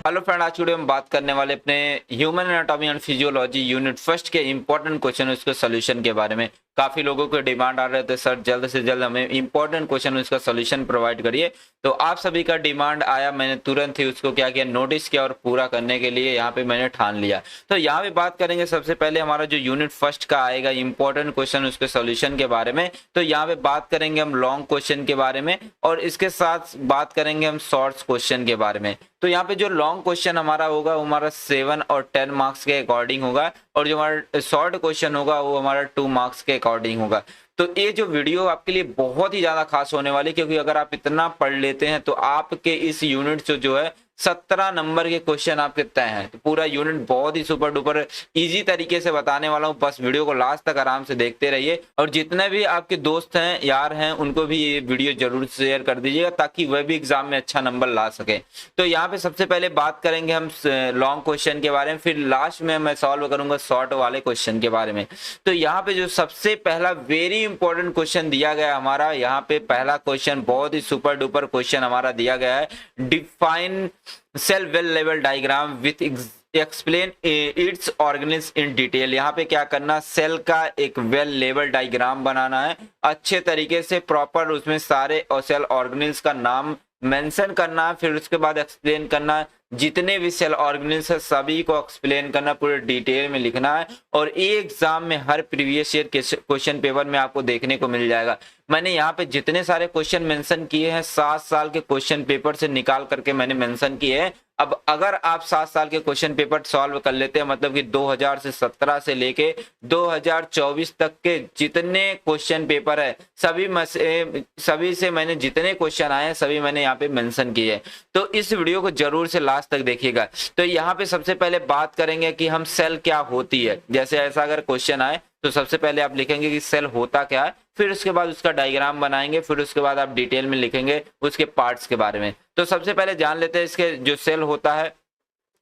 Hello friend, आज की video में बात करने वाले अपने human anatomy and physiology unit first के इंपॉर्टेंट क्वेश्चन उसके सोल्यूशन के बारे में। काफी लोगों को डिमांड आ रहे थे, सर जल्द से जल्द हमें इंपॉर्टेंट क्वेश्चन उसका सोल्यूशन प्रोवाइड करिए। तो आप सभी का डिमांड आया, मैंने तुरंत ही उसको क्या किया, नोटिस किया और पूरा करने के लिए यहाँ पे मैंने ठान लिया। तो यहाँ पे बात करेंगे सबसे पहले हमारा जो यूनिट फर्स्ट का आएगा इंपॉर्टेंट क्वेश्चन उसके सोल्यूशन के बारे में। तो यहाँ पे बात करेंगे हम लॉन्ग क्वेश्चन के बारे में और इसके साथ बात करेंगे हम शॉर्ट क्वेश्चन के बारे में। तो यहाँ पे जो लॉन्ग क्वेश्चन हमारा होगा वो हमारा 7 और 10 मार्क्स के अकॉर्डिंग होगा और जो हमारा शॉर्ट क्वेश्चन होगा वो हमारा 2 मार्क्स के अकॉर्डिंग होगा। तो ये जो वीडियो आपके लिए बहुत ही ज्यादा खास होने वाली, क्योंकि अगर आप इतना पढ़ लेते हैं तो आपके इस यूनिट से जो है 17 नंबर के क्वेश्चन आपके तय हैं। तो पूरा यूनिट बहुत ही सुपर डुपर इजी तरीके से बताने वाला हूँ, बस वीडियो को लास्ट तक आराम से देखते रहिए। और जितने भी आपके दोस्त हैं, यार हैं, उनको भी ये वीडियो जरूर शेयर कर दीजिएगा ताकि वह भी एग्जाम में अच्छा नंबर ला सके। तो यहाँ पे सबसे पहले बात करेंगे हम लॉन्ग क्वेश्चन के बारे में, फिर लास्ट में मैं सॉल्व करूंगा शॉर्ट वाले क्वेश्चन के बारे में। तो यहाँ पे जो सबसे पहला वेरी इंपॉर्टेंट क्वेश्चन दिया गया हमारा, यहाँ पे पहला क्वेश्चन बहुत ही सुपर डुपर क्वेश्चन हमारा दिया गया है। डिफाइन सेल वेल लेवल diagram with explain its organism in detail. यहाँ पे क्या करना, सेल का एक वेल लेवल डायग्राम बनाना है, अच्छे तरीके से प्रॉपर उसमें सारे सेल ऑर्गेनिज्म का नाम मेंशन करना है, फिर उसके बाद एक्सप्लेन करना है, जितने भी सेल ऑर्गेनिज्म है सभी को एक्सप्लेन करना, पूरे डिटेल में लिखना है। और ये एग्जाम में हर प्रीवियस ईयर के क्वेश्चन पेपर में आपको देखने को मिल जाएगा। मैंने यहाँ पे जितने सारे क्वेश्चन मेंशन किए हैं 7 साल के क्वेश्चन पेपर से निकाल करके मैंने मेंशन किए हैं। अब अगर आप 7 साल के क्वेश्चन पेपर सॉल्व कर लेते हैं, मतलब कि 2017 से लेके 2024 तक के जितने क्वेश्चन पेपर है सभी से मैंने जितने क्वेश्चन आए हैं सभी मैंने यहाँ पे मेंशन किए हैं। तो इस वीडियो को जरूर से लास्ट तक देखिएगा। तो यहाँ पे सबसे पहले बात करेंगे कि हम सेल क्या होती है। जैसे ऐसा अगर क्वेश्चन आए तो सबसे पहले आप लिखेंगे कि सेल होता क्या है, फिर उसके बाद उसका डायग्राम बनाएंगे, फिर उसके बाद आप डिटेल में लिखेंगे उसके पार्ट्स के बारे में। तो सबसे पहले जान लेते हैं इसके जो सेल होता है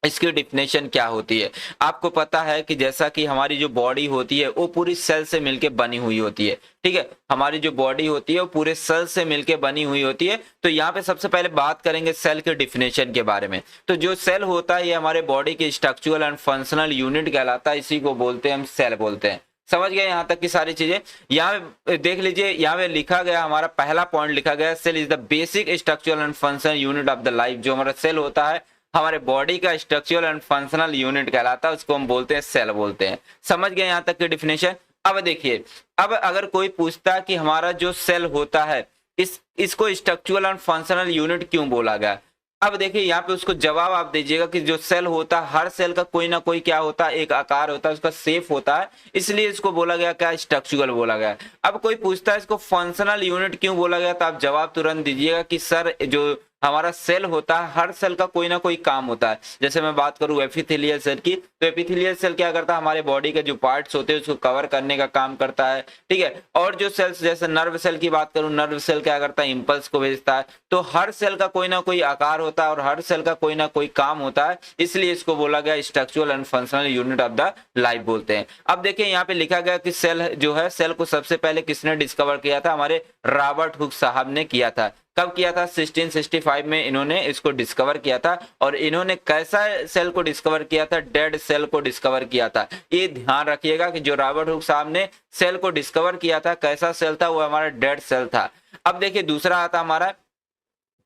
इसकी डिफिनेशन क्या होती है। आपको पता है कि जैसा कि हमारी जो बॉडी होती है वो पूरी सेल से मिलके बनी हुई होती है, ठीक है। हमारी जो बॉडी होती है वो पूरे सेल से मिलके बनी हुई होती है। तो यहाँ पे सबसे पहले बात करेंगे सेल के डिफिनेशन के बारे में। तो जो सेल होता है ये हमारे बॉडी के स्ट्रक्चरल एंड फंक्शनल यूनिट कहलाता है, इसी को बोलते हैं हम सेल बोलते हैं। समझ गए यहाँ तक की सारी चीजें। यहाँ देख लीजिए, यहाँ पे लिखा गया हमारा पहला पॉइंट लिखा गया, cell is the basic structural and functional unit of the life. जो हमारा सेल होता है हमारे बॉडी का स्ट्रक्चरल एंड फंक्शनल यूनिट कहलाता है, उसको हम बोलते हैं सेल बोलते हैं। समझ गए यहाँ तक की डिफिनेशन। अब देखिए, अब अगर कोई पूछता है कि हमारा जो सेल होता है इसको स्ट्रक्चरल एंड फंक्शनल यूनिट क्यों बोला गया, अब देखिए यहाँ पे उसको जवाब आप दीजिएगा कि जो सेल होता है हर सेल का कोई ना कोई क्या होता है, एक आकार होता है, उसका शेप होता है, इसलिए इसको बोला गया क्या, स्ट्रक्चरल बोला गया। अब कोई पूछता है इसको फंक्शनल यूनिट क्यों बोला गया, तो आप जवाब तुरंत दीजिएगा कि सर जो हमारा सेल होता है हर सेल का कोई ना कोई काम होता है। जैसे मैं बात करूं एपिथेलियल सेल की, तो एपिथेलियल सेल क्या करता है, हमारे बॉडी के जो पार्ट्स होते हैं उसको कवर करने का काम करता है, ठीक है। और जो सेल्स, जैसे नर्व सेल की बात करूं, नर्व सेल क्या करता है, इंपल्स को भेजता है। तो हर सेल का कोई ना कोई आकार होता है और हर सेल का कोई ना कोई काम होता है, इसलिए इसको बोला गया structural and functional unit of the life बोलते हैं। अब देखिए यहाँ पे लिखा गया कि सेल जो है, सेल को सबसे पहले किसने डिस्कवर किया था, हमारे रॉबर्ट हुक साहब ने किया था। कब किया था, 1665 में इन्होंने इसको डिस्कवर किया था। और इन्होंने कैसा सेल को डिस्कवर किया था, डेड सेल को डिस्कवर किया था। ये ध्यान रखिएगा कि जो रॉबर्ट हुक साहब ने सेल को डिस्कवर किया था, कैसा सेल था, वो हमारा डेड सेल था। अब देखिए दूसरा आता हमारा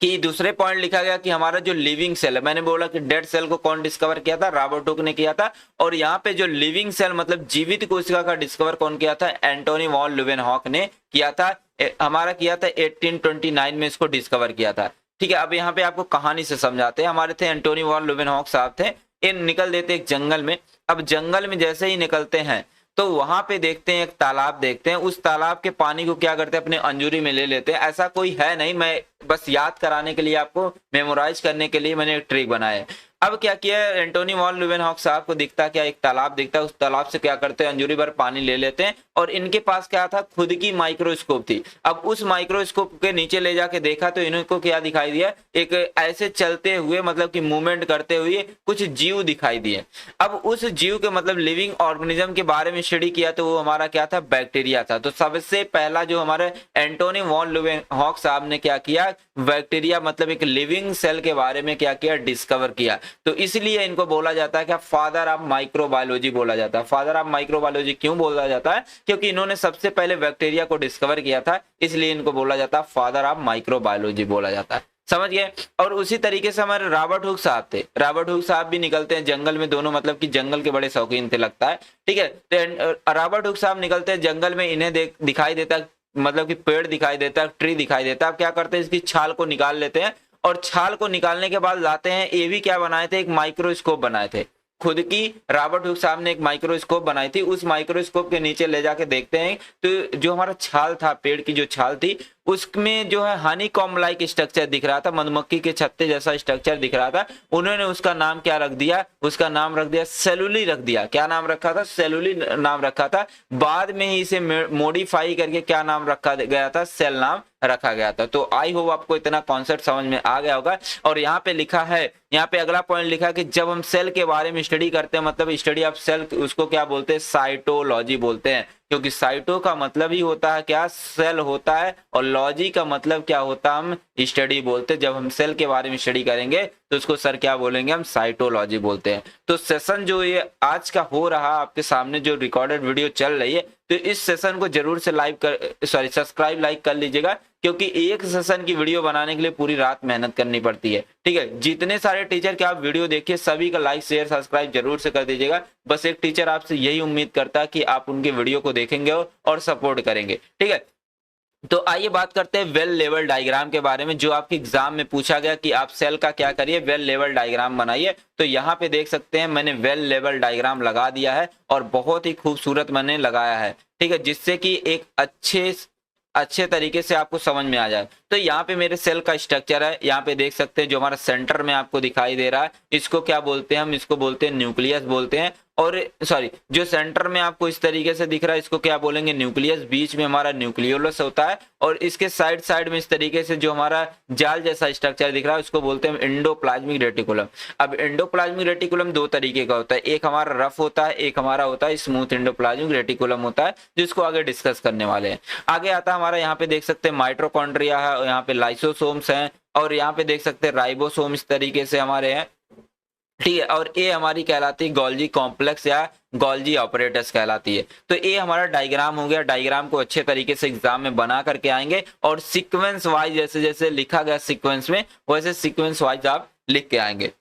कि दूसरे पॉइंट लिखा गया कि हमारा जो लिविंग सेल है, मैंने बोला कि डेड सेल को कौन डिस्कवर किया था, रॉबर्ट हुक ने किया था। और यहाँ पे जो लिविंग सेल मतलब जीवित कोशिका का डिस्कवर कौन किया था, एंटोनी वॉन ल्यूवेनहॉक ने किया था। हमारा किया था 1829 में इसको डिस्कवर किया था, ठीक है। अब यहाँ पे आपको कहानी से समझाते हैं। हमारे थे एंटोनी वॉन ल्यूवेनहॉक साहब थे, ये निकल देते एक जंगल में। अब जंगल में जैसे ही निकलते हैं तो वहां पे देखते हैं एक तालाब, देखते हैं उस तालाब के पानी को क्या करते हैं, अपने अंजूरी में ले लेते हैं। ऐसा कोई है नहीं, मैं बस याद कराने के लिए, आपको मेमोराइज करने के लिए मैंने एक ट्रिक बनाया है। अब क्या किया, एंटोनी वॉन ल्यूवेनहॉक साहब को दिखता क्या, एक तालाब दिखता है, उस तालाब से क्या करते हैं, अंजूरी भर पानी ले लेते हैं। और इनके पास क्या था, खुद की माइक्रोस्कोप थी। अब उस माइक्रोस्कोप के नीचे ले जाके देखा तो इनको क्या दिखाई दिया, एक ऐसे चलते हुए मतलब कि मूवमेंट करते हुए कुछ जीव दिखाई दिए। अब उस जीव के मतलब लिविंग ऑर्गेनिज्म के बारे में स्टडी किया तो वो हमारा क्या था, बैक्टीरिया था। तो सबसे पहला जो हमारे एंटोनी वॉन ल्यूवेनहॉक साहब ने क्या किया, बैक्टीरिया मतलब एक लिविंग सेल के बारे में क्या किया, डिस्कवर किया। तो इसलिए इनको बोला जाता है क्या, फादर ऑफ माइक्रोबायोलॉजी बोला जाता है। फादर ऑफ माइक्रोबायोलॉजी क्यों बोला जाता है, क्योंकि इन्होंने सबसे पहले बैक्टीरिया को डिस्कवर किया था, इसलिए इनको बोला जाता है फादर ऑफ माइक्रोबायोलॉजी बोला जाता है। समझ गए। और उसी तरीके से हमारे रॉबर्ट हुक साहब थे। रॉबर्ट हुक साहब भी निकलते हैं जंगल में, दोनों मतलब कि जंगल के बड़े शौकीन थे लगता है, ठीक है। तो रॉबर्ट हुक साहब निकलते हैं जंगल में, इन्हें दिखाई देता मतलब कि पेड़ दिखाई देता है, ट्री दिखाई देता है। अब क्या करते हैं, इसकी छाल को निकाल लेते हैं और छाल को निकालने के बाद लाते हैं, ये भी क्या बनाए थे, एक माइक्रोस्कोप बनाए थे। खुद की रॉबर्ट हुक साहब ने एक माइक्रोस्कोप बनाई थी। उस माइक्रोस्कोप के नीचे ले जाके देखते हैं तो जो हमारा छाल था, पेड़ की जो छाल थी, उसमें जो है हनी कॉम लाइक स्ट्रक्चर दिख रहा था, मधुमक्खी के छत्ते जैसा स्ट्रक्चर दिख रहा था। उन्होंने उसका नाम क्या रख दिया, उसका नाम रख दिया सेलुली रख दिया। क्या नाम रखा था, सेलुली नाम रखा था। बाद में ही इसे मॉडिफाई करके क्या नाम रखा गया था, सेल नाम रखा गया था। तो आई होप आपको इतना कॉन्सेप्ट समझ में आ गया होगा। और यहाँ पे लिखा है, यहाँ पे अगला पॉइंट लिखा है कि जब हम सेल के बारे में स्टडी करते हैं, मतलब स्टडी ऑफ सेल, उसको क्या बोलते हैं, साइटोलॉजी बोलते हैं। क्योंकि साइटो का मतलब ही होता है क्या, सेल होता है, और लॉजी का मतलब क्या होता है, हम स्टडी बोलते हैं। जब हम सेल के बारे में स्टडी करेंगे तो उसको सर क्या बोलेंगे, हम साइटोलॉजी बोलते हैं। तो सेशन जो ये आज का हो रहा आपके सामने, जो रिकॉर्डेड वीडियो चल रही है, तो इस सेशन को जरूर से सब्सक्राइब लाइक कर लीजिएगा, क्योंकि एक सेशन की वीडियो बनाने के लिए पूरी रात मेहनत करनी पड़ती है, ठीक है। जितने सारे टीचर के आप वीडियो देखिए, सभी का लाइक शेयर सब्सक्राइब जरूर से कर दीजिएगा। बस एक टीचर आपसे यही उम्मीद करता है कि आप उनके वीडियो को देखेंगे और सपोर्ट करेंगे, ठीक है। तो आइए बात करते हैं वेल लेवल डायग्राम के बारे में, जो आपके एग्जाम में पूछा गया कि आप सेल का क्या करिए, वेल लेवल डायग्राम बनाइए। तो यहाँ पे देख सकते हैं मैंने वेल लेवल डायग्राम लगा दिया है, और बहुत ही खूबसूरत मैंने लगाया है, ठीक है, जिससे कि एक अच्छे तरीके से आपको समझ में आ जाए। तो यहाँ पे मेरे सेल का स्ट्रक्चर है, यहाँ पे देख सकते हैं जो हमारा सेंटर में आपको दिखाई दे रहा है, इसको क्या बोलते हैं, हम इसको बोलते हैं न्यूक्लियस बोलते हैं। और सॉरी, जो सेंटर में आपको इस तरीके से दिख रहा है, इसको क्या बोलेंगे, न्यूक्लियस। बीच में हमारा न्यूक्लियोलस होता है, और इसके साइड साइड में इस तरीके से जो हमारा जाल जैसा स्ट्रक्चर दिख रहा है, उसको बोलते हैं एंडोप्लाज्मिक रेटिकुलम। अब एंडोप्लाज्मिक रेटिकुलम दो तरीके का होता है, एक हमारा रफ होता है, एक हमारा होता है स्मूथ एंडोप्लाज्मिक रेटिकुलम होता है, जिसको आगे डिस्कस करने वाले हैं। आगे आता है हमारा, यहाँ पे देख सकते हैं माइटोकॉन्ड्रिया है, यहाँ पे लाइसोसोम्स हैं, और यहाँ पे देख सकते हैं राइबोसोम इस तरीके से हमारे हैं, ठीक है। और ये हमारी कहलाती है गोल्जी कॉम्प्लेक्स या गोल्जी ऑपरेटर्स कहलाती है। तो ये हमारा डायग्राम हो गया। डायग्राम को अच्छे तरीके से एग्जाम में बना करके आएंगे, और सीक्वेंस वाइज जैसे जैसे लिखा गया सीक्वेंस में, वैसे सीक्वेंस वाइज आप लिख के आएंगे।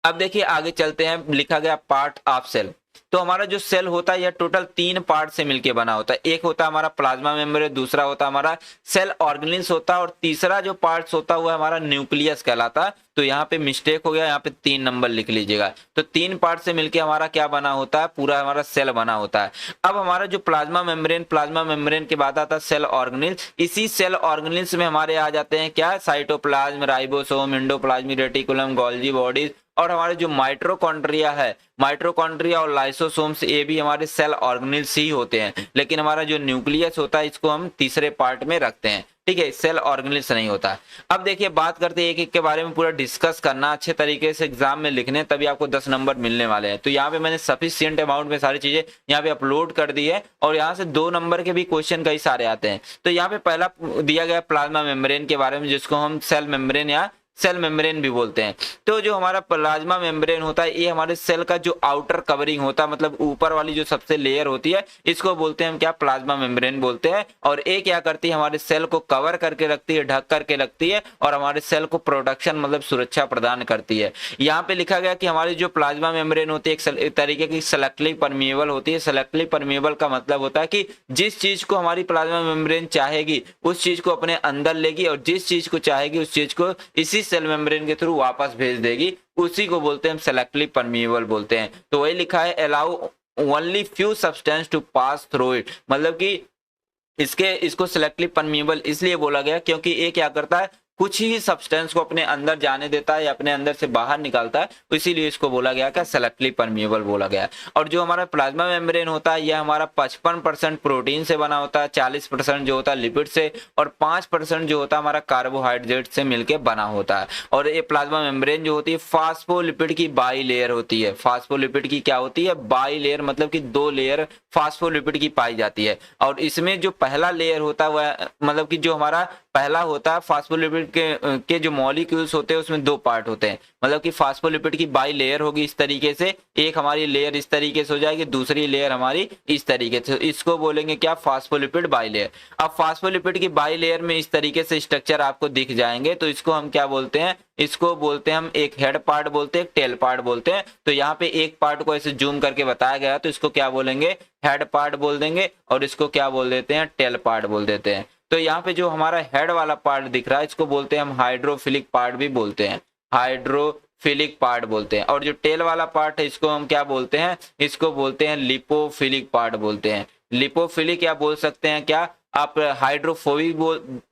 अब देखिए आगे चलते हैं, लिखा गया पार्ट ऑफ सेल। तो हमारा जो सेल होता है यह टोटल 3 पार्ट से मिलकर बना होता है। एक होता है हमारा प्लाज्मा मेम्ब्रेन, दूसरा होता है हमारा सेल ऑर्गेनेल्स होता है, और तीसरा जो पार्ट होता है वो हमारा न्यूक्लियस कहलाता है। तो यहाँ पे मिस्टेक हो गया, यहाँ पे 3 नंबर लिख लीजिएगा। तो 3 पार्ट से मिलकर हमारा क्या बना होता है, पूरा हमारा सेल बना होता है। अब हमारा जो प्लाज्मा मेम्ब्रेन के बाद आता है सेल ऑर्गेनेल्स। इसी सेल ऑर्गेनेल्स में हमारे आ जाते हैं क्या, cytoplasm, ribosome, endoplasmic reticulum, Golgi bodies, और हमारे जो माइटोकॉन्ड्रिया है, माइटोकॉन्ड्रिया और लाइसोसोम्स, ये भी हमारे सेल ऑर्गेनेल्स ही होते हैं। लेकिन हमारा जो न्यूक्लियस होता है, इसको हम तीसरे पार्ट में रखते हैं, ठीक है, सेल ऑर्गेनेल्स नहीं होता है। अब देखिए बात करते हैं एक एक के बारे में, पूरा डिस्कस करना अच्छे तरीके से एग्जाम में लिखने, तभी आपको 10 नंबर मिलने वाले हैं। तो यहाँ पे मैंने सफिशिएंट अमाउंट में सारी चीजें यहाँ पे अपलोड कर दी है, और यहाँ से 2 नंबर के भी क्वेश्चन कई सारे आते हैं। तो यहाँ पे पहला दिया गया प्लाज्मा मेम्ब्रेन के बारे में, जिसको हम सेल मेम्ब्रेन या सेल मेम्ब्रेन भी बोलते हैं। तो जो हमारा प्लाज्मा मेम्ब्रेन होता है, ये हमारे सेल का जो आउटर कवरिंग होता है, मतलब ऊपर वाली जो सबसे लेयर होती है, इसको बोलते हैं हम क्या, प्लाज्मा मेम्ब्रेन बोलते हैं। और ये क्या करती है, हमारे सेल को कवर करके रखती है, ढक करके रखती है, और हमारे सेल को प्रोटेक्शन मतलब सुरक्षा प्रदान करती है। यहाँ पे लिखा गया कि हमारी जो प्लाज्मा मेम्ब्रेन होती है एक तरीके की सेलेक्टिवली परमिएबल होती है। सेलेक्टिवली परमिएबल का मतलब होता है कि जिस चीज को हमारी प्लाज्मा मेम्ब्रेन चाहेगी उस चीज को अपने अंदर लेगी, और जिस चीज को चाहेगी उस चीज को इसी सेल मेम्ब्रेन के थ्रू वापस भेज देगी। उसी को बोलते हैं हम सेलेक्टिवली परमिएबल बोलते हैं। तो वही लिखा है, allow only few substance to pass through it, मतलब कि इसको सेलेक्टिवली परमिएबल इसलिए बोला गया क्योंकि ये क्या करता है, कुछ ही सब्सटेंस को अपने अंदर जाने देता है या अपने अंदर से बाहर निकालता है, इसीलिए इसको बोला गया क्या, सेलेक्टिवली परमिएबल बोला गया। और जो हमारा प्लाज्मा मेम्ब्रेन होता है यह हमारा 55% प्रोटीन से बना होता है, 40% जो होता है लिपिड से, और 5% जो होता है हमारा कार्बोहाइड्रेट से मिलकर बना होता है। और ये प्लाज्मा मेम्ब्रेन जो होती है फास्फोलिपिड की बाई लेयर होती है। फास्फोलिपिड की क्या होती है, बाई लेयर, मतलब कि 2 लेयर फास्फोलिपिड की पाई जाती है। और इसमें जो पहला लेयर होता है वह मतलब कि जो हमारा पहला होता है फास्फोलिपिड के जो मॉलिक्यूल्स होते हैं उसमें 2 पार्ट होते हैं, मतलब कि फास्फोलिपिड की बाई लेयर होगी इस तरीके से, एक हमारी लेयर इस तरीके से हो जाएगी, दूसरी लेयर हमारी इस तरीके से, इसको बोलेंगे क्या, फास्फोलिपिड बाई लेयर। अब फास्फोलिपिड की बाई लेयर में इस तरीके से स्ट्रक्चर आपको दिख जाएंगे, तो इसको हम क्या बोलते हैं, इसको बोलते हैं हम एक हेड पार्ट बोलते हैं, एक टेल पार्ट बोलते हैं। तो यहाँ पे एक पार्ट को ऐसे जूम करके बताया गया, तो इसको क्या बोलेंगे, हेड पार्ट बोल देंगे, और इसको क्या बोल देते हैं, टेल पार्ट बोल देते हैं। तो यहाँ पे जो हमारा हेड वाला पार्ट दिख रहा है इसको बोलते हैं हम हाइड्रोफिलिक पार्ट भी बोलते हैं, हाइड्रोफिलिक पार्ट बोलते हैं। और जो टेल वाला पार्ट है इसको हम क्या बोलते हैं, इसको बोलते हैं लिपोफिलिक पार्ट बोलते हैं। लिपोफिलिक या बोल सकते हैं क्या, आप हाइड्रोफोबिक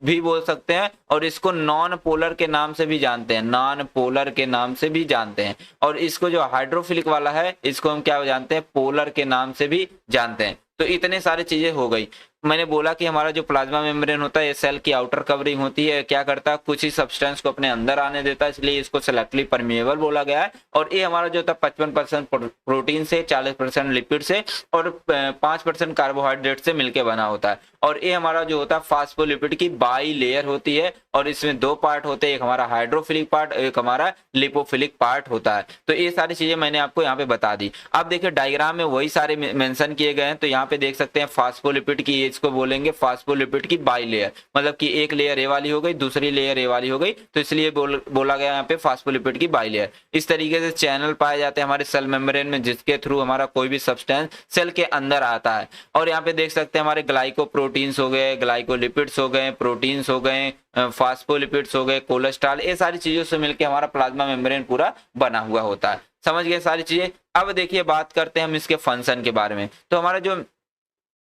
भी बोल सकते हैं, और इसको नॉन पोलर के नाम से भी जानते हैं, नॉन पोलर के नाम से भी जानते हैं। और इसको जो हाइड्रोफिलिक वाला है इसको हम क्या जानते हैं, पोलर के नाम से भी जानते हैं। तो इतने सारी चीजें हो गई। मैंने बोला कि हमारा जो प्लाज्मा मेम्ब्रेन होता है ये सेल की आउटर कवरिंग होती है, क्या करता है, कुछ ही सब्सटेंस को अपने अंदर आने देता है, इसलिए इसको सेलेक्टिवली परमिएबल बोला गया है। और ये हमारा जो था 55% प्रोटीन से, 40% लिपिड से और 5% कार्बोहाइड्रेट से मिलकर बना होता है। और ये हमारा जो होता है फास्फोलिपिड की बाई लेयर होती है, और इसमें 2 पार्ट होते हैं, एक हमारा हाइड्रोफिलिक पार्ट, एक हमारा लिपोफिलिक पार्ट होता है। तो ये सारी चीजें मैंने आपको यहाँ पे बता दी। अब देखिए डायग्राम में वही सारे मेंशन किए गए हैं, तो यहाँ पे देख सकते हैं फास्फोलिपिड की, इसको बोलेंगे फास्फोलिपिड की बाई लेयर, मतलब कि एक लेयर ए वाली हो गई, दूसरी लेयर ए वाली हो गई, तो इसलिए बोला गया यहाँ पे फास्फोलिपिड की बाई लेयर। इस तरीके से चैनल पाए जाते हैं हमारे सेल मेम्ब्रेन में, जिसके थ्रू हमारा कोई भी सब्सटेंस सेल के अंदर आता है। और यहाँ पे देख सकते हैं हमारे ग्लाइकोप्रोटीन्स हो गए, ग्लाइकोलिपिड्स हो गए, प्रोटीन्स हो गए, फास्फोलिपिड्स हो गए, कोलेस्ट्रॉल, ये सारी चीजों से मिलकर हमारा प्लाज्मा मेम्ब्रेन पूरा बना हुआ होता है। समझ गए सारी चीजें। अब देखिए बात करते हैं हम इसके फंक्शन के बारे में। तो हमारा जो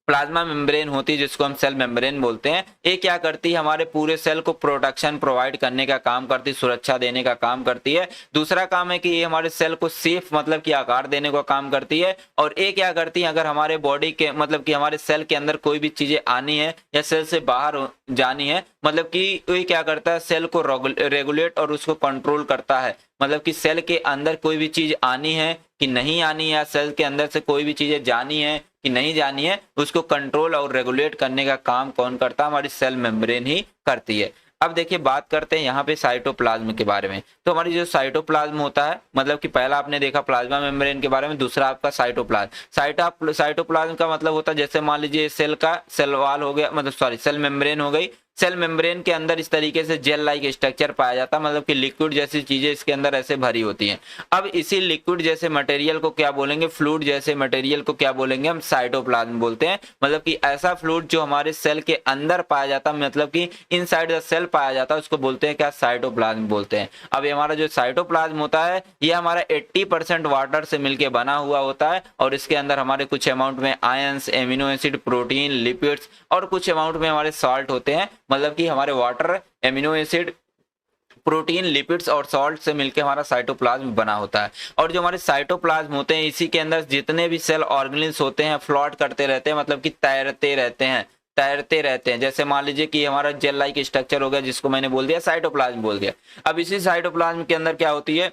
प्लाज्मा मेम्ब्रेन होती है जिसको हम सेल मेम्ब्रेन बोलते हैं, ये क्या करती है, हमारे पूरे सेल को प्रोटेक्शन प्रोवाइड करने का काम करती है, सुरक्षा देने का काम करती है। दूसरा काम है कि ये हमारे सेल को सेफ मतलब कि आकार देने का काम करती है। और ये क्या करती है, अगर हमारे बॉडी के मतलब कि हमारे सेल के अंदर कोई भी चीजें आनी है या सेल से बाहर जानी है, मतलब कि ये क्या करता है, सेल को रेगुलेट और उसको कंट्रोल करता है। मतलब कि सेल के अंदर कोई भी चीज आनी है कि नहीं आनी है, या सेल के अंदर से कोई भी चीजें जानी है कि नहीं जानी है, उसको कंट्रोल और रेगुलेट करने का काम कौन करता है, हमारी सेल मेम्ब्रेन ही करती है। अब देखिए बात करते हैं यहाँ पे साइटोप्लाज्म के बारे में। तो हमारी जो साइटोप्लाज्म होता है, मतलब कि पहला आपने देखा प्लाज्मा मेम्ब्रेन के बारे में, दूसरा आपका साइटोप्लाज्म। साइटोप्लाज्म का मतलब होता है, जैसे मान लीजिए सेल का सेल वाल हो गया, मतलब सॉरी सेल मेम्ब्रेन हो गई, सेल मेम्ब्रेन के अंदर इस तरीके से जेल लाइक स्ट्रक्चर पाया जाता है, मतलब कि लिक्विड जैसी चीजें इसके अंदर ऐसे भरी होती हैं। अब इसी लिक्विड जैसे मटेरियल को क्या बोलेंगे, फ्लूइड जैसे मटेरियल को क्या बोलेंगे, हम साइटोप्लाज्म बोलते हैं। मतलब कि ऐसा फ्लूइड जो हमारे सेल के अंदर पाया जाता है, मतलब कि इनसाइड द सेल पाया जाता है, उसको बोलते हैं क्या, साइटोप्लाज्म बोलते हैं। अब हमारा जो साइटोप्लाज्म होता है ये हमारा 80% वाटर से मिलकर बना हुआ होता है, और इसके अंदर हमारे कुछ अमाउंट में ions, amino acid, protein, lipids और कुछ अमाउंट में हमारे सॉल्ट होते हैं। मतलब कि हमारे water, amino acid, protein, lipids और सॉल्ट से मिलकर हमारा साइटोप्लाज्म बना होता है। और जो हमारे साइटोप्लाज्म होते हैं इसी के अंदर जितने भी सेल ऑर्गेनेल्स होते हैं फ्लोट करते रहते हैं, मतलब कि तैरते रहते हैं। जैसे मान लीजिए कि हमारा जेल लाइक स्ट्रक्चर हो गया, जिसको मैंने बोल दिया साइटोप्लाज्म बोल दिया। अब इसी साइटोप्लाज्म के अंदर क्या होती है,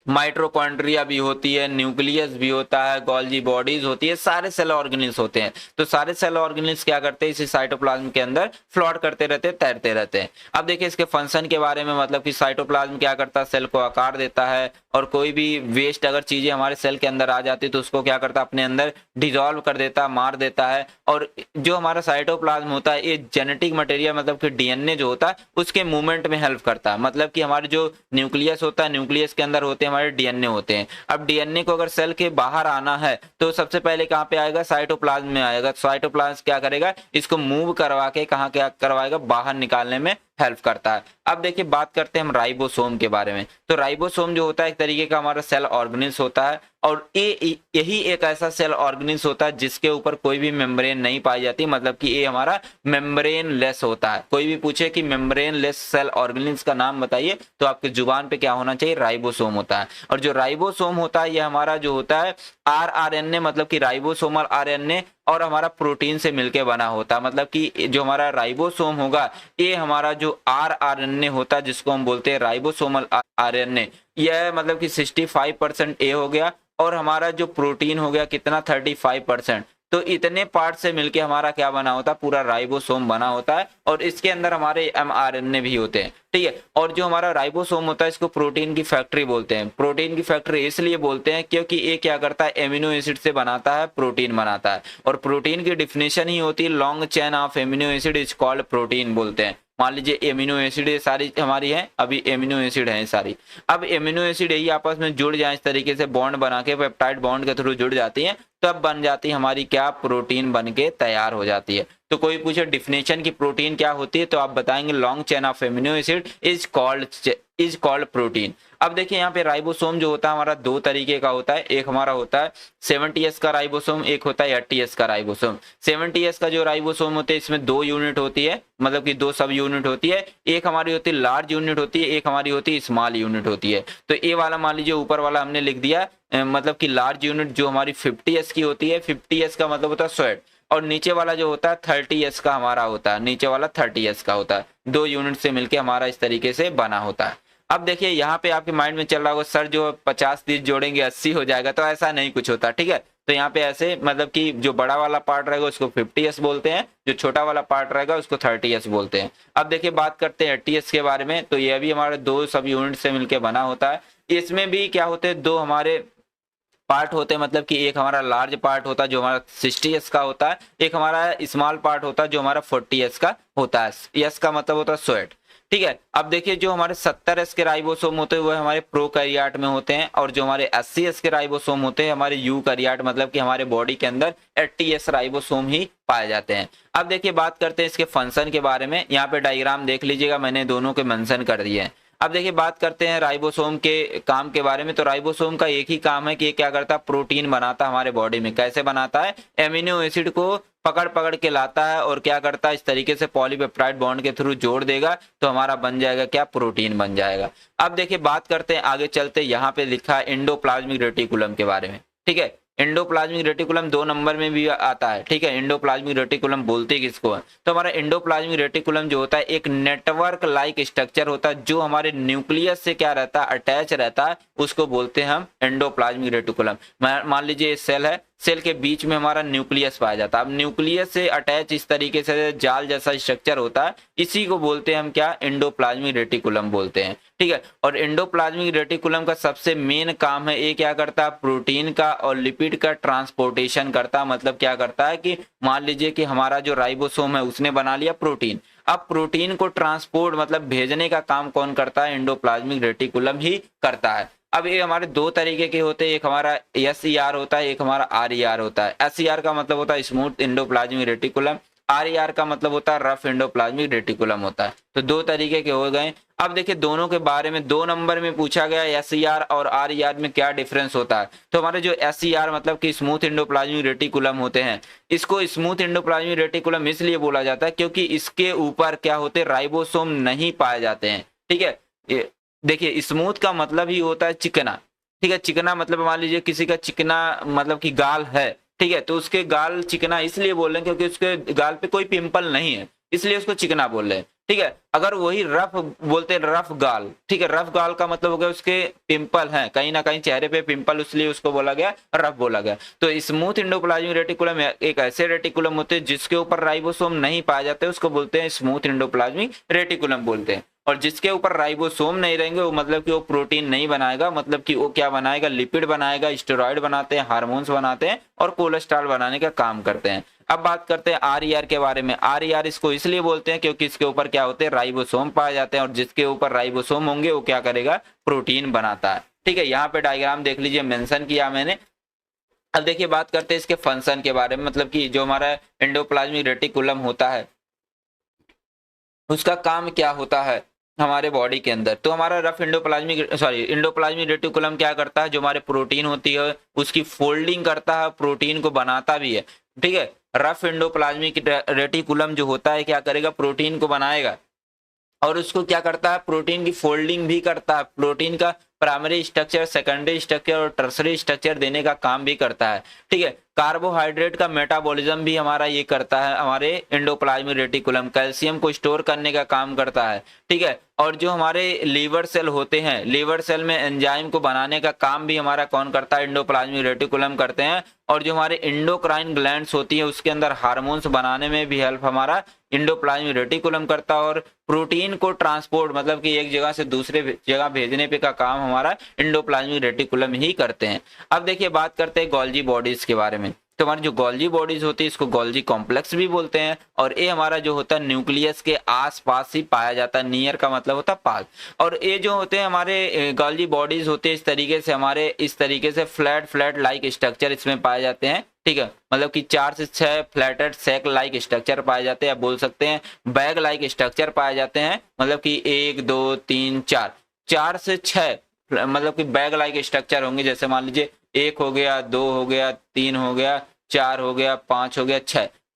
माइटोकॉन्ड्रिया भी होती है, न्यूक्लियस भी होता है, गोल्जी बॉडीज होती है, सारे सेल ऑर्गेनेल्स होते हैं। तो सारे सेल ऑर्गेनेल्स क्या करते हैं, इसी साइटोप्लाज्म के अंदर फ्लोट करते रहते हैं, तैरते रहते हैं। अब देखिए इसके फंक्शन के बारे में, मतलब कि साइटोप्लाज्म क्या करता है, सेल को आकार देता है, और कोई भी वेस्ट अगर चीजें हमारे सेल के अंदर आ जाती है तो उसको क्या करता है, अपने अंदर डिजोल्व कर देता है, मार देता है। और जो हमारा साइटोप्लाज्म होता है ये जेनेटिक मटेरियल मतलब कि डीएनए जो होता है उसके मूवमेंट में हेल्प करता है। मतलब कि हमारे जो न्यूक्लियस होता है, न्यूक्लियस के अंदर होते हैं हमारे डीएनए होते हैं। अब डीएनए को अगर सेल के बाहर आना है तो सबसे पहले कहाँ पे आएगा, साइटोप्लाज्म में आएगा। साइटोप्लाज्म क्या करेगा, इसको मूव करवा के कहाँ क्या करवाएगा, बाहर निकालने में हेल्प करता है। अब देखिए बात करते हैं हम राइबोसोम के बारे में। तो राइबोसोम जो होता है एक तरीके का हमारा सेल ऑर्गेनिल्स होता है और यही एक ऐसा सेल ऑर्गेनिल्स होता है जिसके ऊपर कोई भी मेम्ब्रेन नहीं पाई जाती, मतलब कि ये हमारा मेम्ब्रेन लेस होता है। कोई भी पूछे कि मेम्ब्रेन लेस सेल ऑर्गेनिल्स का नाम बताइए तो आपके जुबान पे क्या होना चाहिए, राइबोसोम होता है। और जो राइबोसोम होता है ये हमारा जो होता है आरआरएनए मतलब कि राइबोसोमल आरएनए और हमारा प्रोटीन से मिलके बना होता है। मतलब कि जो हमारा राइबोसोम होगा ये हमारा जो आरआरएनए होता है जिसको हम बोलते हैं राइबोसोमल आरएनए, यह मतलब कि 65% ए हो गया और हमारा जो प्रोटीन हो गया कितना 35%। तो इतने पार्ट से मिलके हमारा क्या बना होता है, पूरा राइबोसोम बना होता है और इसके अंदर हमारे एमआरएनए भी होते हैं। ठीक है, और जो हमारा राइबोसोम होता है इसको प्रोटीन की फैक्ट्री बोलते हैं। प्रोटीन की फैक्ट्री इसलिए बोलते हैं क्योंकि ये क्या करता है, एमिनो एसिड से बनाता है, प्रोटीन बनाता है। और प्रोटीन की डिफिनेशन ही होती है long chain of amino acid is called protein बोलते हैं। मान लीजिए एमिनो एसिड ये सारी हमारी है, अभी एमिनो एसिड है सारी। अब एमिनो एसिड यही आपस में जुड़ जाए इस तरीके से बॉन्ड बना के, पेप्टाइड बॉन्ड के थ्रू जुड़ जाती है, तब बन जाती है हमारी क्या, प्रोटीन बन के तैयार हो जाती है। तो कोई पूछे डिफिनेशन की प्रोटीन क्या होती है तो आप बताएंगे long chain of amino acid is called protein. अब देखिए यहाँ पे राइबोसोम जो होता है हमारा दो तरीके का होता है। एक हमारा होता है 70S का राइबोसोम, एक होता है 80S का राइबोसोम। 70S का जो राइबोसोम होते हैं इसमें दो यूनिट होती है, मतलब कि दो सब यूनिट होती है। एक हमारी होती है लार्ज यूनिट होती है, एक हमारी होती है स्मॉल यूनिट होती है। तो ये वाला मान लीजिए ऊपर वाला हमने लिख दिया मतलब कि लार्ज यूनिट जो हमारी 50S की होती है, 50S का मतलब होता है स्वेट, और नीचे वाला जो होता है 30S का हमारा होता है, नीचे वाला 30S का होता है। दो यूनिट से मिलके हमारा इस तरीके से बना होता है। अब देखिए यहाँ पे आपके माइंड में चल रहा होगा सर जो 50-30 जोड़ेंगे 80 हो जाएगा, तो ऐसा नहीं कुछ होता। ठीक है, तो यहाँ पे ऐसे मतलब कि जो बड़ा वाला पार्ट रहेगा उसको 50S बोलते हैं, जो छोटा वाला पार्ट रहेगा उसको 30S बोलते हैं। अब देखिए बात करते हैं 80S के बारे में। तो यह भी हमारे दो सब यूनिट से मिलकर बना होता है। इसमें भी क्या होते हैं, दो हमारे पार्ट होते हैं, मतलब कि एक हमारा लार्ज पार्ट होता है जो हमारा 60S का होता है, एक हमारा स्मॉल पार्ट होता है जो हमारा 40S का होता है। एस का मतलब होता है स्वेट। ठीक है, अब देखिए जो हमारे 70S के राइबोसोम होते हैं वो हमारे प्रोकैरियोट में होते हैं, और जो हमारे 80S के राइबोसोम होते हैं हमारे यूकैरियोट, मतलब कि हमारे बॉडी के अंदर 80S राइबोसोम ही पाए जाते हैं। अब देखिए बात करते हैं इसके फंक्शन के बारे में। यहाँ पे डायग्राम देख लीजिएगा, मैंने दोनों के मेंशन कर दिए हैं। अब देखिए बात करते हैं राइबोसोम के काम के बारे में। तो राइबोसोम का एक ही काम है कि ये क्या करता है, प्रोटीन बनाता है हमारे बॉडी में। कैसे बनाता है, एमिनो एसिड को पकड़ पकड़ के लाता है और क्या करता है, इस तरीके से पॉलीपेप्टाइड बॉन्ड के थ्रू जोड़ देगा तो हमारा बन जाएगा क्या, प्रोटीन बन जाएगा। अब देखिए बात करते हैं आगे चलते, यहाँ पे लिखा है एंडोप्लाज्मिक रेटिकुलम के बारे में। ठीक है, एंडोप्लाज्मिक रेटिकुलम 2 नंबर में भी आता है। ठीक है, एंडोप्लाज्मिक रेटिकुलम बोलते किसको है, तो हमारा एंडोप्लाज्मिक रेटिकुलम जो होता है एक नेटवर्क लाइक स्ट्रक्चर होता है जो हमारे न्यूक्लियस से क्या रहता है, अटैच रहता है, उसको बोलते हैं हम एंडोप्लाज्मिक रेटिकुलम। मान लीजिए सेल है, सेल के बीच में हमारा न्यूक्लियस पाया जाता है। अब न्यूक्लियस से अटैच इस तरीके से जाल जैसा स्ट्रक्चर होता है, इसी को बोलते हैं हम क्या, एंडोप्लाज्मिक रेटिकुलम बोलते हैं। ठीक है, और एंडोप्लाज्मिक रेटिकुलम का सबसे मेन काम है, ये क्या करता है, प्रोटीन का और लिपिड का ट्रांसपोर्टेशन करता है। मतलब क्या करता है कि मान लीजिए कि हमारा जो राइबोसोम है उसने बना लिया प्रोटीन, अब प्रोटीन को ट्रांसपोर्ट मतलब भेजने का काम कौन करता है, एंडोप्लाज्मिक रेटिकुलम ही करता है। अब ये हमारे दो तरीके के होते हैं, एक हमारा SER होता है, एक हमारा RER होता है। SER का मतलब होता है स्मूथ एंडोप्लाज्मिक रेटिकुलम, RER का मतलब होता है रफ एंडोप्लाज्मिक रेटिकुलम होता है। तो दो तरीके के हो गए। अब देखिए दोनों के बारे में 2 नंबर में पूछा गया SER और RER में क्या डिफरेंस होता है। तो हमारे जो SER मतलब कि स्मूथ एंडोप्लाज्मिक रेटिकुलम होते हैं, इसको स्मूथ एंडोप्लाज्मिक रेटिकुलम इसलिए बोला जाता है क्योंकि इसके ऊपर क्या होते, राइबोसोम नहीं पाए जाते हैं। ठीक है, देखिए स्मूथ का मतलब ही होता है चिकना। ठीक है, चिकना मतलब मान लीजिए किसी का चिकना मतलब कि गाल है, ठीक है, तो उसके गाल चिकना इसलिए बोल रहे हैं क्योंकि उसके गाल पे कोई पिंपल नहीं है, इसलिए उसको चिकना बोल रहे हैं। ठीक है, अगर वही रफ बोलते हैं, रफ गाल, ठीक है, रफ गाल का मतलब हो गया उसके पिंपल हैं कहीं ना कहीं चेहरे पे पिंपल, इसलिए उसको बोला गया रफ बोला गया। तो स्मूथ एंडोप्लाज्मिक रेटिकुलम एक ऐसे रेटिकुलम होते हैं जिसके ऊपर राइबोसोम नहीं पाए जाते, उसको बोलते हैं स्मूथ एंडोप्लाज्मिक रेटिकुलम बोलते हैं। और जिसके ऊपर राइबोसोम नहीं रहेंगे वो मतलब कि वो प्रोटीन नहीं बनाएगा, मतलब कि वो क्या बनाएगा, लिपिड बनाएगा, स्टेरॉइड बनाते हैं, हार्मोन्स बनाते हैं और कोलेस्ट्रॉल बनाने का काम करते हैं। अब बात करते हैं RER के बारे में। RER इसको इसलिए बोलते हैं क्योंकि इसके ऊपर क्या होते हैं, राइबोसोम पाए जाते हैं, और जिसके ऊपर राइबोसोम होंगे वो क्या करेगा, प्रोटीन बनाता है। ठीक है, यहाँ पे डायग्राम देख लीजिए, मेंशन किया मैंने। अब देखिए बात करते हैं इसके फंक्शन के बारे में, मतलब कि जो हमारा एंडोप्लाज्मिक रेटिकुलम होता है उसका काम क्या होता है हमारे बॉडी के अंदर। तो हमारा रफ इंडोप्लाज्मिक रेटिकुलम क्या करता है, जो हमारे प्रोटीन होती है उसकी फोल्डिंग करता है, प्रोटीन को बनाता भी है। ठीक है, रफ इंडोप्लाज्मिक रेटिकुलम जो होता है क्या करेगा, प्रोटीन को बनाएगा और उसको क्या करता है, प्रोटीन की फोल्डिंग भी करता है, प्रोटीन का प्राइमरी स्ट्रक्चर, सेकेंडरी स्ट्रक्चर और टर्सरी स्ट्रक्चर देने का काम भी करता है। ठीक है, कार्बोहाइड्रेट का मेटाबॉलिज्म भी हमारा ये करता है, हमारे एंडोप्लाज्मिक रेटिकुलम कैल्शियम को स्टोर करने का काम करता है। ठीक है, और जो हमारे लीवर सेल होते हैं, लीवर सेल में एंजाइम को बनाने का काम भी हमारा कौन करता है, एंडोप्लाज्मिक रेटिकुलम करते हैं। और जो हमारे इंडोक्राइन ग्लैंड्स होती है उसके अंदर हार्मोन्स बनाने में भी हेल्प हमारा इंडोप्लाज्मिक रेटिकुलम करता है। और प्रोटीन को ट्रांसपोर्ट मतलब कि एक जगह से दूसरे जगह भेजने पे का काम हमारा इंडोप्लाज्मिक रेटिकुलम ही करते हैं। अब देखिए बात करते हैं गोल्जी बॉडीज के बारे में। तो हमारी जो गोल्जी बॉडीज होती है इसको गोल्जी कॉम्प्लेक्स भी बोलते हैं और ये हमारा जो होता है न्यूक्लियस के आसपास ही पाया जाता है। नियर का मतलब होता है पास। और ये जो होते हैं हमारे गोल्जी बॉडीज होते हैं इस तरीके से फ्लैट लाइक स्ट्रक्चर इसमें पाए जाते हैं। ठीक है, मतलब कि 4 से 6 फ्लैटेड सैक लाइक स्ट्रक्चर पाए जाते हैं, आप बोल सकते हैं बैग लाइक स्ट्रक्चर पाए जाते हैं। मतलब कि 1 2 3 4 से 6 मतलब कि बैग लाइक स्ट्रक्चर होंगे। जैसे मान लीजिए 1 हो गया, 2 हो गया, 3 हो गया, 4 हो गया, 5 हो गया,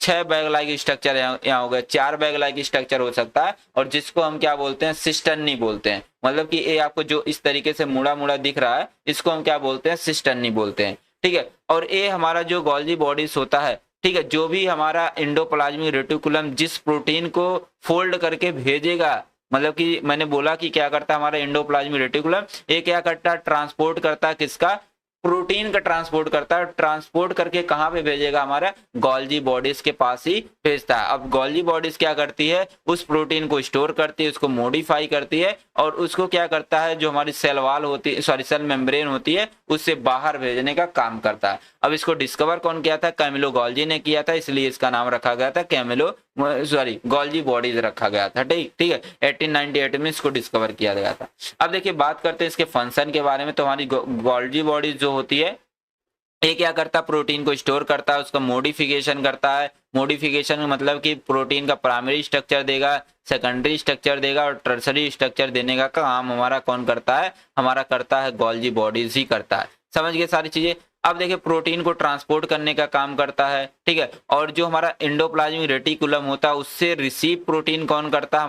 6 बैग लाइक स्ट्रक्चर यहाँ हो गया। 4 बैग लाइक स्ट्रक्चर हो सकता है और जिसको हम क्या बोलते हैं, सिस्टर्नी बोलते हैं। मतलब कि ये आपको जो इस तरीके से मुड़ा मुड़ा दिख रहा है इसको हम क्या बोलते हैं, सिस्टर्नी बोलते हैं। ठीक है, और ये हमारा जो गोल्जी बॉडीज होता है, ठीक है, जो भी हमारा एंडोप्लाज्मिक रेटिकुलम जिस प्रोटीन को फोल्ड करके भेजेगा, मतलब कि मैंने बोला कि क्या करता है हमारा एंडोप्लाज्मिक रेटिकुलम, ये क्या करता है, ट्रांसपोर्ट करता है किसका, प्रोटीन का ट्रांसपोर्ट करता है। ट्रांसपोर्ट करके कहां पे भेजेगा, हमारा गोल्जी बॉडीज के पास ही भेजता है। अब गोल्जी बॉडीज क्या करती है, उस प्रोटीन को स्टोर करती है, उसको मॉडिफाई करती है और उसको क्या करता है, जो हमारी सेल वॉल होती है, सेल मेम्ब्रेन होती है, उससे बाहर भेजने का काम करता है। अब इसको डिस्कवर कौन किया था, कैमिलो गोल्जी ने किया था, इसलिए इसका नाम रखा गया था गोल्जी बॉडीज रखा गया था। ठीक है, 1898 में इसको डिस्कवर किया गया था। अब देखिए बात करते हैं इसके फंक्शन के बारे में। तो हमारी गोल्जी बॉडीज जो होती है ये क्या करता है, प्रोटीन को स्टोर करता है, उसका मॉडिफिकेशन करता है। मॉडिफिकेशन में मतलब कि प्रोटीन का प्राइमरी स्ट्रक्चर देगा, सेकेंडरी स्ट्रक्चर देगा और टर्सरी स्ट्रक्चर देने का काम हमारा कौन करता है, हमारा करता है गोल्जी बॉडीज ही करता है। समझ गए सारी चीजें। अब देखिए प्रोटीन को ट्रांसपोर्ट करने का काम करता है। ठीक है, और जो हमारा एंडोप्लाज्मिक रेटिकुलम होता है उससे रिसीव प्रोटीन कौन करता है,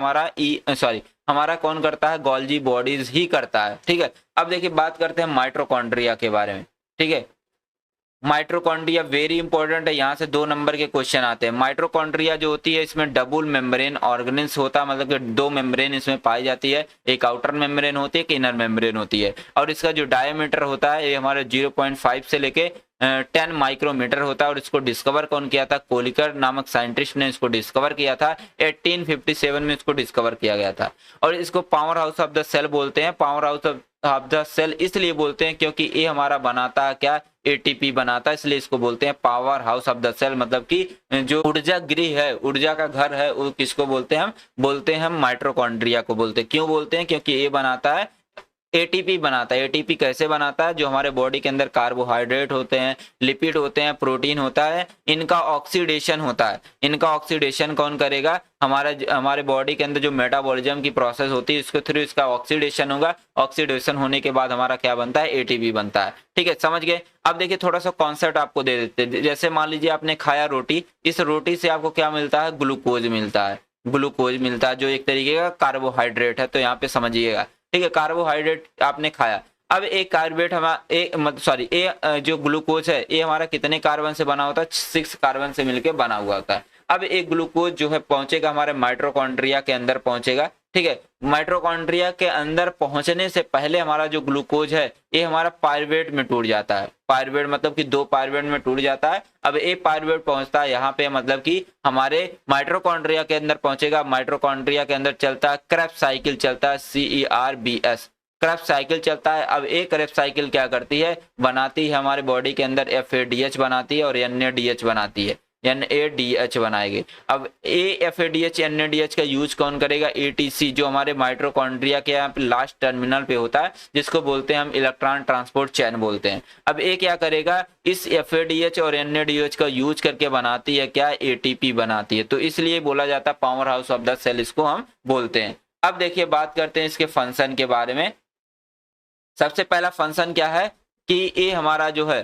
हमारा कौन करता है, गोल्जी बॉडीज ही करता है। ठीक है, अब देखिए बात करते हैं माइटोकॉन्ड्रिया के बारे में। ठीक है, माइटोकॉन्ड्रिया वेरी इंपॉर्टेंट है, यहाँ से 2 नंबर के क्वेश्चन आते हैं। माइटोकॉन्ड्रिया जो होती है इसमें डबल मेम्ब्रेन ऑर्गेनेल्स होता है, मतलब कि 2 मेम्ब्रेन इसमें पाई जाती है, एक आउटर मेम्ब्रेन होती है, एक इनर मेम्ब्रेन होती है। और इसका जो डायमीटर होता है ये हमारे 0.5 से लेके 10 माइक्रोमीटर होता है। और इसको डिस्कवर कौन किया था, कोलिकर नामक साइंटिस्ट ने इसको डिस्कवर किया था। 1857 में इसको डिस्कवर किया गया था। और इसको power house of the cell बोलते हैं। Power house of the cell इसलिए बोलते हैं क्योंकि ये हमारा बनाता है क्या, एटीपी बनाता है, इसलिए इसको बोलते हैं power house of the cell. मतलब कि जो ऊर्जा गृह है, ऊर्जा का घर है, वो किसको बोलते हैं, हम बोलते हैं हम माइटोकॉन्ड्रिया को बोलते हैं। क्यों बोलते हैं, क्योंकि ये बनाता है एटीपी बनाता है। एटीपी कैसे बनाता है, जो हमारे बॉडी के अंदर कार्बोहाइड्रेट होते हैं, लिपिड होते हैं, प्रोटीन होता है, इनका ऑक्सीडेशन होता है। इनका ऑक्सीडेशन कौन करेगा, हमारे बॉडी के अंदर जो मेटाबॉलिज्म की प्रोसेस होती है इसके थ्रू इसका ऑक्सीडेशन होगा। ऑक्सीडेशन होने के बाद हमारा क्या बनता है, एटीपी बनता है। ठीक है, समझ गए। अब देखिए थोड़ा सा कॉन्सेप्ट आपको दे देते हैं। जैसे मान लीजिए आपने खाया रोटी, इस रोटी से आपको क्या मिलता है, ग्लूकोज मिलता है। ग्लूकोज मिलता है जो एक तरीके का कार्बोहाइड्रेट है। तो यहाँ पे समझिएगा, ठीक है, कार्बोहाइड्रेट आपने खाया। अब एक कार्बोहाइड्रेट जो ग्लूकोज है ये हमारा कितने कार्बन से बना होता है, 6 कार्बन से मिलकर बना हुआ होता है। अब एक ग्लूकोज जो है पहुंचेगा हमारे माइटोकॉन्ड्रिया के अंदर पहुंचेगा। ठीक है, माइटोकॉन्ड्रिया के अंदर पहुंचने से पहले हमारा जो ग्लूकोज है ये हमारा पायरुवेट में टूट जाता है। पायरुवेट मतलब कि 2 पायरुवेट में टूट जाता है। अब एक पायरुवेट पहुंचता है यहाँ पे, मतलब कि हमारे माइटोकॉन्ड्रिया के अंदर पहुंचेगा। माइटोकॉन्ड्रिया के अंदर चलता है क्रेब्स साइकिल, चलता है CERBS, क्रेब्स साइकिल चलता है। अब एक क्रेब्स साइकिल क्या करती है, बनाती है हमारे बॉडी के अंदर FADH बनाती है और NADH बनाती है। NADH बनाएंगे। अब AFADH NADH का यूज कौन करेगा? ATC, जो हमारे माइटोकॉन्ड्रिया के यहाँ पे लास्ट टर्मिनल पे होता है, जिसको बोलते हैं हम इलेक्ट्रॉन ट्रांसपोर्ट चैन बोलते हैं। अब ये क्या करेगा? इस FADH और NADH का यूज करके बनाती है क्या? ATP बनाती है। तो इसलिए बोला जाता है power house of the cell, इसको हम बोलते हैं। अब देखिए बात करते हैं इसके फंक्शन के बारे में। सबसे पहला फंक्शन क्या है कि ये हमारा जो है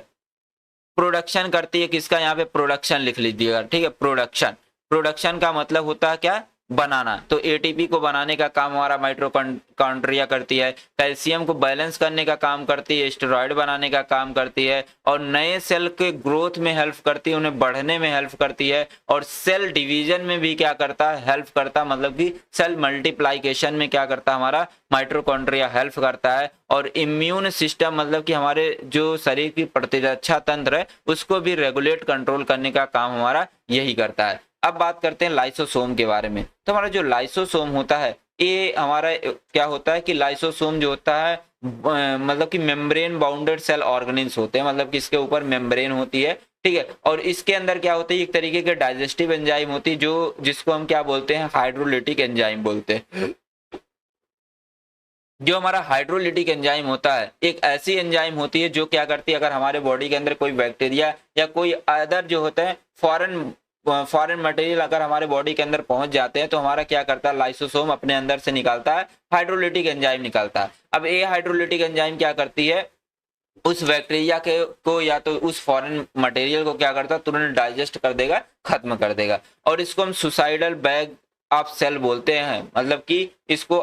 प्रोडक्शन करती है, किसका? यहाँ पे प्रोडक्शन लिख लीजिएगा, ठीक है। प्रोडक्शन, प्रोडक्शन का मतलब होता है क्या? बनाना। तो एटीपी को बनाने का काम हमारा माइटोकॉन्ड्रिया करती है, कैल्शियम को बैलेंस करने का काम करती है, स्टेरॉइड बनाने का काम करती है, और नए सेल के ग्रोथ में हेल्प करती है, उन्हें बढ़ने में हेल्प करती है, और सेल डिवीजन में भी क्या करता है? हेल्प करता है। मतलब कि सेल मल्टीप्लाइकेशन में क्या करता है? हमारा माइटोकॉन्ड्रिया हेल्प करता है। और इम्यून सिस्टम, मतलब कि हमारे जो शरीर की प्रतिरक्षा तंत्र है उसको भी रेगुलेट कंट्रोल करने का काम हमारा यही करता है। अब बात करते हैं लाइसोसोम के बारे में। तो हमारा जो लाइसोसोम होता है, ये हमारा क्या होता है कि लाइसोसोम जो होता है मतलब कि मेम्ब्रेन बाउंडेड सेल ऑर्गेनेल्स होते हैं, मतलब कि इसके ऊपर मेम्ब्रेन होती है, ठीक है। और इसके अंदर क्या होती है? एक तरीके के डाइजेस्टिव एंजाइम होती है, जो जिसको हम क्या बोलते हैं? हाइड्रोलिटिक एंजाइम बोलते हैं। जो हमारा हाइड्रोलिटिक एंजाइम होता है, एक ऐसी एंजाइम होती है जो क्या करती है? अगर हमारे बॉडी के अंदर कोई बैक्टीरिया या कोई अदर जो होता है फॉरेन मटेरियल अगर हमारे बॉडी के अंदर पहुंच जाते हैं, तो हमारा क्या करता है? लाइसोसोम अपने अंदर से निकालता है, हाइड्रोलिटिक एंजाइम निकालता है। अब ये हाइड्रोलिटिक एंजाइम क्या करती है? उस बैक्टीरिया के को या तो उस फॉरेन मटेरियल को क्या करता है? तुरंत डाइजेस्ट कर देगा, खत्म कर देगा। और इसको हम सुसाइडल बैग ऑफ सेल बोलते हैं, मतलब कि इसको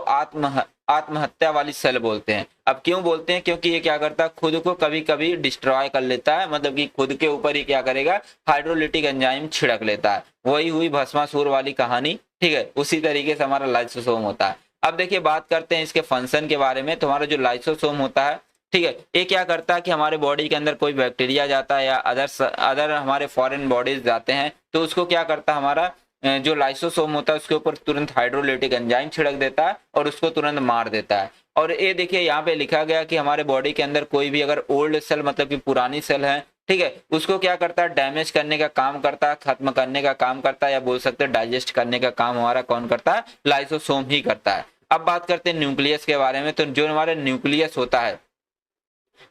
आत्महत्या वाली सेल बोलते हैं। अब क्यों बोलते हैं? क्योंकि ये क्या करता है? खुद को कभी कभी डिस्ट्रॉय कर लेता है, मतलब कि खुद के ऊपर ही क्या करेगा? हाइड्रोलिटिक एंजाइम छिड़क लेता है। वही हुई भस्मासुर वाली कहानी, ठीक है। उसी तरीके से हमारा लाइसोसोम होता है। अब देखिए बात करते हैं इसके फंक्शन के बारे में। तो हमारा जो लाइसोसोम होता है, ठीक है, ये क्या करता है कि हमारे बॉडी के अंदर कोई बैक्टीरिया जाता है या अदर हमारे फॉरेन बॉडीज जाते हैं, तो उसको क्या करता है? हमारा जो लाइसोसोम होता है उसके ऊपर तुरंत हाइड्रोलिटिक एंजाइम छिड़क देता है और उसको तुरंत मार देता है। और ये देखिए यहाँ पे लिखा गया कि हमारे बॉडी के अंदर कोई भी अगर ओल्ड सेल, मतलब कि पुरानी सेल है, ठीक है, उसको क्या करता है? डैमेज करने का काम करता है, खत्म करने का काम करता है, या बोल सकते हैं डाइजेस्ट करने का काम हमारा कौन करता है? लाइसोसोम ही करता है। अब बात करते हैं न्यूक्लियस के बारे में। तो जो हमारा न्यूक्लियस होता है,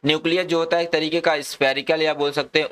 न्यूक्लियस जो होता है एक तरीके का स्फेरिकल या बोल सकते हैं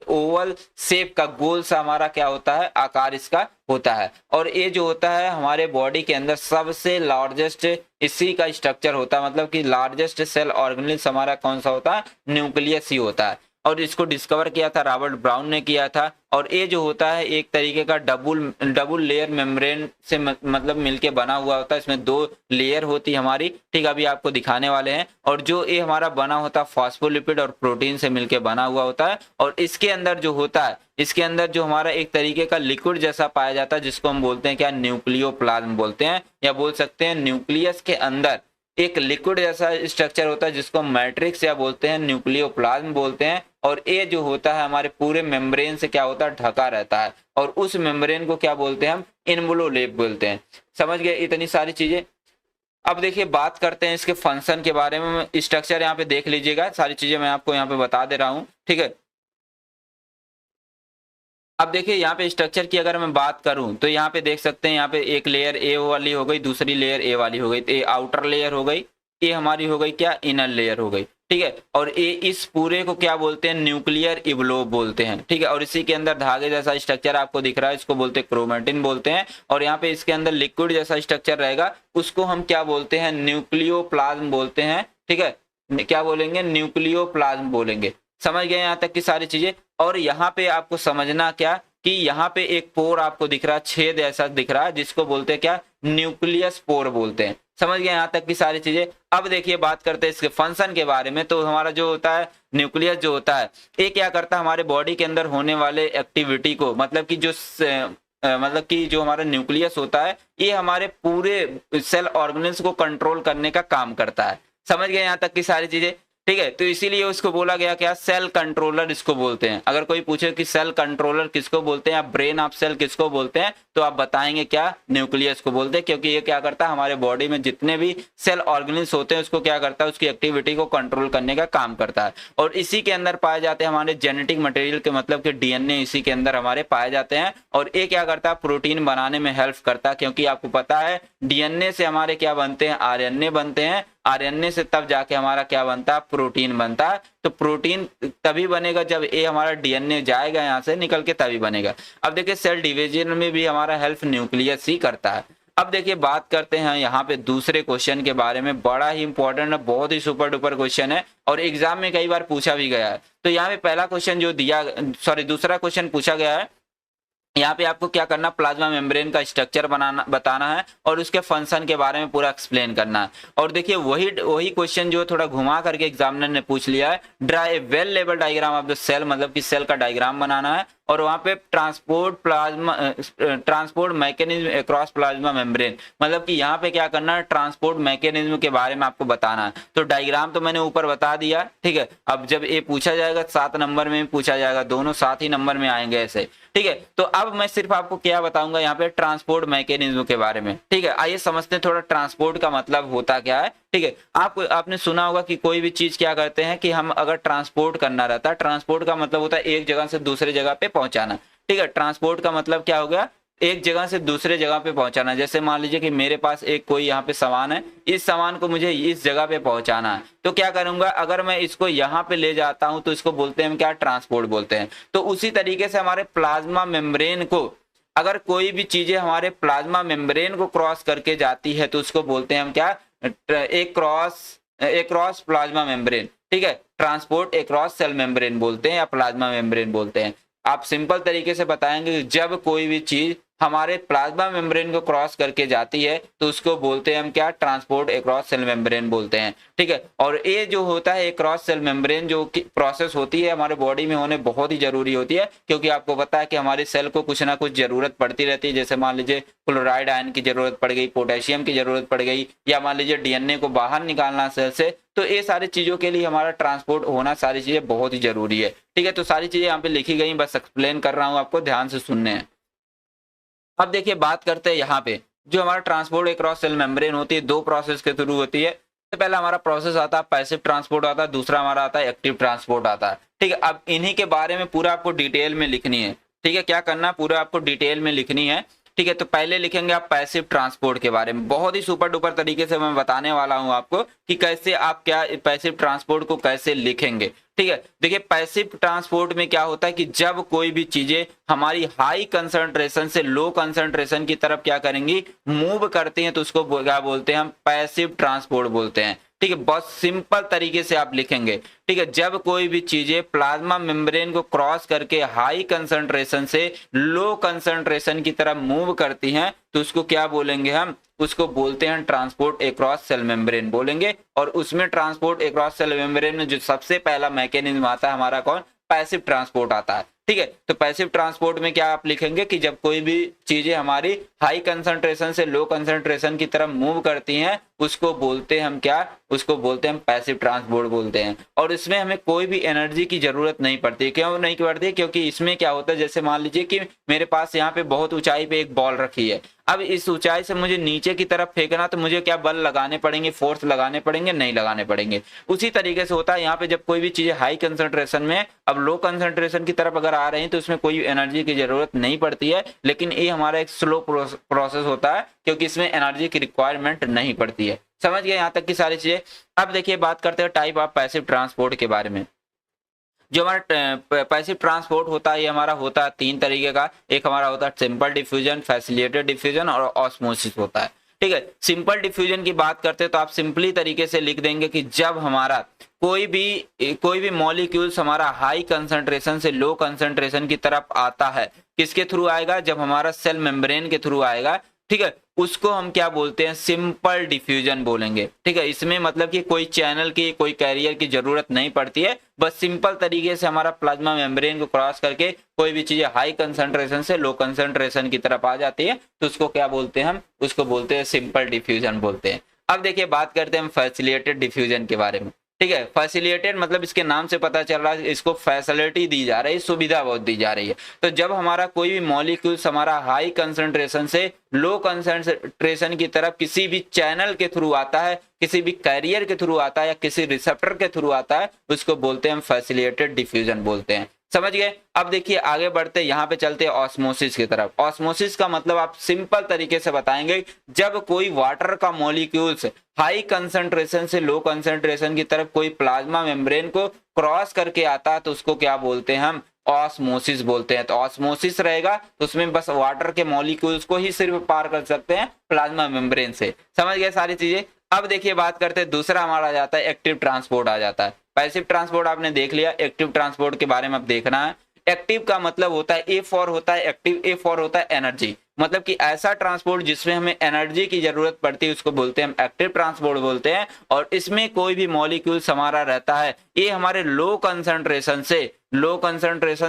ओवल शेप का गोल सा हमारा क्या होता है? आकार इसका होता है। और ये जो होता है हमारे बॉडी के अंदर सबसे लार्जेस्ट इसी का स्ट्रक्चर होता है, मतलब कि लार्जेस्ट सेल ऑर्गेनेल्स हमारा कौन सा होता है? न्यूक्लियस ही होता है। और इसको डिस्कवर किया था रॉबर्ट ब्राउन ने किया था। और ये जो होता है एक तरीके का डबल लेयर मेम्ब्रेन से मतलब मिलके बना हुआ होता है। इसमें 2 लेयर होती है हमारी, ठीक है, अभी आपको दिखाने वाले हैं। और जो ये हमारा बना होता है फॉस्फोलिपिड और प्रोटीन से मिलके बना हुआ होता है। और इसके अंदर जो होता है, इसके अंदर जो हमारा एक तरीके का लिक्विड जैसा पाया जाता है, जिसको हम बोलते हैं क्या? न्यूक्लियोप्लाज्म बोलते हैं, या बोल सकते हैं न्यूक्लियस के अंदर एक लिक्विड जैसा स्ट्रक्चर होता है जिसको मैट्रिक्स या बोलते हैं न्यूक्लियोप्लाज्म बोलते हैं। और ये जो होता है हमारे पूरे मेम्ब्रेन से क्या होता है? ढका रहता है। और उस मेम्ब्रेन को क्या बोलते हैं? हम इन्वोल्यूलेट बोलते हैं। समझ गए इतनी सारी चीजें। अब देखिए बात करते हैं इसके फंक्शन के बारे में। स्ट्रक्चर यहाँ पे देख लीजिएगा, सारी चीजें मैं आपको यहाँ पे बता दे रहा हूँ, ठीक है। अब देखिए यहाँ पे स्ट्रक्चर की अगर मैं बात करूं तो यहाँ पे देख सकते हैं, यहाँ पे एक लेयर ए वाली हो गई, दूसरी लेयर ए वाली हो गई, तो ये आउटर लेयर हो गई, ये हमारी हो गई क्या? इनर लेयर हो गई, ठीक है। और ये इस पूरे को क्या बोलते हैं? न्यूक्लियर इवलोप बोलते हैं, ठीक है। और इसी के अंदर धागे जैसा स्ट्रक्चर आपको दिख रहा है, इसको बोलते हैं क्रोमेटिन बोलते हैं। और यहाँ पे इसके अंदर लिक्विड जैसा स्ट्रक्चर रहेगा, उसको हम क्या बोलते हैं? न्यूक्लियोप्लाज्म बोलते हैं, ठीक है। क्या बोलेंगे? न्यूक्लियोप्लाज्म बोलेंगे। समझ गए यहाँ तक की सारी चीजें। और यहाँ पे आपको समझना क्या कि यहाँ पे एक पोर आपको दिख रहा है, छेद ऐसा दिख रहा है, जिसको बोलते हैं क्या? न्यूक्लियस पोर बोलते हैं। समझ गए यहाँ तक की सारी चीजें। अब देखिए बात करते हैं इसके फंक्शन के बारे में। तो हमारा जो होता है न्यूक्लियस जो होता है, ये क्या करता है? हमारे बॉडी के अंदर होने वाले एक्टिविटी को, मतलब कि जो हमारा न्यूक्लियस होता है, ये हमारे पूरे सेल ऑर्गेनेल्स को कंट्रोल करने का काम करता है। समझ गए यहाँ तक की सारी चीजें, ठीक है, तो इसीलिए उसको बोला गया क्या, सेल कंट्रोलर इसको बोलते हैं। अगर कोई पूछे कि सेल कंट्रोलर किसको बोलते हैं या ब्रेन ऑफ सेल किसको बोलते हैं, तो आप बताएंगे क्या, न्यूक्लियस को बोलते हैं, क्योंकि ये क्या करता है, हमारे बॉडी में जितने भी सेल ऑर्गेनिल्स होते हैं उसको क्या करता है, उसकी एक्टिविटी को कंट्रोल करने का काम करता है। और इसी के अंदर पाए जाते हैं हमारे जेनेटिक मटेरियल के, मतलब कि डीएनए इसी के अंदर हमारे पाए जाते हैं। और ये क्या करता है, प्रोटीन बनाने में हेल्प करता है, क्योंकि आपको पता है डीएनए से हमारे क्या बनते हैं, आरएनए बनते हैं। आरएनए से तब जाके हमारा क्या बनता है, प्रोटीन बनता है। तो प्रोटीन तभी बनेगा जब ये हमारा डीएनए जाएगा यहाँ से निकल के, तभी बनेगा। अब देखिए सेल डिवीजन में भी हमारा हेल्प न्यूक्लियस ही करता है। अब देखिए बात करते हैं यहाँ पे दूसरे क्वेश्चन के बारे में, बड़ा ही इंपॉर्टेंट है, बहुत ही सुपर डुपर क्वेश्चन है और एग्जाम में कई बार पूछा भी गया है। तो यहाँ पे पहला क्वेश्चन जो दिया, दूसरा क्वेश्चन पूछा गया है, यहाँ पे आपको क्या करना, प्लाज्मा मेम्ब्रेन का स्ट्रक्चर बताना है और उसके फंक्शन के बारे में पूरा एक्सप्लेन करना है। और देखिए वही क्वेश्चन जो थोड़ा घुमा करके एग्जामिनर ने पूछ लिया है, draw a well label diagram of the cell, मतलब कि सेल का डायग्राम बनाना है और वहां पे transport mechanism across plasma membrane, मतलब कि यहाँ पे क्या करना है, ट्रांसपोर्ट मैकेनिज्म के बारे में आपको बताना है। तो डायग्राम तो मैंने ऊपर बता दिया, ठीक है। अब जब ये पूछा जाएगा 7 नंबर में पूछा जाएगा, दोनों 7 ही नंबर में आएंगे ऐसे, ठीक है। तो अब मैं सिर्फ आपको क्या बताऊंगा यहाँ पे, ट्रांसपोर्ट मैकेनिज्म के बारे में, ठीक है। आइए समझते हैं थोड़ा ट्रांसपोर्ट का मतलब होता क्या है, ठीक है। आपने सुना होगा कि कोई भी चीज क्या करते हैं कि हम अगर ट्रांसपोर्ट करना रहता है, ट्रांसपोर्ट का मतलब होता है एक जगह से दूसरे जगह पे पहुंचाना, ठीक है। ट्रांसपोर्ट का मतलब क्या हो गया, एक जगह से दूसरे जगह पे पहुंचाना। जैसे मान लीजिए कि मेरे पास एक कोई यहाँ पे सामान है, इस सामान को मुझे इस जगह पे पहुंचाना है, तो क्या करूंगा, अगर मैं इसको यहाँ पे ले जाता हूं तो इसको बोलते हैं क्या, ट्रांसपोर्ट बोलते हैं। तो उसी तरीके से हमारे प्लाज्मा मेम्ब्रेन को, अगर कोई भी चीजें हमारे प्लाज्मा मेम्ब्रेन को क्रॉस करके जाती है तो उसको बोलते हैं हम क्या, एक क्रॉस प्लाज्मा मेम्ब्रेन, ठीक है। ट्रांसपोर्ट अक्रॉस सेल मेम्ब्रेन बोलते हैं या प्लाज्मा मेम्ब्रेन बोलते हैं। आप सिंपल तरीके से बताएंगे कि जब कोई भी चीज हमारे प्लाज्मा मेम्ब्रेन को क्रॉस करके जाती है तो उसको बोलते हैं हम क्या, ट्रांसपोर्ट अक्रॉस सेल मेम्ब्रेन बोलते हैं, ठीक है। और ये जो होता है अक्रॉस सेल मेम्ब्रेन जो कि प्रोसेस होती है हमारे बॉडी में होने बहुत ही जरूरी होती है, क्योंकि आपको पता है कि हमारे सेल को कुछ ना कुछ जरूरत पड़ती रहती है। जैसे मान लीजिए क्लोराइड आयन की जरूरत पड़ गई, पोटेशियम की जरूरत पड़ गई, या मान लीजिए डीएनए को बाहर निकालना सेल से, तो ये सारी चीजों के लिए हमारा ट्रांसपोर्ट होना, सारी चीजें बहुत ही जरूरी है, ठीक है। तो सारी चीजें यहाँ पे लिखी गई, बस एक्सप्लेन कर रहा हूँ, आपको ध्यान से सुनने हैं। अब देखिए बात करते हैं यहाँ पे, जो हमारा ट्रांसपोर्ट अक्रॉस सेल मेम्ब्रेन होती है, 2 प्रोसेस के थ्रू होती है। सबसे पहला हमारा प्रोसेस आता है पैसिव ट्रांसपोर्ट आता है, दूसरा हमारा आता है एक्टिव ट्रांसपोर्ट आता है, ठीक है। अब इन्हीं के बारे में पूरा आपको डिटेल में लिखनी है, ठीक है। क्या करना, पूरा आपको डिटेल में लिखनी है, ठीक है। तो पहले लिखेंगे आप पैसिव ट्रांसपोर्ट के बारे में, बहुत ही सुपर डुपर तरीके से मैं बताने वाला हूं आपको कि कैसे आप क्या पैसिव ट्रांसपोर्ट को कैसे लिखेंगे, ठीक है। देखिए पैसिव ट्रांसपोर्ट में क्या होता है कि जब कोई भी चीजें हमारी हाई कंसंट्रेशन से लो कंसंट्रेशन की तरफ क्या करेंगी, मूव करती हैं, तो उसको क्या बोलते हैं हम, पैसिव ट्रांसपोर्ट बोलते हैं, ठीक है। बहुत सिंपल तरीके से आप लिखेंगे, ठीक है। जब कोई भी चीजें प्लाज्मा मेम्ब्रेन को क्रॉस करके हाई कंसंट्रेशन से लो कंसंट्रेशन की तरफ मूव करती हैं तो उसको क्या बोलेंगे हम, उसको बोलते हैं ट्रांसपोर्ट अक्रॉस सेल मेम्ब्रेन बोलेंगे। और उसमें ट्रांसपोर्ट अक्रॉस सेल मेम्ब्रेन में जो सबसे पहला मैकेनिज्म आता है हमारा कौन, पैसिव ट्रांसपोर्ट आता है, ठीक है। तो पैसिव ट्रांसपोर्ट में क्या आप लिखेंगे कि जब कोई भी चीजें हमारी हाई कंसंट्रेशन से लो कंसंट्रेशन की तरफ मूव करती हैं उसको बोलते हैं हम क्या, उसको बोलते हैं हम पैसिव ट्रांसपोर्ट बोलते हैं। और इसमें हमें कोई भी एनर्जी की जरूरत नहीं पड़ती, क्यों नहीं पड़ती, क्योंकि इसमें क्या होता है, जैसे मान लीजिए कि मेरे पास यहाँ पे बहुत ऊंचाई पे एक बॉल रखी है, अब इस ऊंचाई से मुझे नीचे की तरफ फेंकना, तो मुझे क्या बल लगाने पड़ेंगे, फोर्स लगाने पड़ेंगे, नहीं लगाने पड़ेंगे। उसी तरीके से होता है यहाँ पे, जब कोई भी चीजें हाई कंसंट्रेशन में अब लो कंसंट्रेशन की तरफ अगर आ रही है तो उसमें कोई एनर्जी की जरूरत नहीं पड़ती है, लेकिन ये हमारा एक स्लो प्रोसेस होता है क्योंकि इसमें एनर्जी की रिक्वायरमेंट नहीं पड़ती है। समझ गए यहाँ तक की सारी चीजें। अब देखिए बात करते हैं टाइप ऑफ पैसिव ट्रांसपोर्ट के बारे में। जो हमारा पैसिव ट्रांसपोर्ट होता है ये हमारा होता है 3 तरीके का, एक हमारा होता है सिंपल डिफ्यूजन, फैसिलिटेटेड डिफ्यूजन और ऑस्मोसिस होता है, ठीक है। सिंपल डिफ्यूजन की बात करते हैं तो आप सिंपली तरीके से लिख देंगे कि जब हमारा कोई भी मॉलिक्यूल्स हमारा हाई कंसंट्रेशन से लो कंसंट्रेशन की तरफ आता है, किसके थ्रू आएगा, जब हमारा सेल मेम्ब्रेन के थ्रू आएगा, ठीक है, उसको हम क्या बोलते हैं, सिंपल डिफ्यूजन बोलेंगे, ठीक है। इसमें मतलब कि कोई चैनल की कोई कैरियर की जरूरत नहीं पड़ती है, बस सिंपल तरीके से हमारा प्लाज्मा मेम्ब्रेन को क्रॉस करके कोई भी चीजें हाई कंसंट्रेशन से लो कंसंट्रेशन की तरफ आ जाती है तो उसको क्या बोलते हैं हम, उसको बोलते हैं सिंपल डिफ्यूजन बोलते हैं। अब देखिए बात करते हैं हम फैसिलिटेटेड डिफ्यूजन के बारे में। ठीक है। फैसिलिटेट मतलब इसके नाम से पता चल रहा है इसको फैसिलिटी दी जा रही है, सुविधा बहुत दी जा रही है। तो जब हमारा कोई भी मॉलिक्यूल्स हमारा हाई कंसंट्रेशन से लो कंसंट्रेशन की तरफ किसी भी चैनल के थ्रू आता है, किसी भी कैरियर के थ्रू आता है या किसी रिसेप्टर के थ्रू आता है, उसको बोलते हैं हम फैसिलिटेटेड डिफ्यूजन बोलते हैं। समझ गए। अब देखिए आगे बढ़ते, यहाँ पे चलते हैं ऑस्मोसिस की तरफ। ऑस्मोसिस का मतलब आप सिंपल तरीके से बताएंगे, जब कोई वाटर का मॉलिक्यूल्स हाई कंसंट्रेशन से लो कंसंट्रेशन की तरफ कोई प्लाज्मा मेम्ब्रेन को क्रॉस करके आता है तो उसको क्या बोलते हैं हम, ऑस्मोसिस बोलते हैं। तो ऑस्मोसिस रहेगा तो उसमें बस वाटर के मॉलिक्यूल्स को ही सिर्फ पार कर सकते हैं प्लाज्मा मेम्ब्रेन से। समझ गए सारी चीजें। अब देखिए बात करते हैं, दूसरा हमारा आ जाता है एक्टिव ट्रांसपोर्ट आ जाता है। पैसिव ट्रांसपोर्ट आपने देख लिया, एक्टिव ट्रांसपोर्ट के बारे में अब देखना है। एक्टिव का मतलब होता है ए फॉर होता है एक्टिव, ए फॉर होता है एनर्जी, मतलब कि ऐसा ट्रांसपोर्ट जिसमें हमें एनर्जी की जरूरत पड़ती है उसको बोलते हैं हम एक्टिव ट्रांसपोर्ट बोलते हैं। और इसमें कोई भी मॉलिक्यूल्स हमारा रहता है, ये हमारे लो कंसंट्रेशन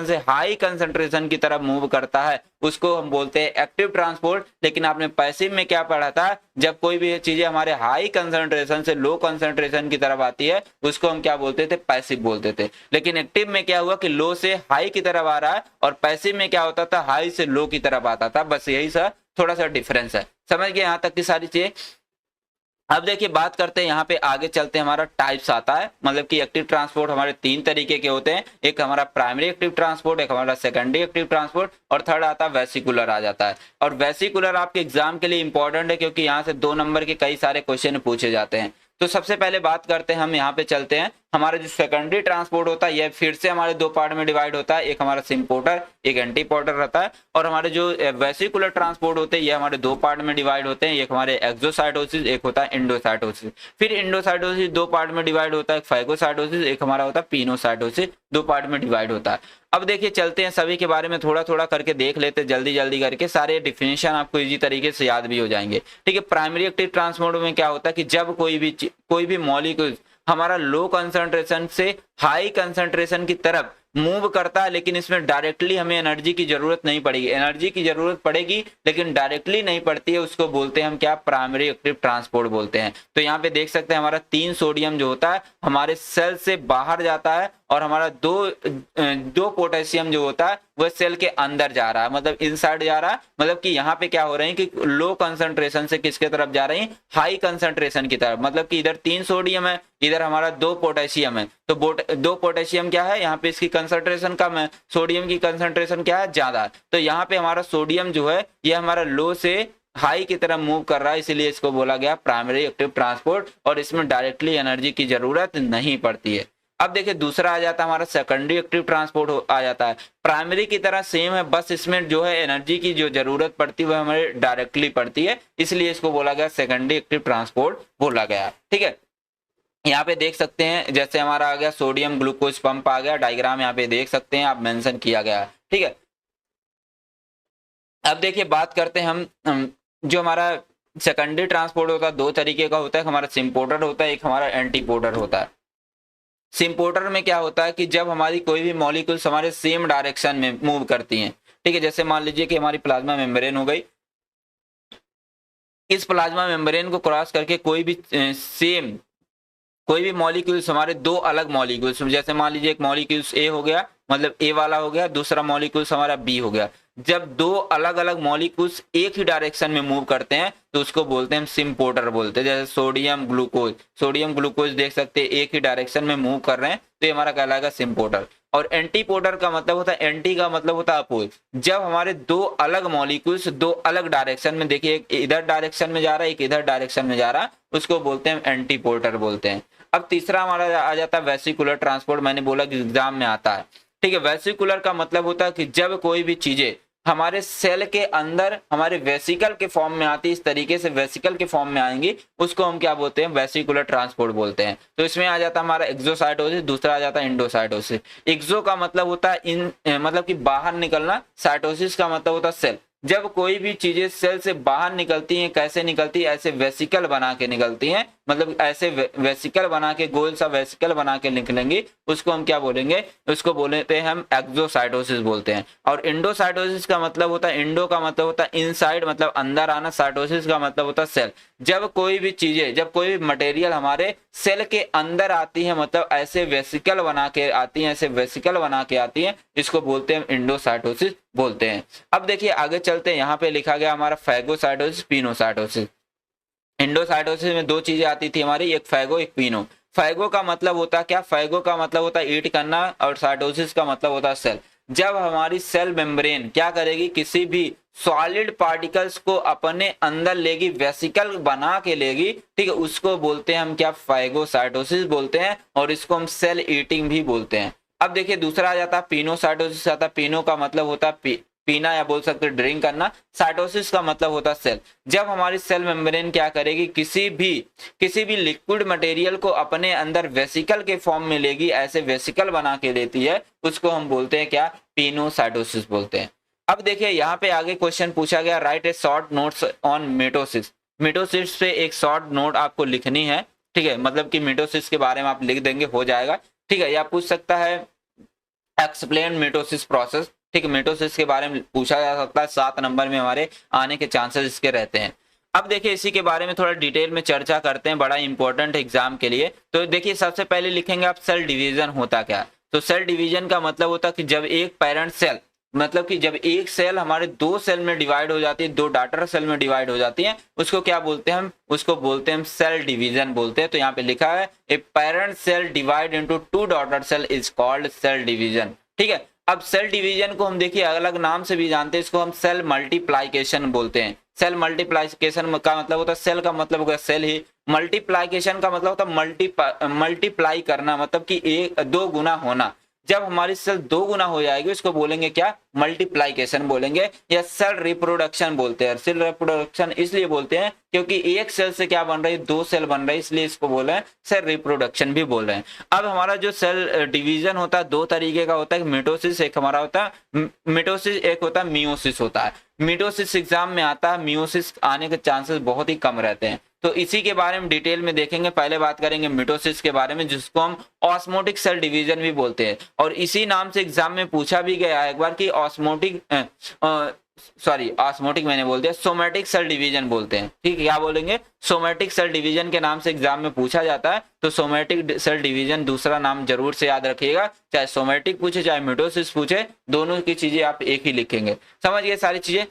से हाई कंसंट्रेशन की तरफ मूव करता है, उसको हम बोलते हैं एक्टिव ट्रांसपोर्ट। लेकिन आपने पैसिव में क्या पढ़ा था, जब कोई भी चीजें हमारे हाई कंसंट्रेशन से लो कंसंट्रेशन की तरफ आती है उसको हम क्या बोलते थे, पैसिव बोलते थे। लेकिन एक्टिव में क्या हुआ कि लो से हाई की तरफ आ रहा है, और पैसिव में क्या होता था, हाई से लो की तरफ आता था। बस यही सा थोड़ा सा डिफरेंस है। समझ गए यहाँ तक की सारी चीजें। अब देखिए बात करते हैं, यहाँ पे आगे चलते हैं, हमारा टाइप्स आता है, मतलब कि एक्टिव ट्रांसपोर्ट हमारे तीन तरीके के होते हैं। एक हमारा प्राइमरी एक्टिव ट्रांसपोर्ट, एक हमारा सेकेंडरी एक्टिव ट्रांसपोर्ट, और थर्ड आता है वेसिकुलर आ जाता है। और वेसिकुलर आपके एग्जाम के लिए इंपॉर्टेंट है क्योंकि यहाँ से 2 नंबर के कई सारे क्वेश्चन पूछे जाते हैं। तो सबसे पहले बात करते हैं हम, यहाँ पे चलते हैं, हमारा जो सेकेंडरी ट्रांसपोर्ट होता है यह फिर से हमारे 2 पार्ट में डिवाइड होता है, एक हमारा सिम्पोर्टर एक एंटीपोर्टर रहता है। और हमारे जो वेसिकुलर ट्रांसपोर्ट होते हैं ये हमारे 2 पार्ट में डिवाइड होते हैं, एक हमारे एक्सोसाइटोसिस एक होता है इंडोसाइटोसिस। फिर इंडोसाइटोसिस 2 पार्ट में डिवाइड होता है, फाइगोसाइटोसिस एक हमारा होता है पिनोसाइटोसिस, 2 पार्ट में डिवाइड होता है। अब देखिए चलते हैं, सभी के बारे में थोड़ा थोड़ा करके देख लेते हैं, जल्दी जल्दी करके, सारे डिफिनेशन आपको इजी तरीके से याद भी हो जाएंगे। ठीक है। प्राइमरी एक्टिव ट्रांसपोर्ट में क्या होता है कि जब कोई भी मॉलिक्यूल हमारा लो कंसंट्रेशन से हाई कंसंट्रेशन की तरफ मूव करता है, लेकिन इसमें डायरेक्टली हमें एनर्जी की जरूरत नहीं पड़ेगी, एनर्जी की जरूरत पड़ेगी लेकिन डायरेक्टली नहीं पड़ती है, उसको बोलते हैं हम क्या, प्राइमरी एक्टिव ट्रांसपोर्ट बोलते हैं। तो यहाँ पे देख सकते हैं हमारा 3 सोडियम जो होता है हमारे सेल से बाहर जाता है, और हमारा 2 पोटेशियम जो होता है वह सेल के अंदर जा रहा है, मतलब इनसाइड जा रहा है। मतलब कि यहाँ पे क्या हो रहे हैं कि लो कंसंट्रेशन से किसके तरफ जा रही है, हाई कंसंट्रेशन की तरफ। मतलब कि इधर 3 सोडियम है, इधर हमारा 2 पोटेशियम है। तो 2 पोटेशियम क्या है, यहाँ पे इसकी कंसंट्रेशन कम है, सोडियम की कंसंट्रेशन क्या है, ज्यादा है। तो यहाँ पे हमारा सोडियम जो है ये हमारा लो से हाई की तरफ मूव कर रहा है, इसीलिए इसको बोला गया प्राइमरी एक्टिव ट्रांसपोर्ट, और इसमें डायरेक्टली एनर्जी की जरूरत नहीं पड़ती है। अब देखिए दूसरा आ जाता है हमारा सेकेंडरी एक्टिव ट्रांसपोर्ट आ जाता है। प्राइमरी की तरह सेम है, बस इसमें जो है एनर्जी की जो जरूरत पड़ती है वह हमारे डायरेक्टली पड़ती है, इसलिए इसको बोला गया सेकेंडरी एक्टिव ट्रांसपोर्ट बोला गया। ठीक है। यहाँ पे देख सकते हैं जैसे हमारा आ गया सोडियम ग्लूकोज पंप आ गया, डायग्राम यहाँ पे देख सकते हैं आप, मेंशन किया गया है। ठीक है। अब देखिए बात करते हैं हम जो हमारा सेकेंडरी ट्रांसपोर्ट होता है 2 तरीके का होता है, हमारा सिम्पोर्टर होता है, एक हमारा एंटीपोर्टर होता है। सिम्पोर्टर में क्या होता है कि जब हमारी कोई भी मॉलिक्यूल्स हमारे सेम डायरेक्शन में मूव करती हैं, ठीक है, जैसे मान लीजिए कि हमारी प्लाज्मा मेम्ब्रेन हो गई, इस प्लाज्मा मेम्ब्रेन को क्रॉस करके कोई भी मॉलिक्यूल्स हमारे 2 अलग मॉलिक्यूल्स, जैसे मान लीजिए एक मॉलिक्यूल्स ए हो गया, मतलब ए वाला हो गया, दूसरा मॉलिक्यूल्स हमारा बी हो गया। जब 2 अलग अलग मॉलिक्यूल्स एक ही डायरेक्शन में मूव करते हैं तो उसको बोलते हैं हम सिम्पोर्टर बोलते हैं। जैसे सोडियम ग्लूकोज देख सकते हैं एक ही डायरेक्शन में मूव कर रहे हैं, तो ये हमारा कहलाएगा सिम्पोर्टर। और एंटीपोर्टर का मतलब होता है, एंटी का मतलब होता है अपोज, जब हमारे 2 अलग मॉलिक्यूल्स 2 अलग डायरेक्शन में, देखिए एक इधर डायरेक्शन में जा रहा है एक इधर डायरेक्शन में जा रहा है, उसको बोलते हैं एंटीपोर्टर बोलते हैं। अब तीसरा हमारा आ जाता है वेसिकुलर ट्रांसपोर्ट, मैंने बोला कि एग्जाम में आता है। ठीक है। वेसिकुलर का मतलब होता है कि जब कोई भी चीजें हमारे सेल के अंदर हमारे वेसिकल के फॉर्म में आती है, इस तरीके से वेसिकल के फॉर्म में आएंगी, उसको हम क्या बोलते हैं, वेसिकुलर ट्रांसपोर्ट बोलते हैं। तो इसमें आ जाता है हमारा एक्सोसाइटोसिस, दूसरा आ जाता है इंडोसाइटोसिस। एक्सो का मतलब होता है मतलब कि बाहर निकलना, साइटोसिस का मतलब होता है सेल। जब कोई भी चीजें सेल से बाहर निकलती हैं, कैसे निकलती है, ऐसे वेसिकल बना के निकलती हैं, मतलब ऐसे वेसिकल बना के, गोल सा वेसिकल बना के निकलेंगी, उसको हम क्या बोलेंगे, उसको बोलते हैं हम एक्सोसाइटोसिस बोलते हैं। और इंडोसाइटोसिस का मतलब होता है, इंडो का मतलब होता है इनसाइड, मतलब अंदर आना, साइटोसिस का मतलब होता है सेल। जब कोई भी चीजें, जब कोई भी मटेरियल हमारे सेल के अंदर आती है, मतलब ऐसे वेसिकल बना के आती है, ऐसे वेसिकल बना के आती है, इसको बोलते हैं इंडोसाइटोसिस बोलते हैं। अब देखिए आगे चलते हैं, यहाँ पे लिखा गया हमारा फैगोसाइटोसिस, पिनोसाइटोसिस। इंडोसाइटोसिस में दो चीजें आती थी हमारी, एक फैगो एक पिनो। फैगो का मतलब होता है क्या, फैगो का मतलब होता है ईट करना, और साइटोसिस का मतलब होता है सेल। जब हमारी सेल मेम्ब्रेन क्या करेगी, किसी भी सॉलिड पार्टिकल्स को अपने अंदर लेगी, वेसिकल बना के लेगी, ठीक है, उसको बोलते हैं हम क्या, फैगोसाइटोसिस बोलते हैं, और इसको हम सेल ईटिंग भी बोलते हैं। अब देखिए दूसरा आ जाता है पिनोसाइटोसिस आता है। पिनो का मतलब होता है पीना या बोल सकते ड्रिंक करना। साइटोसिस का मतलब होता है सेल। जब हमारी सेल मेम्ब्रेन क्या करेगी, किसी भी लिक्विड मटेरियल को अपने अंदर वेसिकल के फॉर्म में लेगी, ऐसे वेसिकल बना के लेती है, उसको हम बोलते हैं क्या, पिनोसाइटोसिस बोलते हैं। अब देखिए यहाँ पे आगे क्वेश्चन पूछा गया, right A short notes on mitosis. Mitosis पे एक शॉर्ट नोट आपको लिखनी है, ठीक है, मतलब कि मिटोसिस के बारे में आप लिख देंगे, हो जाएगा, ठीक है। या पूछ सकता है एक्सप्लेन मिटोसिस प्रोसेस, ठीक है, मिटोसिस के बारे में पूछा जा सकता है, 7 नंबर में हमारे आने के चांसेस इसके रहते हैं। अब देखिए इसी के बारे में थोड़ा डिटेल में चर्चा करते हैं, बड़ा इंपॉर्टेंट एग्जाम के लिए। तो देखिए सबसे पहले लिखेंगे आप सेल डिवीजन होता क्या। तो सेल डिवीजन का मतलब होता है कि जब एक पेरेंट सेल, मतलब कि जब एक सेल हमारे दो सेल में डिवाइड हो जाती है, दो डॉटर सेल में डिवाइड हो जाती है, उसको क्या बोलते हैं हम, उसको बोलते हैं हम सेल डिवीजन बोलते हैं। तो यहाँ पे लिखा है a parent cell divide into two daughter cell is called cell division, ठीक है। अब सेल डिवीजन को हम देखिए अलग नाम से भी जानते हैं, इसको हम सेल मल्टीप्लाइकेशन बोलते हैं। सेल मल्टीप्लाइकेशन का मतलब होता है, सेल का मतलब होगा सेल ही, मल्टीप्लाइकेशन का मतलब होता है मल्टीप्लाई करना, मतलब कि एक दो गुना होना। जब हमारी सेल दो गुना हो जाएगी उसको बोलेंगे क्या, मल्टीप्लाइकेशन बोलेंगे, या सेल रिप्रोडक्शन बोलते हैं। सेल रिप्रोडक्शन इसलिए बोलते हैं क्योंकि एक सेल से क्या बन रही है, दो सेल बन रही है, इसलिए इसको बोल रहे हैं सेल रिप्रोडक्शन भी बोल रहे हैं। अब हमारा जो सेल डिवीजन होता है दो तरीके का होता है, मिटोसिस एक हमारा होता है मिटोसिस, एक होता है मियोसिस होता है। मिटोसिस एग्जाम में आता है, मियोसिस आने के चांसेस बहुत ही कम रहते हैं। तो इसी के बारे में डिटेल में देखेंगे। पहले बात करेंगे मिटोसिस के बारे में, जिसको हम ऑस्मोटिक सेल डिवीजन भी बोलते हैं, और इसी नाम से एग्जाम में पूछा भी गया है एक बार कि ऑस्मोटिक मैंने बोल दिया, सोमैटिक सेल डिवीजन बोलते हैं, ठीक है। क्या बोलेंगे, सोमैटिक सेल डिवीजन के नाम से एग्जाम में पूछा जाता है। तो सोमैटिक सेल डिवीजन दूसरा नाम जरूर से याद रखिएगा, चाहे सोमैटिक पूछे चाहे मिटोसिस पूछे, दोनों की चीजें आप एक ही लिखेंगे। समझ गए सारी चीजें।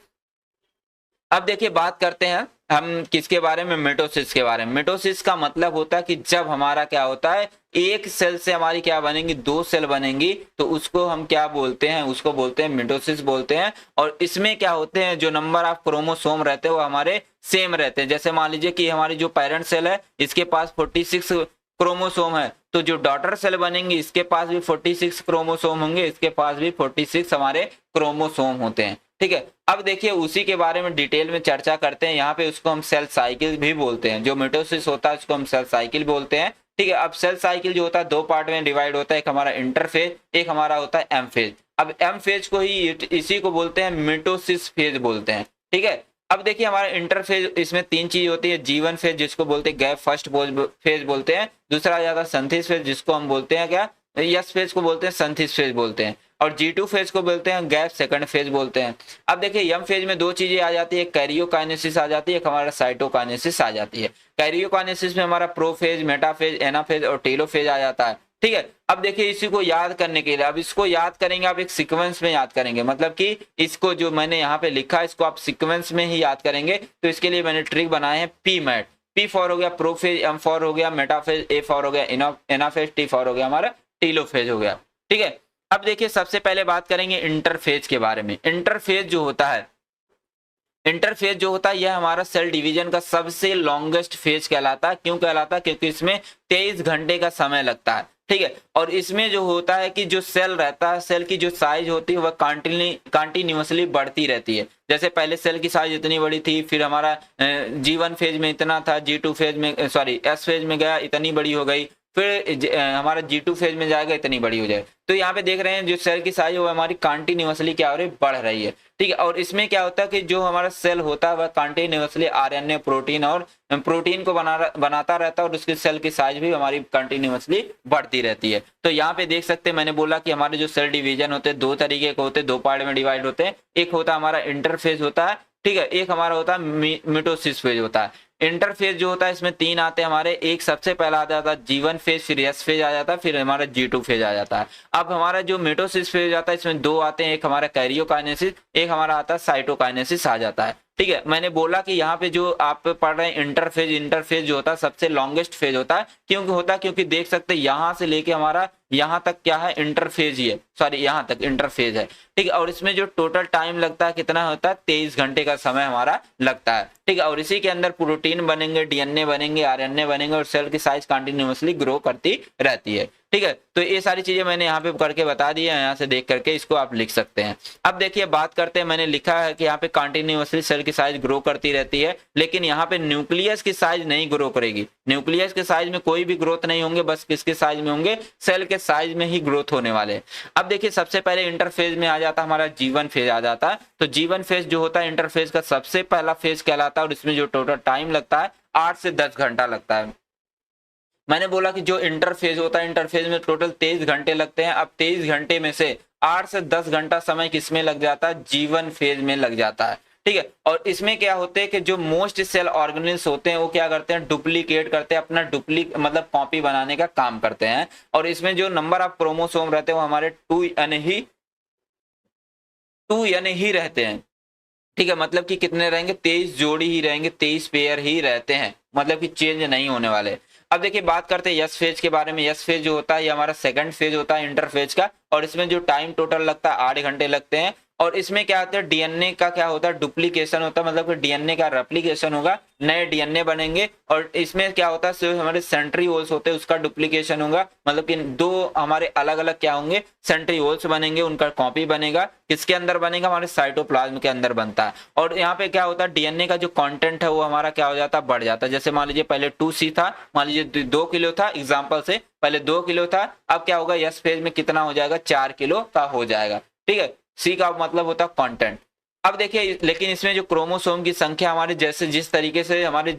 अब देखिए बात करते हैं हम किसके बारे में, मिटोसिस के बारे में। मिटोसिस का मतलब होता है कि जब हमारा क्या होता है, एक सेल से हमारी क्या बनेंगी, दो सेल बनेंगी, तो उसको हम क्या बोलते हैं, उसको बोलते हैं मिटोसिस बोलते हैं। और इसमें क्या होते हैं, जो नंबर ऑफ क्रोमोसोम रहते हैं वो हमारे सेम रहते हैं। जैसे मान लीजिए कि हमारी जो पेरेंट सेल है इसके पास 46 क्रोमोसोम है, तो जो डॉटर सेल बनेंगी इसके पास भी 46 क्रोमोसोम होंगे, इसके पास भी 46 हमारे क्रोमोसोम होते हैं, ठीक है। अब देखिए उसी के बारे में डिटेल में चर्चा करते हैं। यहाँ पे उसको हम सेल साइकिल भी बोलते हैं, जो मिटोसिस होता है उसको हम सेल साइकिल बोलते हैं, ठीक है। अब सेल साइकिल जो होता है दो पार्ट में डिवाइड होता है, एक हमारा इंटरफेज, एक हमारा होता है एम फेज। अब एम फेज को ही इसी को बोलते हैं मिटोसिस फेज बोलते हैं, ठीक है। अब देखिए हमारा इंटरफेज, इसमें तीन चीज होती है, जीवन फेज जिसको बोलते हैं गैप फर्स्ट फेज बोलते हैं, दूसरा आ जाता है संथिस फेज जिसको हम बोलते हैं क्या, यस फेज को बोलते हैं संथिस फेज बोलते हैं, और G2 फेज को बोलते हैं गैप सेकंड फेज बोलते हैं। अब देखिए यम फेज में दो चीजें आ जाती है, कैरियोकाइनेसिस आ जाती है, एक हमारा साइटोकाइनेसिस आ जाती है। कैरियोकाइनेसिस में हमारा प्रोफेज, मेटाफेज, एनाफेज और टेलोफेज आ जाता है, ठीक है। अब देखिए इसी को याद करने के लिए, अब इसको याद करेंगे आप एक सीक्वेंस में याद करेंगे, मतलब कि इसको जो मैंने यहाँ पे लिखा है इसको आप सीक्वेंस में ही याद करेंगे। तो इसके लिए मैंने ट्रिक बनाए हैं पी मैट। पी फॉर हो गया प्रोफेज, एम फॉर हो गया मेटाफेज, ए फॉर हो गया एनाफेज, टी फॉर हो गया हमारा टेलोफेज हो गया, ठीक है। अब देखिए सबसे पहले बात करेंगे इंटरफेज के बारे में। इंटरफेज जो होता है, इंटरफेज जो होता है यह हमारा सेल डिवीजन का सबसे लॉन्गेस्ट फेज कहलाता है। क्यों कहलाता है, क्योंकि इसमें 23 घंटे का समय लगता है, ठीक है। और इसमें जो होता है कि जो सेल रहता है, सेल की जो साइज होती है वह कंटिन्यूअसली बढ़ती रहती है। जैसे पहले सेल की साइज इतनी बड़ी थी, फिर हमारा G1 फेज में इतना था, G2 फेज में एस फेज में गया इतनी बड़ी हो गई, फिर हमारा G2 फेज में जाएगा, इतनी बड़ी हो जाए। तो यहाँ पे देख रहे हैं जो सेल की साइज वो हमारी कंटिन्यूअसली क्या हो रही है, बढ़ रही है, ठीक है। और इसमें क्या होता है कि जो हमारा सेल होता है वह कंटिन्यूअसली आरएनए प्रोटीन और प्रोटीन को बनाता रहता है और उसकी सेल की साइज भी हमारी कंटिन्यूअसली बढ़ती रहती है। तो यहाँ पे देख सकते हैं, मैंने बोला कि हमारे जो सेल डिवीजन होते हैं दो तरीके के होते हैं, दो पार्ट में डिवाइड होते हैं। एक होता है हमारा इंटरफेज होता है, ठीक है, एक हमारा होता है मिटोसिस फेज होता है। इंटरफेज जो होता है इसमें तीन आते हैं हमारे, एक सबसे पहला आ जाता है G1 फेज, फिर S फेज आ जाता है, फिर हमारा G2 फेज आ जाता है। अब हमारा जो मिटोसिस फेज आता है इसमें दो आते हैं, एक हमारा कैरियोकाइनेसिस, एक हमारा आता है साइटोकाइनेसिस आ जाता है, ठीक है। मैंने बोला कि यहाँ पे जो आप पढ़ रहे हैं इंटरफेज जो होता है सबसे लॉन्गेस्ट फेज होता है, क्योंकि देख सकते हैं यहाँ से लेके हमारा यहाँ तक क्या है, इंटरफेज ही है, सॉरी यहाँ तक इंटरफेज है, ठीक है। और इसमें जो टोटल टाइम लगता है कितना होता है, 23 घंटे का समय हमारा लगता है, ठीक है। और इसी के अंदर प्रोटीन बनेंगे, डीएनए बनेंगे, आरएनए बनेंगे और सेल की साइज कंटिन्यूअसली ग्रो करती रहती है, ठीक है। तो ये सारी चीजें मैंने यहाँ पे करके बता दी है, यहाँ से देख करके इसको आप लिख सकते हैं। अब देखिए बात करते हैं, मैंने लिखा है कि यहाँ पे कंटिन्यूअसली सेल की साइज ग्रो करती रहती है, लेकिन यहाँ पे न्यूक्लियस की साइज नहीं ग्रो करेगी। न्यूक्लियस के साइज में कोई भी ग्रोथ नहीं होंगे, बस किसके साइज में होंगे, सेल के साइज में ही ग्रोथ होने वाले। अब देखिए सबसे पहले इंटरफेज में आ जाता है हमारा G1 फेज आ जाता है। तो G1 फेज जो होता है इंटरफेज का सबसे पहला फेज कहलाता है और इसमें जो टोटल टाइम लगता है 8 से 10 घंटा लगता है। मैंने बोला कि जो इंटरफेज होता है इंटरफेज में टोटल 23 घंटे लगते हैं। अब 23 घंटे में से 8 से 10 घंटा समय किसमें लग जाता है, G1 फेज में लग जाता है, ठीक है। और इसमें क्या होते हैं कि जो मोस्ट सेल ऑर्गेनेल्स होते हैं वो क्या करते हैं, डुप्लीकेट करते हैं, अपना मतलब कॉपी बनाने का काम करते हैं। और इसमें जो नंबर ऑफ क्रोमोसोम रहते हैं वो हमारे 2 यानी ही रहते हैं, ठीक है। मतलब कि कितने रहेंगे, 23 जोड़ी ही रहेंगे, 23 पेयर ही रहते हैं, मतलब कि चेंज नहीं होने वाले। अब देखिए बात करते हैं यस फेज के बारे में। यस फेज जो होता है ये हमारा सेकंड फेज होता है इंटरफेज का, और इसमें जो टाइम टोटल लगता है 8 घंटे लगते हैं। और इसमें क्या होता है, डीएनए का क्या होता है, डुप्लीकेशन होता है, मतलब कि डीएनए का रेप्लिकेशन होगा, नए डीएनए बनेंगे। और इसमें क्या होता है, सिर्फ हमारे सेंट्रीओल्स होते हैं उसका डुप्लीकेशन होगा, मतलब कि दो हमारे अलग अलग क्या होंगे, सेंट्रीओल्स बनेंगे, उनका कॉपी बनेगा। किसके अंदर बनेगा, हमारे साइटोप्लाज्म के अंदर बनता है। और यहाँ पे क्या होता है, डीएनए का जो कंटेंट है वो हमारा क्या हो जाता है, बढ़ जाता है। जैसे मान लीजिए पहले 2C था, मान लीजिए 2 किलो था, एग्जाम्पल से पहले 2 किलो था, अब क्या होगा, यस फेज में कितना हो जाएगा, 4 किलो का हो जाएगा, ठीक है। सी का मतलब होता है कंटेंट। अब देखिए लेकिन इसमें जो क्रोमोसोम की संख्या हमारे जैसे जिस तरीके से हमारे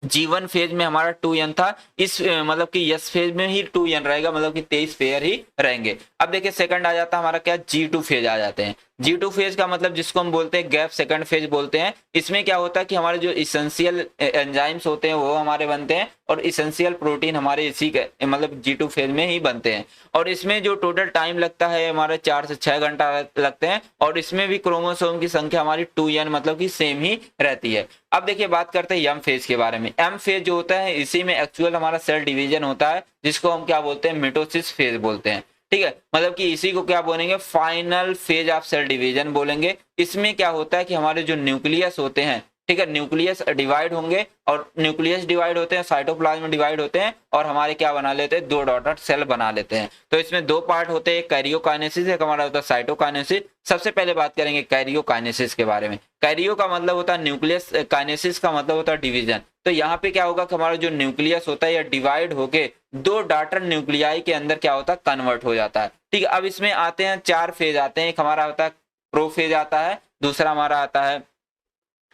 G1 फेज में हमारा 2n था, इस मतलब कि यस फेज में ही 2n रहेगा, मतलब कि 23 पेयर ही रहेंगे। अब देखिए सेकंड आ जाता है हमारा क्या, G2 फेज आ जाते हैं। G2 फेज का मतलब जिसको हम बोलते हैं गैप सेकंड फेज बोलते हैं। इसमें क्या होता है कि हमारे जो इसेंशियल एंजाइम्स होते हैं वो हमारे बनते हैं, और इसेंशियल प्रोटीन हमारे इसी के मतलब G2 फेज में ही बनते हैं। और इसमें जो टोटल टाइम लगता है हमारे 4 से 6 घंटा लगते हैं, और इसमें भी क्रोमोसोम की संख्या हमारी 2n मतलब कि सेम ही रहती है। अब देखिए बात करते हैं एम फेज के बारे में। एम फेज जो होता है इसी में एक्चुअल हमारा सेल डिवीजन होता है, जिसको हम क्या बोलते हैं, मिटोसिस फेज बोलते हैं, ठीक है। मतलब कि इसी को क्या बोलेंगे, final phase of cell division बोलेंगे। इसमें क्या होता है कि हमारे जो न्यूक्लियस होते हैं, ठीक है, न्यूक्लियस डिवाइड होंगे, और न्यूक्लियस डिवाइड होते हैं, साइटोप्लाज्म डिवाइड होते हैं, और हमारे क्या बना लेते हैं, 2 डॉटेड सेल बना लेते हैं। तो इसमें 2 पार्ट होते हैं, कैरियोकाइनेसिस, एक हमारा होता है साइटोकाइनेसिस। सबसे पहले बात करेंगे कैरियोकाइनेसिस के बारे में। कैरियो का मतलब होता है न्यूक्लियस, काइनेसिस का मतलब होता है डिवीजन। तो यहाँ पे क्या होगा कि हमारा जो न्यूक्लियस होता है या डिवाइड होके 2 डॉटर न्यूक्लियाई के अंदर क्या होता है, कन्वर्ट हो जाता है, ठीक है। अब इसमें आते हैं 4 फेज आते हैं। एक हमारा होता है प्रोफेज आता है, दूसरा हमारा आता है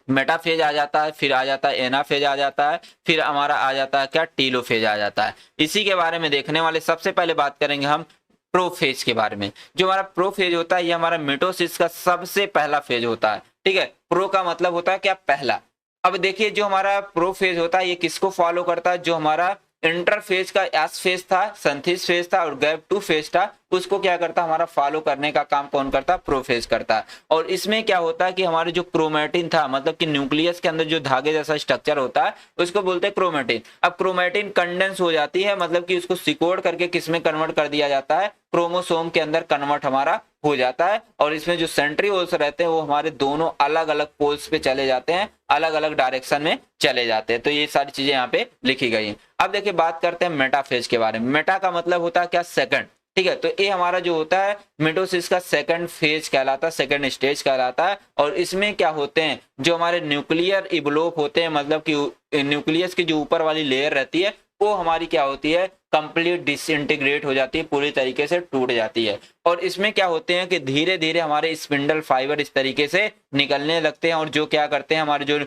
मेटाफेज आ जाता है, फिर आ जाता है एनाफेज आ जाता है, फिर हमारा आ जाता है क्या, टीलोफेज आ जाता है। इसी के बारे में देखने वाले सबसे पहले बात करेंगे हम प्रोफेज के बारे में। जो हमारा प्रोफेज होता है ये हमारा मिटोसिस का सबसे पहला फेज होता है, ठीक है। प्रो का मतलब होता है क्या, पहला। अब देखिए जो हमारा प्रोफेज होता है ये किसको फॉलो करता है, जो हमारा इंटरफेज का एस फेज था, संथिस फेज था और गैप 2 फेज था, उसको क्या करता है, हमारा फॉलो करने का काम कौन करता है, प्रोफेज करता है। और इसमें क्या होता है कि हमारे जो क्रोमेटिन था, मतलब कि न्यूक्लियस के अंदर जो धागे जैसा स्ट्रक्चर होता है उसको बोलते हैं क्रोमेटिन। अब क्रोमेटिन कंडेंस हो जाती है, मतलब कि उसको सिकोड़ करके किसमें कन्वर्ट कर दिया जाता है, क्रोमोसोम के अंदर कन्वर्ट हमारा हो जाता है। और इसमें जो सेंट्रीओल्स रहते हैं वो हमारे दोनों अलग अलग पोल्स पे चले जाते हैं, अलग अलग डायरेक्शन में चले जाते हैं। तो ये सारी चीजें यहाँ पे लिखी गई हैं। अब देखिए बात करते हैं मेटाफेज के बारे में। मेटा का मतलब होता है क्या, सेकंड, ठीक है। तो ये हमारा जो होता है मिटोसिस का सेकंड फेज कहलाता है, सेकंड स्टेज कहलाता है। और इसमें क्या होते हैं, जो हमारे न्यूक्लियर इवलोप होते हैं, मतलब कि न्यूक्लियस की जो ऊपर वाली लेयर रहती है वो हमारी क्या होती है, कंप्लीट डिसइंटीग्रेट हो जाती है, पूरी तरीके से टूट जाती है। और इसमें क्या होते हैं कि धीरे धीरे हमारे स्पिंडल फाइबर इस तरीके से निकलने लगते हैं और जो क्या करते हैं, हमारे जो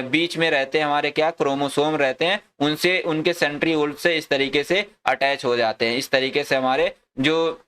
बीच में रहते हैं हमारे क्या क्रोमोसोम रहते हैं, उनसे उनके सेंट्रीओल से इस तरीके से अटैच हो जाते हैं। इस तरीके से हमारे जो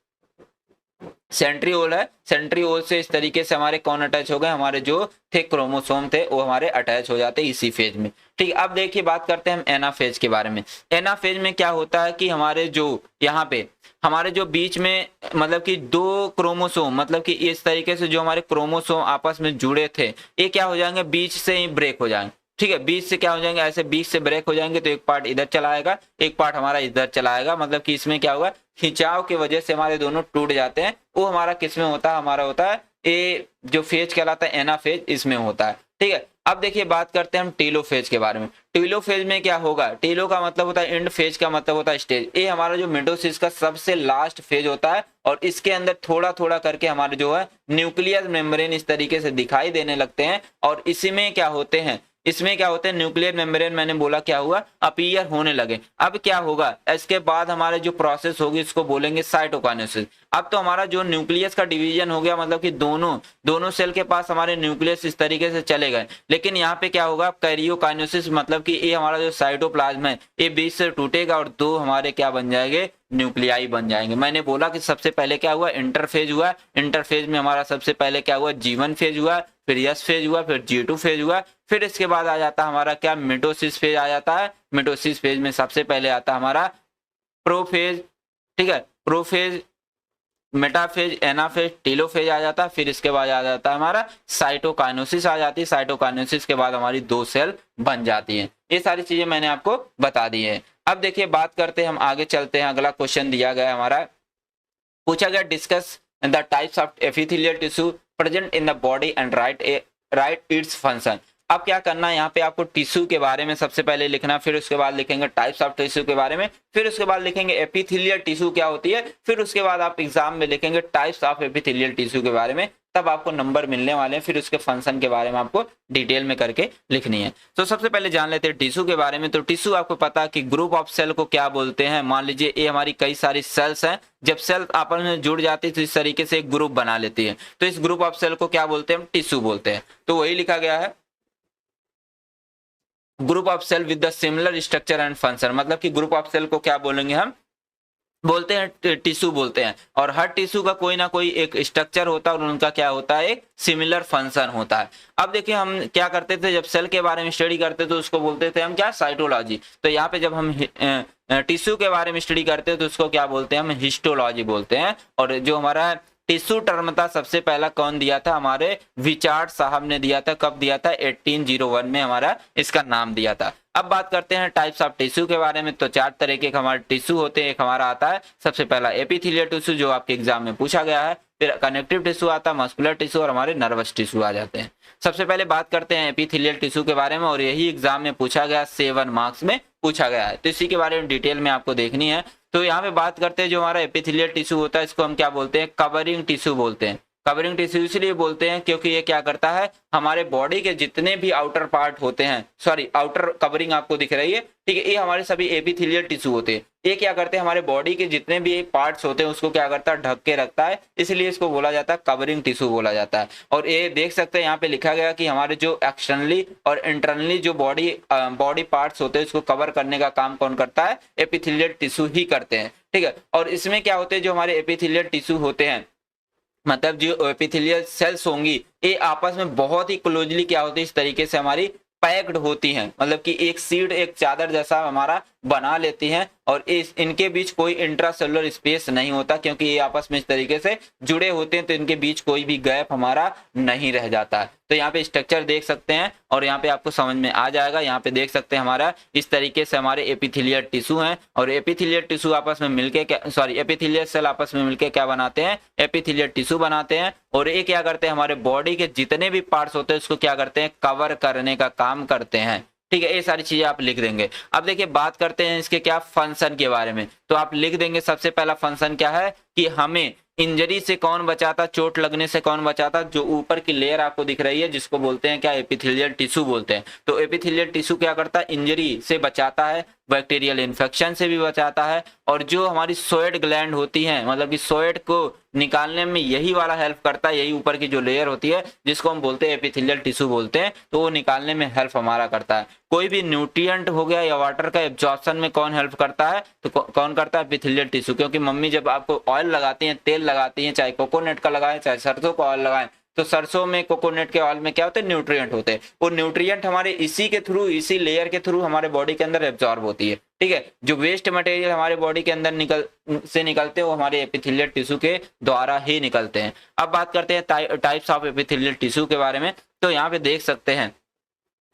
सेंट्रीओल है, सेंट्रीओल से इस तरीके से हमारे कौन अटैच हो गए, हमारे जो थे क्रोमोसोम थे वो हमारे अटैच हो जाते हैं इसी फेज में। ठीक है, अब देखिए बात करते हैं हम एनाफेज के बारे में। एनाफेज में क्या होता है कि हमारे जो यहाँ पे हमारे जो बीच में मतलब कि दो क्रोमोसोम, मतलब कि इस तरीके से जो हमारे क्रोमोसोम आपस में जुड़े थे, ये क्या हो जाएंगे, बीच से ही ब्रेक हो जाएंगे। ठीक है, बीच से क्या हो जाएंगे, ऐसे बीच से ब्रेक हो जाएंगे, तो एक पार्ट इधर चला आएगा, एक पार्ट हमारा इधर चला आएगा। मतलब कि इसमें क्या होगा, खिंचाव की वजह से हमारे दोनों टूट जाते हैं। वो हमारा किस में होता है, हमारा होता है ये जो फेज कहलाता है एनाफेज, इसमें होता है। ठीक है, अब देखिए बात करते हैं हम टेलोफेज के बारे में। टेलोफेज में क्या होगा, टेलो का मतलब होता है एंड, फेज का मतलब होता है स्टेज। ये हमारा जो मिटोसिस का सबसे लास्ट फेज होता है और इसके अंदर थोड़ा थोड़ा करके हमारे जो है न्यूक्लियस मेम्ब्रेन इस तरीके से दिखाई देने लगते हैं। और इसी में क्या होते हैं, इसमें क्या होते हैं, न्यूक्लियर मेम्ब्रेन मैंने बोला क्या हुआ, अपीयर होने लगे। अब क्या होगा, इसके बाद हमारे जो प्रोसेस होगी इसको बोलेंगे साइटोकाइनेसिस। अब तो हमारा जो न्यूक्लियस का डिवीजन हो गया, मतलब कि दोनों सेल के पास हमारे न्यूक्लियस इस तरीके से चले गए। लेकिन यहाँ पे क्या होगा, कैरियोकाइनेसिस, मतलब कि ये हमारा जो साइटोप्लाज्म है ये बीच से टूटेगा और दो हमारे क्या बन जाएंगे, न्यूक्लियाई बन जाएंगे। मैंने बोला कि सबसे पहले क्या हुआ, इंटरफेज हुआ। इंटरफेज में हमारा सबसे पहले क्या हुआ, G1 फेज हुआ, फिर S फेज हुआ, फिर G2 फेज हुआ, फिर इसके बाद आ जाता हमारा क्या, मिटोसिस फेज आ जाता है। मिटोसिस फेज में सबसे पहले आता हमारा प्रोफेज। ठीक है, प्रोफेज, मेटाफेज, एनाफेज, टेलोफेज आ जाता है। फिर इसके बाद आ जाता है हमारा साइटोकाइनेसिस आ जाती है। साइटोकाइनेसिस के बाद हमारी दो सेल बन जाती हैं। ये सारी चीजें मैंने आपको बता दी है। अब देखिए बात करते हैं हम, आगे चलते हैं। अगला क्वेश्चन दिया गया हमारा, पूछा गया discuss the types of epithelial tissue present in the body and right its function. अब क्या करना है, यहाँ पे आपको टिश्यू के बारे में सबसे पहले लिखना, फिर उसके बाद लिखेंगे टाइप्स ऑफ टिश्यू के बारे में, फिर उसके बाद लिखेंगे एपिथेलियल टिश्यू क्या होती है, फिर उसके बाद आप एग्जाम में लिखेंगे टाइप्स ऑफ एपिथेलियल टिश्यू के बारे में। तब आपको नंबर मिलने वाले हैं। फिर उसके फंक्शन के बारे में आपको डिटेल में करके लिखनी है। तो सबसे पहले जान लेते हैं टिश्यू के बारे में। तो टिश्यू आपको पता है कि ग्रुप ऑफ सेल को क्या बोलते हैं। मान लीजिए ये हमारी कई सारी सेल्स हैं, जब सेल आपस में जुड़ जाती है तो इस तरीके से एक ग्रुप बना लेती है। तो इस ग्रुप ऑफ सेल को क्या बोलते हैं, हम टिश्यू बोलते हैं। तो वही लिखा गया है, group of cell with the similar structure and function. मतलब कि ग्रुप ऑफ सेल को क्या बोलेंगे, हम बोलते हैं टिश्यू बोलते हैं। और हर टिश्यू का कोई ना कोई एक स्ट्रक्चर होता है और उनका क्या होता है, एक सिमिलर फंक्शन होता है। अब देखिए हम क्या करते थे, जब सेल के बारे में स्टडी करते तो उसको बोलते थे हम क्या, साइटोलॉजी। तो यहाँ पे जब हम टिश्यू के बारे में स्टडी करते हैं तो उसको क्या बोलते हैं, हम हिस्टोलॉजी बोलते हैं। और जो हमारा टिश्यू टर्म था सबसे पहला कौन दिया था, हमारे विचार्ड साहब ने दिया था। कब दिया था, 1801 में हमारा इसका नाम दिया था। अब बात करते हैं टाइप्स ऑफ टिश्यू के बारे में। तो चार तरह के हमारे टिश्यू होते हैं। एक हमारा आता है सबसे पहला एपिथेलियल टिश्यू, जो आपके एग्जाम में पूछा गया है। फिर कनेक्टिव टिश्यू आता है, मस्कुलर टिश्यू और हमारे नर्वस टिश्यू आ जाते हैं। सबसे पहले बात करते हैं एपिथेलियल टिश्यू के बारे में, और यही एग्जाम में पूछा गया, 7 मार्क्स में पूछा गया है। तो इसी के बारे में डिटेल में आपको देखनी है। तो यहाँ पे बात करते हैं जो हमारा एपिथेलियल टिश्यू होता है, इसको हम क्या बोलते हैं, कवरिंग टिश्यू बोलते हैं। कवरिंग टिश्यू इसलिए बोलते हैं क्योंकि ये क्या करता है, हमारे बॉडी के जितने भी आउटर पार्ट होते हैं, सॉरी आउटर कवरिंग आपको दिख रही है, ठीक है, ये हमारे सभी एपिथेलियल टिश्यू होते हैं। ये क्या करते हैं, हमारे बॉडी के जितने भी पार्ट्स होते हैं उसको क्या करता है, ढक के रखता है। इसलिए इसको बोला जाता है कवरिंग टिश्यू बोला जाता है। और ये देख सकते हैं यहाँ पे लिखा गया कि हमारे जो एक्सटर्नली और इंटरनली जो बॉडी पार्ट्स होते हैं उसको कवर करने का काम कौन करता है, एपिथेलियल टिश्यू ही करते हैं। ठीक है, और इसमें क्या होते हैं, जो हमारे एपिथेलियल टिश्यू होते हैं, मतलब जो एपिथेलियल सेल्स होंगी, ये आपस में बहुत ही क्लोजली क्या होती है, इस तरीके से हमारी पैक्ड होती हैं। मतलब कि एक सीड एक चादर जैसा हमारा बना लेती हैं और इनके बीच कोई इंट्रासेलुलर स्पेस नहीं होता, क्योंकि ये आपस में इस तरीके से जुड़े होते हैं, तो इनके बीच कोई भी गैप हमारा नहीं रह जाता है। तो यहाँ पे स्ट्रक्चर देख सकते हैं और यहाँ पे आपको समझ में आ जाएगा। यहाँ पे देख सकते हैं हमारा इस तरीके से हमारे एपिथेलियल टिश्यू हैं, और एपिथेलियल टिश्यू आपस में मिलके एपिथेलियल सेल आपस में मिलके क्या बनाते हैं, एपिथेलियल टिश्यू बनाते हैं। और ये क्या करते हैं, हमारे बॉडी के जितने भी पार्ट्स होते हैं उसको क्या करते हैं, कवर करने का काम करते हैं। ठीक है, ये सारी चीजें आप लिख देंगे। अब देखिए बात करते हैं इसके क्या फंक्शन के बारे में। तो आप लिख देंगे सबसे पहला फंक्शन क्या है कि हमें इंजरी से कौन बचाता, चोट लगने से कौन बचाता, जो ऊपर की लेयर आपको दिख रही है जिसको बोलते हैं क्या, एपिथेलियल टिश्यू बोलते हैं। तो एपिथेलियल टिश्यू क्या करता है, इंजरी से बचाता है, बैक्टीरियल इन्फेक्शन से भी बचाता है, और जो हमारी सोएड ग्लैंड होती हैं, मतलब कि सोएड को निकालने में यही वाला हेल्प करता है, यही ऊपर की जो लेयर होती है जिसको हम बोलते हैं एपिथेलियल टिश्यू बोलते हैं, तो वो निकालने में हेल्प हमारा करता है। कोई भी न्यूट्रिएंट हो गया या वाटर का एब्जॉर्प्शन में कौन हेल्प करता है, तो कौन करता है, एपिथेलियल टिश्यू। क्योंकि मम्मी जब आपको ऑयल लगाती हैं, तेल लगाती हैं, चाहे कोकोनट का लगाएं चाहे सरसों का ऑयल लगाएं, तो सरसों में कोकोनट के ऑयल में क्या होते हैं, न्यूट्रिएंट होते हैं। वो न्यूट्रिएंट हमारे इसी के थ्रू, इसी लेयर के थ्रू हमारे बॉडी के अंदर एब्जॉर्ब होती है। ठीक है, जो वेस्ट मटेरियल हमारे बॉडी के अंदर निकलते हैं वो हमारे एपिथेलियल टिश्यू के द्वारा ही निकलते हैं। अब बात करते हैं टाइप्स ऑफ एपिथेलियल टिश्यू के बारे में। तो यहाँ पे देख सकते हैं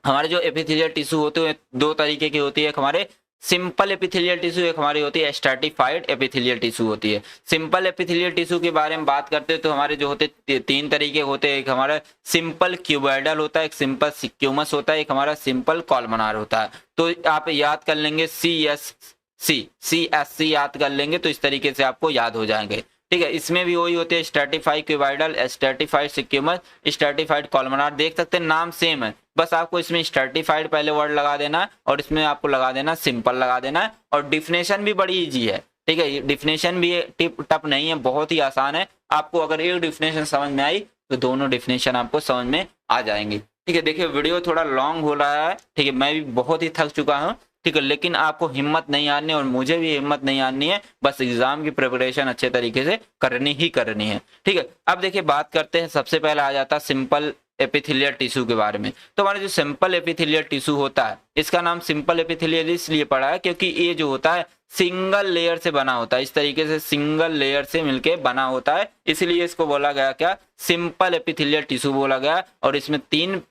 हमारे जो एपिथेलियल टिश्यू होते हैं दो तरीके की होती है, एक हमारे सिंपल एपिथेलियल टिश्यू, एक हमारी होती है स्ट्रैटिफाइड एपिथेलियल टिश्यू होती है। सिंपल एपिथेलियल टिश्यू के बारे में बात करते हैं तो हमारे जो होते तीन तरीके होते हैं, एक हमारा सिंपल क्यूबॉइडल होता है, एक सिंपल सिक्यूमस होता है, एक हमारा सिंपल कॉलमनार होता है। तो आप याद कर लेंगे CSC याद कर लेंगे तो इस तरीके से आपको याद हो जाएंगे। ठीक है, इसमें भी वही होते हैं stratified cuboidal, stratified squamous, stratified columnar. देख सकते हैं नाम सेम है, बस आपको इसमें स्ट्रैटिफाइड पहले वर्ड लगा देना और इसमें आपको लगा देना सिंपल लगा देना है। और डिफिनेशन भी बड़ी इजी है। ठीक है, डिफिनेशन भी टिप टप नहीं है, बहुत ही आसान है। आपको अगर एक डिफिनेशन समझ में आई तो दोनों डिफिनेशन आपको समझ में आ जाएंगे। ठीक है, देखिए वीडियो थोड़ा लॉन्ग हो रहा है। ठीक है, मैं भी बहुत ही थक चुका हूँ। ठीक है, लेकिन आपको हिम्मत नहीं आनी और मुझे भी हिम्मत नहीं आनी है, बस एग्जाम की प्रिपरेशन अच्छे तरीके से करनी ही करनी है। ठीक है, अब देखिए बात करते हैं, सबसे पहले आ जाता है सिंपल एपिथेलियल टिश्यू के बारे में। तो हमारा जो सिंपल एपिथेलियल टिश्यू होता है, इसका नाम सिंपल एपिथेलियल इसलिए पड़ा है क्योंकि ये जो होता है सिंगल लेयर से बना होता है, इस तरीके से सिंगल लेयर से मिलके बना होता है, इसलिए इसको बोला गया क्या, सिंपल एपिथेलियल टिश्यू बोला गया। और इसमें तीन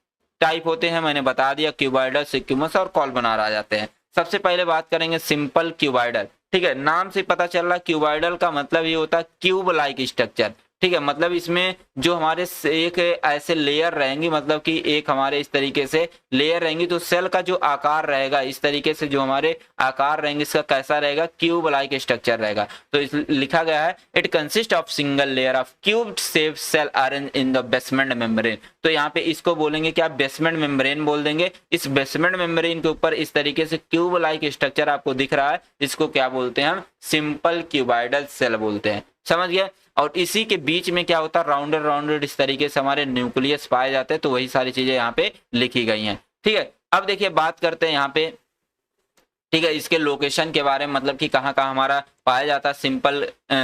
टाइप होते हैं, मैंने बता दिया, क्यूबॉइडल, सिक्यूमस और कॉलमनार आ जाते हैं। सबसे पहले बात करेंगे सिंपल क्यूबॉइडल। ठीक है, नाम से पता चल रहा है क्यूबॉइडल का मतलब ये होता है क्यूब लाइक स्ट्रक्चर। ठीक है, मतलब इसमें जो हमारे एक ऐसे लेयर रहेंगी, मतलब कि एक हमारे इस तरीके से लेयर रहेंगी, तो सेल का जो आकार रहेगा इस तरीके से जो हमारे आकार रहेंगे इसका कैसा रहेगा, क्यूब लाइक स्ट्रक्चर रहेगा। तो इस लिखा गया है it consist of single layer of cube shape cell arrange in the basement membrane. तो यहाँ पे इसको बोलेंगे क्या, बेसमेंट मेम्ब्रेन बोल देंगे। इस बेसमेंट मेम्ब्रेन के ऊपर इस तरीके से क्यूब लाइक स्ट्रक्चर आपको दिख रहा है, इसको क्या बोलते हैं हम, सिंपल क्यूबॉइडल सेल बोलते हैं। समझ गए। और इसी के बीच में क्या होता है, राउंडेड राउंडेड इस तरीके से हमारे न्यूक्लियस पाए जाते हैं। तो वही सारी चीजें यहाँ पे लिखी गई हैं। ठीक है, अब देखिए बात करते हैं यहाँ पे, ठीक है, इसके लोकेशन के बारे में, मतलब कि कहाँ कहाँ हमारा पाया जाता है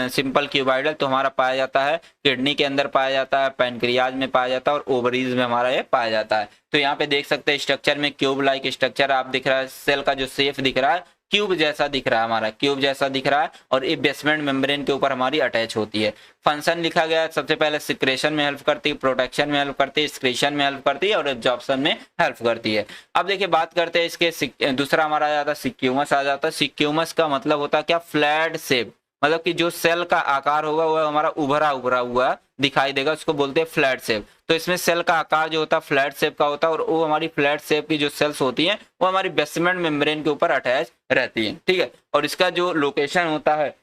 सिंपल क्यूबॉइडल। तो हमारा पाया जाता है किडनी के अंदर पाया जाता है, पैनक्रियाज में पाया जाता है और ओवरीज में हमारा ये पाया जाता है। तो यहाँ पे देख सकते हैं स्ट्रक्चर में क्यूब लाइक स्ट्रक्चर आप दिख रहा है, सेल का जो शेप दिख रहा है क्यूब जैसा दिख रहा है, हमारा क्यूब जैसा दिख रहा है, और ये बेसमेंट मेम्ब्रेन के ऊपर हमारी अटैच होती है। फंक्शन लिखा गया है, सबसे पहले सिक्रेशन में हेल्प करती है, प्रोटेक्शन में हेल्प करती है, एक्सक्रीशन में हेल्प करती है और एब्जॉर्प्शन में हेल्प करती है। अब देखिए बात करते हैं इसके दूसरा हमारा आ जाता है सिक्यूमस आ जाता है। सिक्यूमस का मतलब होता है क्या, फ्लैट शेप, मतलब कि जो सेल का आकार होगा वो हमारा उभरा उभरा हुआ दिखाई देगा, उसको बोलते हैं फ्लैट शेप। तो इसमें सेल का आकार जो होता है फ्लैट शेप का होता है, और वो हमारी फ्लैट शेप की जो सेल्स होती हैं वो हमारी बेसमेंट मेम्ब्रेन के ऊपर अटैच रहती है। ठीक है, और इसका जो लोकेशन होता है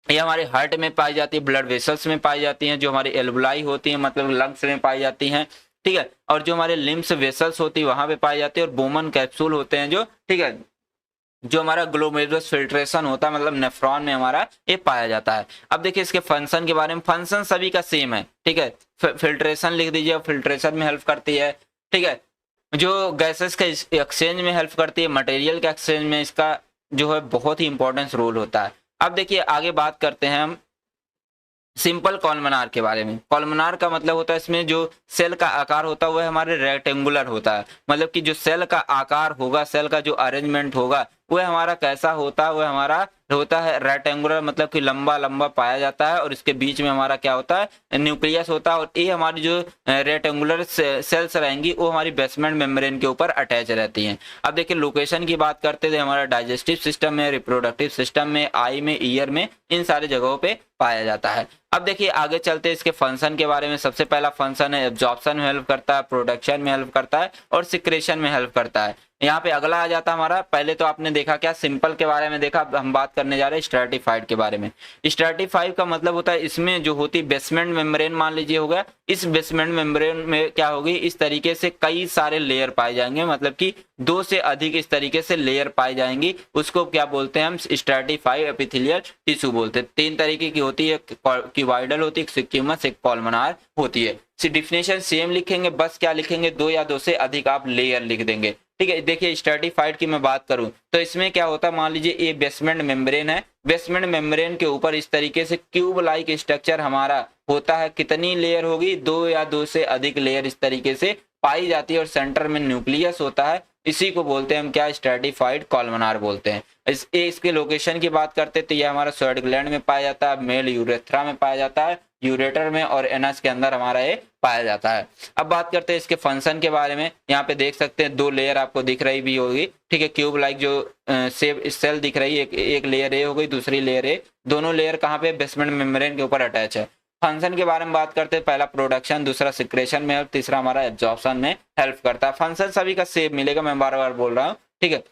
ये हमारे हार्ट में पाई जाती है, ब्लड वेसल्स में पाई जाती हैं, जो हमारी एल्वुलाई होती हैं मतलब लंग्स में पाई जाती हैं। ठीक है, और जो हमारे लिम्स वेसल्स होती है वहां पे पाई जाती है, और बोमन कैप्सूल होते हैं जो, ठीक है, जो हमारा ग्लोमेरुलस फिल्ट्रेशन होता है मतलब नेफ्रॉन में हमारा ये पाया जाता है। अब देखिए इसके फंक्शन के बारे में, फंक्शन सभी का सेम है। ठीक है, फिल्ट्रेशन लिख दीजिए, फिल्ट्रेशन में हेल्प करती है। ठीक है, जो गैसेस का एक्सचेंज में हेल्प करती है, मटेरियल के एक्सचेंज में इसका जो है बहुत ही इंपॉर्टेंस रोल होता है। अब देखिए आगे बात करते हैं हम सिंपल कॉलमनार के बारे में। कॉलमनार का मतलब होता है इसमें जो सेल का आकार होता है वह हमारे रेक्टेंगुलर होता है, मतलब कि जो सेल का आकार होगा, सेल का जो अरेंजमेंट होगा वह हमारा कैसा होता है, वह हमारा होता है रेक्टेंगुलर, मतलब कि लंबा लंबा पाया जाता है, और इसके बीच में हमारा क्या होता है, न्यूक्लियस होता है। और ये हमारी जो रेक्टेंगुलर सेल्स रहेंगी वो हमारी बेसमेंट मेम्ब्रेन के ऊपर अटैच रहती हैं। अब देखिए लोकेशन की बात करते थे, हमारा डाइजेस्टिव सिस्टम में, रिप्रोडक्टिव सिस्टम में, आई में, ईयर में, इन सारे जगहों पे पाया जाता है। अब देखिए आगे चलते हैं इसके फंक्शन के बारे में। सबसे पहला फंक्शन है एब्जॉर्प्शन में हेल्प करता है, प्रोडक्शन में हेल्प करता है और सिक्रेशन में हेल्प करता है। यहाँ पे अगला आ जाता हमारा, पहले तो आपने देखा क्या सिंपल के बारे में देखा, अब हम बात करने जा रहे हैं स्ट्रेटिफाइड के बारे में। स्ट्रेटिफाइड का मतलब होता है इसमें जो होती बेसमेंट मेम्ब्रेन मान लीजिए होगा, इस बेसमेंट मेम्ब्रेन में क्या होगी, इस तरीके से कई सारे लेयर पाए जाएंगे, मतलब कि 2 से अधिक इस तरीके से लेयर पाई जाएंगी, उसको क्या बोलते हैं हम स्ट्रेटिफाइड एपिथेलियल टिश्यू बोलते हैं। 3 तरीके की होती है, क्यूबॉइडल होती है, एक स्क्यूमस, एक कॉलमनार होती है। डिफिनेशन सेम लिखेंगे, बस क्या लिखेंगे 2 या 2 से अधिक आप लेयर लिख देंगे, ठीक है। देखिए स्ट्रेटिफाइड की मैं बात करूं तो इसमें क्या होता है, मान लीजिए ये बेसमेंट मेम्ब्रेन है, बेसमेंट मेम्ब्रेन के ऊपर इस तरीके से क्यूब लाइक स्ट्रक्चर हमारा होता है, कितनी लेयर होगी 2 या 2 से अधिक लेयर इस तरीके से पाई जाती है, और सेंटर में न्यूक्लियस होता है, इसी को बोलते हैं हम क्या स्ट्रेटिफाइड कॉलमनार बोलते हैं। इसके लोकेशन की बात करते हैं तो ये हमारा स्वेट ग्लैंड में पाया जाता है, मेल यूरेथ्रा में पाया जाता है, यूरेटर में और एनस के अंदर हमारा ये पाया जाता है। अब बात करते हैं इसके फंक्शन के बारे में। यहाँ पे देख सकते हैं 2 लेयर आपको दिख रही भी होगी, ठीक है, क्यूब लाइक जो सेल दिख रही है, एक लेयर ए हो गई, दूसरी लेयर ए, दोनों लेयर कहाँ पे बेसमेंट मेम्ब्रेन के ऊपर अटैच है। फंक्शन के बारे में बात करते हैं, पहला प्रोडक्शन, दूसरा सिक्रेशन में, और तीसरा हमारा एब्जॉर्प्शन में हेल्प करता है। फंक्शन सभी का सेम मिलेगा, मैं बार बार बोल रहा हूँ, ठीक है।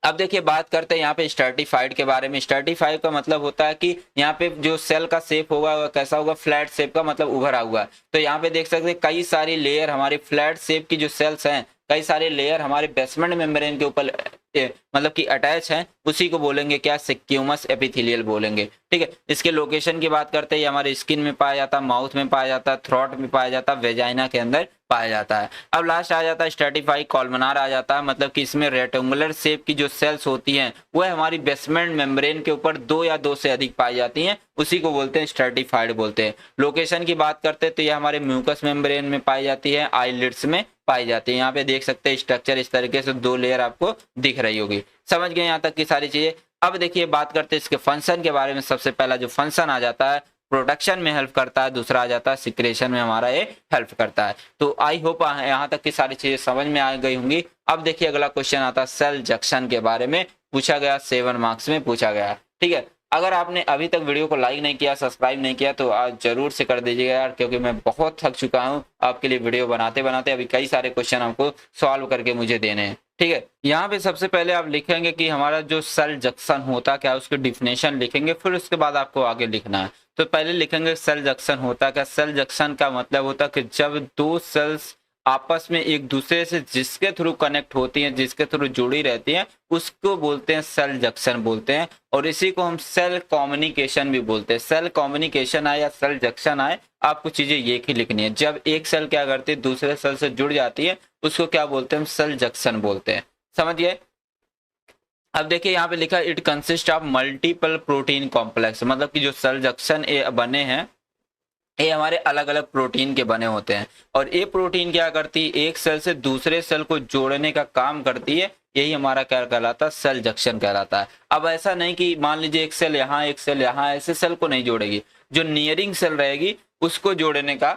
अब देखिए बात करते हैं यहाँ पे स्ट्रेटिफाइड के बारे में। स्ट्रेटिफाइड का मतलब होता है कि यहाँ पे जो सेल का शेप होगा वह कैसा होगा, फ्लैट शेप का, मतलब उभरा हुआ। तो यहाँ पे देख सकते हैं कई सारी लेयर हमारी फ्लैट शेप की जो सेल्स हैं, कई सारे लेयर हमारे बेसमेंट मेम्ब्रेन के ऊपर मतलब कि अटैच हैं, उसी को बोलेंगे क्या, स्क्यूमस एपिथेलियल बोलेंगे, ठीक है। इसके लोकेशन की बात करते हैं, हमारे स्किन में पाया जाता है, माउथ में पाया जाता है, थ्रोट में पाया जाता है, वेजाइना के अंदर पाया जाता है। अब लास्ट आ जाता है स्ट्रेटिफाइड कॉलमनार आ जाता है, मतलब कि इसमें रेक्टेंगुलर शेप की जो सेल्स होती हैं वह हमारी बेसमेंट मेम्ब्रेन के ऊपर 2 या 2 से अधिक पाई जाती हैं, उसी को बोलते हैं स्ट्रेटिफाइड बोलते हैं। लोकेशन की बात करते हैं तो यह हमारे म्यूकस मेम्ब्रेन में पाई जाती है, आईलिड्स में पाई जाती है। यहाँ पे देख सकते हैं स्ट्रक्चर इस तरीके से 2 लेयर आपको दिख रही होगी। समझ गए यहाँ तक की सारी चीजें। अब देखिए बात करते हैं इसके फंक्शन के बारे में। सबसे पहला जो फंक्शन आ जाता है, प्रोडक्शन में हेल्प करता है, दूसरा आ जाता है सिक्रेशन में हमारा ये हेल्प करता है। तो आई होप यहाँ तक की सारी चीजें समझ में आ गई होंगी। अब देखिए अगला क्वेश्चन आता है सेल जंक्शन के बारे में, पूछा गया 7 मार्क्स में पूछा गया, ठीक है। अगर आपने अभी तक वीडियो को लाइक नहीं किया, सब्सक्राइब नहीं किया, तो आज जरूर से कर दीजिएगा यार, क्योंकि मैं बहुत थक चुका हूँ आपके लिए वीडियो बनाते बनाते। अभी कई सारे क्वेश्चन आपको सॉल्व करके मुझे देने हैं, ठीक है। यहाँ पे सबसे पहले आप लिखेंगे कि हमारा जो सेल जंक्शन होता क्या, उसकी डिफिनेशन लिखेंगे, फिर उसके बाद आपको आगे लिखना है। तो पहले लिखेंगे सेल जंक्शन होता क्या। सेल जंक्शन का मतलब होता है कि जब 2 सेल्स आपस में एक दूसरे से जिसके थ्रू कनेक्ट होती हैं, जिसके थ्रू जुड़ी रहती हैं, उसको बोलते हैं सेल जंक्शन बोलते हैं, और इसी को हम सेल कम्युनिकेशन भी बोलते हैं। सेल कम्युनिकेशन आए या सेल जंक्शन आए, आपको चीजें एक ही लिखनी है। जब एक सेल क्या करती है दूसरे सेल से जुड़ जाती है, उसको क्या बोलते हैं, हम सेल जंक्शन बोलते हैं। समझिए। अब देखिए यहाँ पे लिखा it consist of multiple protein complex, मतलब कि जो सेल जंक्शन बने हैं ये हमारे अलग अलग प्रोटीन के बने होते हैं, और ये प्रोटीन क्या करती है, एक सेल से दूसरे सेल को जोड़ने का काम करती है। यही हमारा क्या कहलाता है, सेल जंक्शन कहलाता है। अब ऐसा नहीं कि मान लीजिए एक सेल यहाँ एक सेल यहाँ, ऐसे सेल को नहीं जोड़ेगी, जो नियरिंग सेल रहेगी उसको जोड़ने का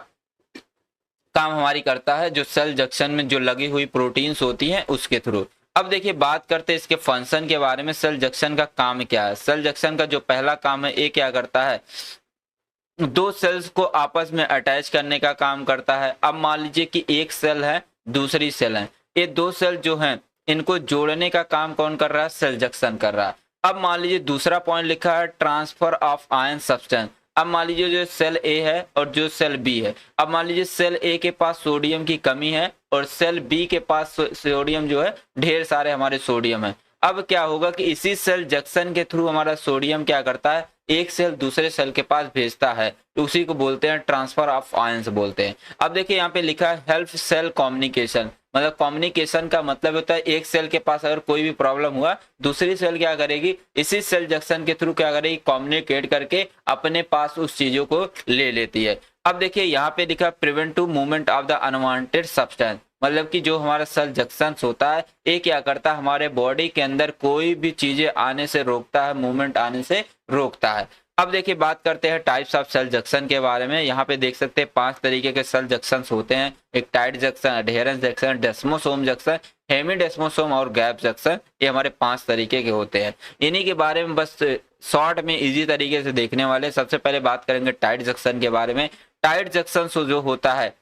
काम हमारी करता है, जो सेल जंक्शन में जो लगी हुई प्रोटीन्स होती हैं उसके थ्रू। अब देखिए बात करते हैं इसके फंक्शन के बारे में। सेल जंक्शन का काम क्या है। सेल जंक्शन का जो पहला काम है, ये क्या करता है, 2 सेल्स को आपस में अटैच करने का काम करता है। अब मान लीजिए कि एक सेल है दूसरी सेल है, ये 2 सेल जो हैं इनको जोड़ने का काम कौन कर रहा है, सेल जंक्शन कर रहा है। अब मान लीजिए दूसरा पॉइंट लिखा है ट्रांसफर ऑफ आयन सब्सटेंस। अब मान लीजिए जो सेल ए है और जो सेल बी है, अब मान लीजिए सेल ए के पास सोडियम की कमी है और सेल बी के पास सोडियम जो है ढेर सारे हमारे सोडियम है। अब क्या होगा कि इसी सेल जंक्शन के थ्रू हमारा सोडियम क्या करता है, एक सेल दूसरे सेल के पास भेजता है, तो उसी को बोलते हैं ट्रांसफर ऑफ आयंस बोलते हैं। अब देखिए यहाँ पे लिखा है हेल्प सेल कम्युनिकेशन, मतलब कम्युनिकेशन का मतलब होता है एक सेल के पास अगर कोई भी प्रॉब्लम हुआ, दूसरी सेल क्या करेगी, इसी सेल जंक्शन के थ्रू क्या करेगी, कम्युनिकेट करके अपने पास उस चीजों को ले लेती है। अब देखिए यहाँ पे लिखा preventive movement of the unwanted substance, मतलब कि जो हमारा सेल जंक्शन होता है ये क्या करता है, हमारे बॉडी के अंदर कोई भी चीजें आने से रोकता है, मूवमेंट आने से रोकता है। अब देखिए बात करते हैं टाइप्स ऑफ सेल जंक्शन के बारे में। यहाँ पे देख सकते हैं 5 तरीके के सेल जंक्शन होते हैं। एक टाइट जंक्शन, अडहेरेंस जंक्शन, डेस्मोसोम जंक्शन, हेमीडेस्मोसोम और गैप जंक्शन, ये हमारे 5 तरीके के होते हैं। इन्हीं के बारे में बस शॉर्ट में इजी तरीके से देखने वाले। सबसे पहले बात करेंगे टाइट जंक्शन के बारे में। टाइट जंक्शन जो होता है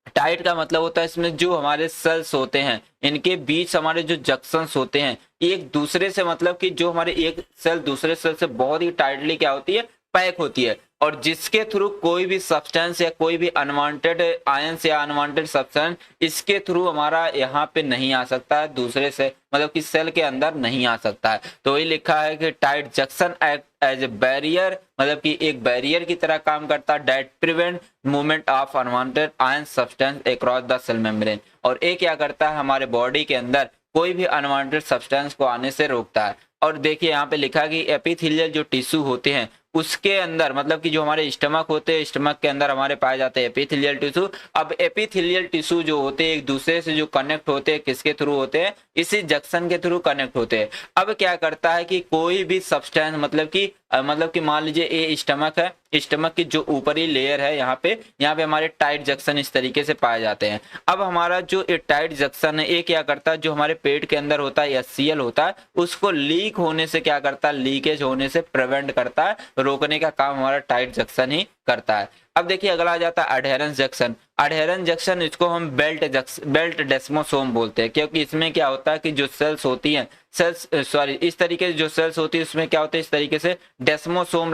टाइट का मतलब होता है इसमें जो हमारे सेल्स होते हैं इनके बीच हमारे जो जंक्शंस होते हैं एक दूसरे से, मतलब कि जो हमारे एक सेल दूसरे सेल से बहुत ही टाइटली क्या होती है, पैक होती है, और जिसके थ्रू कोई भी सब्सटेंस या कोई भी अनवांटेड आयंस या अनवांटेड सब्सटेंस इसके थ्रू हमारा यहाँ पे नहीं आ सकता है, दूसरे से मतलब कि सेल के अंदर नहीं आ सकता है। तो वही लिखा है कि tight junction act as a barrier, मतलब कि एक बैरियर की तरह काम करता है, that prevent movement of unwanted ion substance across the cell membrane. और ये क्या करता है, हमारे बॉडी के अंदर कोई भी अनवांटेड सब्सटेंस को आने से रोकता है। और देखिए यहाँ पे लिखा कि एपिथेलियल जो टिश्यू होते हैं उसके अंदर, मतलब कि जो हमारे स्टमक होते हैं, स्टमक के अंदर हमारे पाए जाते हैं एपिथेलियल टिश्यू। अब एपिथेलियल टिश्यू जो होते हैं एक दूसरे से जो कनेक्ट होते हैं, किसके थ्रू होते हैं, इसी जंक्शन के थ्रू कनेक्ट होते हैं। अब क्या करता है कि कोई भी सब्सटेंस, मतलब कि मान लीजिए ये स्टमक है, स्टमक की जो ऊपरी लेयर है यहाँ पे हमारे टाइट जंक्शन इस तरीके से पाए जाते हैं। अब हमारा जो ये टाइट जंक्शन है ये क्या करता है, जो हमारे पेट के अंदर होता है HCl होता है उसको लीक होने से क्या करता है, लीकेज होने से प्रिवेंट करता है, रोकने का काम हमारा टाइट जंक्शन ही करता है। अब देखिए अगला आ जाता है अडहेरेंस जंक्शन। अडहेरेंस जंक्शन इसको हम बेल्ट डेस्मोसोम बोलते हैं, क्योंकि इसमें क्या होता है कि जो सेल्स होती हैं, इस तरीके से जो सेल्स होती है उसमें क्या होता है, इस तरीके से डेस्मोसोम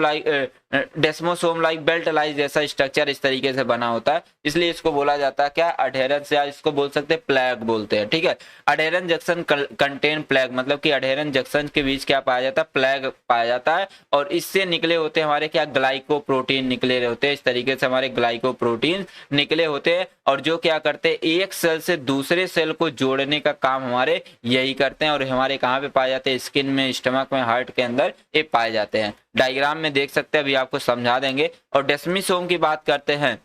लाइक बेल्ट लाइक जैसा स्ट्रक्चर इस तरीके से बना होता है, इसलिए इसको बोला जाता है क्या, अडहेरेंस, या इसको बोल सकते हैं प्लैग बोलते हैं। ठीक है, अडहेरेंस जंक्शन कंटेन प्लैग, मतलब कि अडहेरेंस जंक्शन के बीच क्या पाया जाता है, प्लैग पाया जाता है, और इससे निकले होते हैं हमारे क्या, ग्लाइकोप्रोटीन निकले होते हैं, इस तरीके से हमारे ग्लाइकोप्रोटीन निकले होते हैं, और जो क्या करते हैं एक सेल से दूसरे सेल को जोड़ने का काम हमारे यही करते हैं। और हमारे कहाँ पे पाए जाते हैं, स्किन में, स्टमक में, हार्ट के अंदर ये पाए जाते हैं। डायग्राम में देख सकते हैं, अभी आपको समझा देंगे। और डेस्मोसोम की बात करते हैं,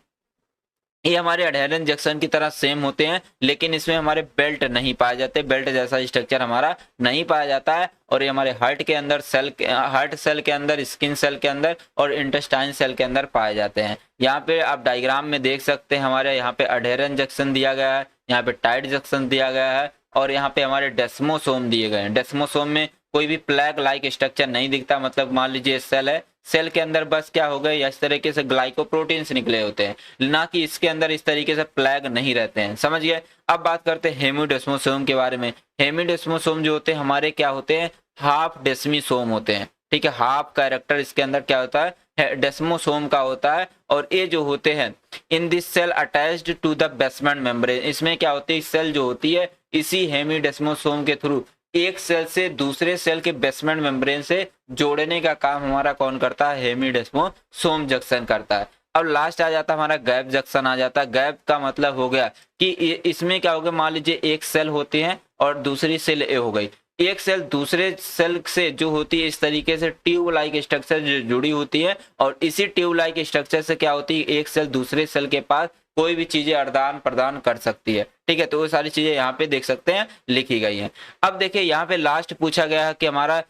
ये हमारे अडहेरेंस जंक्शन की तरह सेम होते हैं, लेकिन इसमें हमारे बेल्ट नहीं पाए जाते, बेल्ट जैसा स्ट्रक्चर हमारा नहीं पाया जाता है। और ये हमारे हार्ट के अंदर, हार्ट सेल के अंदर, स्किन सेल के अंदर और इंटेस्टाइन सेल के अंदर पाए जाते हैं। यहाँ पे आप डायग्राम में देख सकते हैं, हमारे यहाँ पे अडहेरेंस जंक्शन दिया गया है, यहाँ पे टाइट जंक्शन दिया गया है, और यहाँ पे हमारे डेस्मोसोम दिए गए हैं। डेस्मोसोम में कोई भी प्लैग लाइक स्ट्रक्चर नहीं दिखता, मतलब मान लीजिए सेल है, सेल के अंदर बस क्या हो गए, इस तरीके से ग्लाइकोप्रोटीन्स निकले होते हैं, ना कि इसके अंदर इस तरीके से प्लैग नहीं रहते हैं। समझ गए। अब बात करते हैं हेमिडेस्मोसोम के बारे में। हेमिडेस्मोसोम जो होते हैं हमारे क्या होते हैं, हाफ डेस्मीसोम होते हैं। ठीक है, हाफ कैरेक्टर इसके अंदर क्या होता है, डेस्मोसोम का होता है। और ये जो होते हैं in this cell attached to the basement membrane, इसमें क्या होती है, सेल जो होती है इसी हेमिडेस्मोसोम के थ्रू एक सेल से दूसरे सेल के बेसमेंट मेम्ब्रेन से जोड़ने का काम हमारा कौन करता है, हेमिडेस्मोसोम जंक्शन करता है। अब लास्ट आ जाता है हमारा गैप जंक्शन आ जाता है। गैप का मतलब हो गया कि इसमें क्या हो गया, मान लीजिए एक सेल होती है और दूसरी सेल ए हो गई, एक सेल दूसरे सेल से जो होती है इस तरीके से ट्यूब लाइक स्ट्रक्चर जुड़ी होती है, और इसी ट्यूब लाइक स्ट्रक्चर से क्या होती है, एक सेल दूसरे सेल के पास कोई भी चीजें आदान प्रदान कर सकती है। ठीक है, तो वो सारी चीजें यहाँ पे देख सकते हैं लिखी गई हैं। अब देखिए यहाँ पे लास्ट पूछा गया है कि हमारा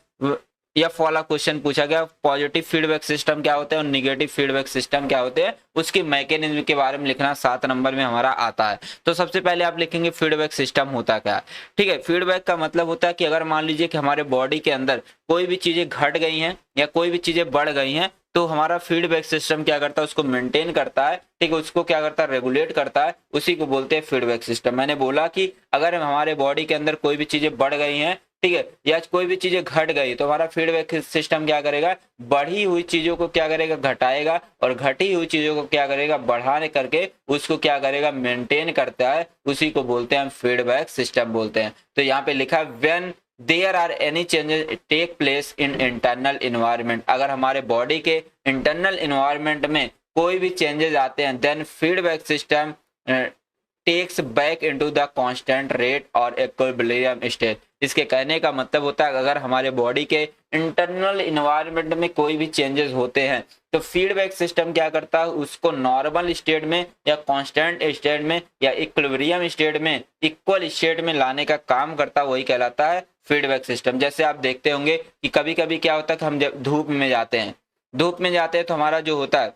या वाला क्वेश्चन पूछा गया, पॉजिटिव फीडबैक सिस्टम क्या होते हैं और निगेटिव फीडबैक सिस्टम क्या होते हैं, उसकी मैकेनिज्म के बारे में लिखना 7 नंबर में हमारा आता है। तो सबसे पहले आप लिखेंगे फीडबैक सिस्टम होता क्या है। ठीक है, फीडबैक का मतलब होता है कि अगर मान लीजिए कि हमारे बॉडी के अंदर कोई भी चीजें घट गई हैं या कोई भी चीजें बढ़ गई हैं, तो हमारा फीडबैक सिस्टम क्या करता है, उसको मेंटेन करता है। ठीक है, उसको क्या करता है, रेगुलेट करता है, उसी को बोलते हैं फीडबैक सिस्टम। मैंने बोला कि अगर हमारे बॉडी के अंदर कोई भी चीजें बढ़ गई हैं, ठीक है, या कोई भी चीजें घट गई, तो हमारा फीडबैक सिस्टम क्या करेगा, बढ़ी हुई चीजों को क्या करेगा, घटाएगा, और घटी हुई चीजों को क्या करेगा, बढ़ाने करके उसको क्या करेगा, मेंटेन करता है, उसी को बोलते हैं हम फीडबैक सिस्टम बोलते हैं। तो यहाँ पे लिखा when there are any changes take place in internal environment, अगर हमारे बॉडी के इंटरनल इन्वायरमेंट में कोई भी चेंजेस आते हैं, then feedback system takes back into the constant rate और इक्विलिब्रियम स्टेट। इसके कहने का मतलब होता है अगर हमारे बॉडी के इंटरनल इन्वायरमेंट में कोई भी चेंजेस होते हैं, तो फीडबैक सिस्टम क्या करता है, उसको नॉर्मल स्टेट में या कांस्टेंट स्टेट में या इक्विलिब्रियम स्टेट में, इक्वल स्टेट में लाने का काम करता है, वही कहलाता है फीडबैक सिस्टम। जैसे आप देखते होंगे कि कभी कभी क्या होता है कि हम जब धूप में जाते हैं, तो हमारा जो होता है,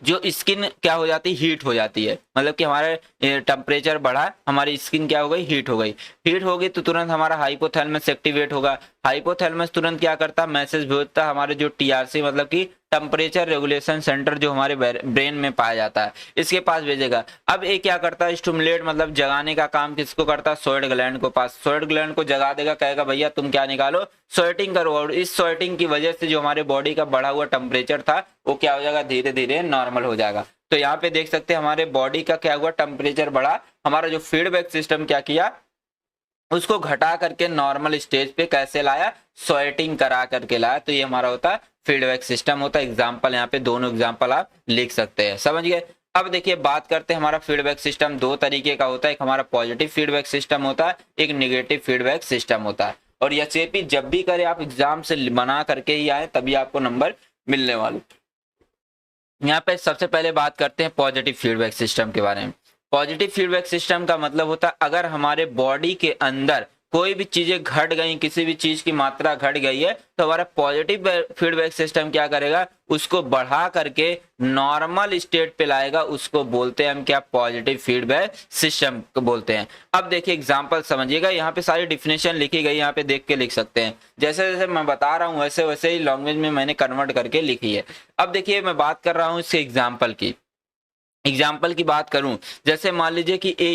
जो स्किन क्या हो जाती है, हीट हो जाती है, मतलब कि हमारा टेम्परेचर बढ़ा, हमारी स्किन क्या हो गई, हीट हो गई। हीट होगी तो तुरंत हमारा हाइपोथैलेमस एक्टिवेट होगा। हाइपोथैलेमस तुरंत क्या करता है, मैसेज भेजता है हमारे जो टीआरसी मतलब कि टेम्परेचर रेगुलेशन सेंटर जो हमारे ब्रेन में पाया जाता है इसके पास भेजेगा। अब ये क्या करता है, स्टिमुलेट मतलब जगाने का काम किसको करता है, सोएट ग्लैंड को पास, सोएट ग्लैंड को जगा देगा, कहेगा भैया तुम क्या निकालो, स्वेटिंग करो। और इस स्वेटिंग की वजह से जो हमारे बॉडी का बढ़ा हुआ टेम्परेचर था वो क्या हो जाएगा, धीरे धीरे नॉर्मल हो जाएगा। तो यहाँ पे देख सकते हैं हमारे बॉडी का क्या हुआ, टेम्परेचर बढ़ा, हमारा जो फीडबैक सिस्टम क्या किया, उसको घटा करके नॉर्मल स्टेज पे कैसे लाया, स्वेटिंग करा करके लाया। तो ये हमारा होता है फीडबैक सिस्टम होता है। एग्जाम्पल यहाँ पे दोनों एग्जाम्पल आप लिख सकते हैं, समझ गए। अब देखिए बात करते हैं, हमारा फीडबैक सिस्टम दो तरीके का होता है, एक हमारा पॉजिटिव फीडबैक सिस्टम होता है, एक निगेटिव फीडबैक सिस्टम होता है। और एचएपी जब भी करे आप एग्जाम से बना करके ही आए तभी आपको नंबर मिलने वाले। यहाँ पे सबसे पहले बात करते हैं पॉजिटिव फीडबैक सिस्टम के बारे में। पॉजिटिव फीडबैक सिस्टम का मतलब होता है अगर हमारे बॉडी के अंदर कोई भी चीजें घट गई, किसी भी चीज की मात्रा घट गई है, तो हमारा पॉजिटिव फीडबैक सिस्टम क्या करेगा, उसको बढ़ा करके नॉर्मल स्टेट पे लाएगा। उसको बोलते हैं हम क्या, पॉजिटिव फीडबैक सिस्टम को बोलते हैं। अब देखिए एग्जांपल समझिएगा, यहाँ पे सारी डिफिनेशन लिखी गई, यहाँ पे देख के लिख सकते हैं। जैसे जैसे मैं बता रहा हूँ वैसे वैसे ही लैंग्वेज में मैंने कन्वर्ट करके लिखी है। अब देखिए मैं बात कर रहा हूँ इसके एग्जाम्पल की बात करूं, जैसे मान लीजिए कि ए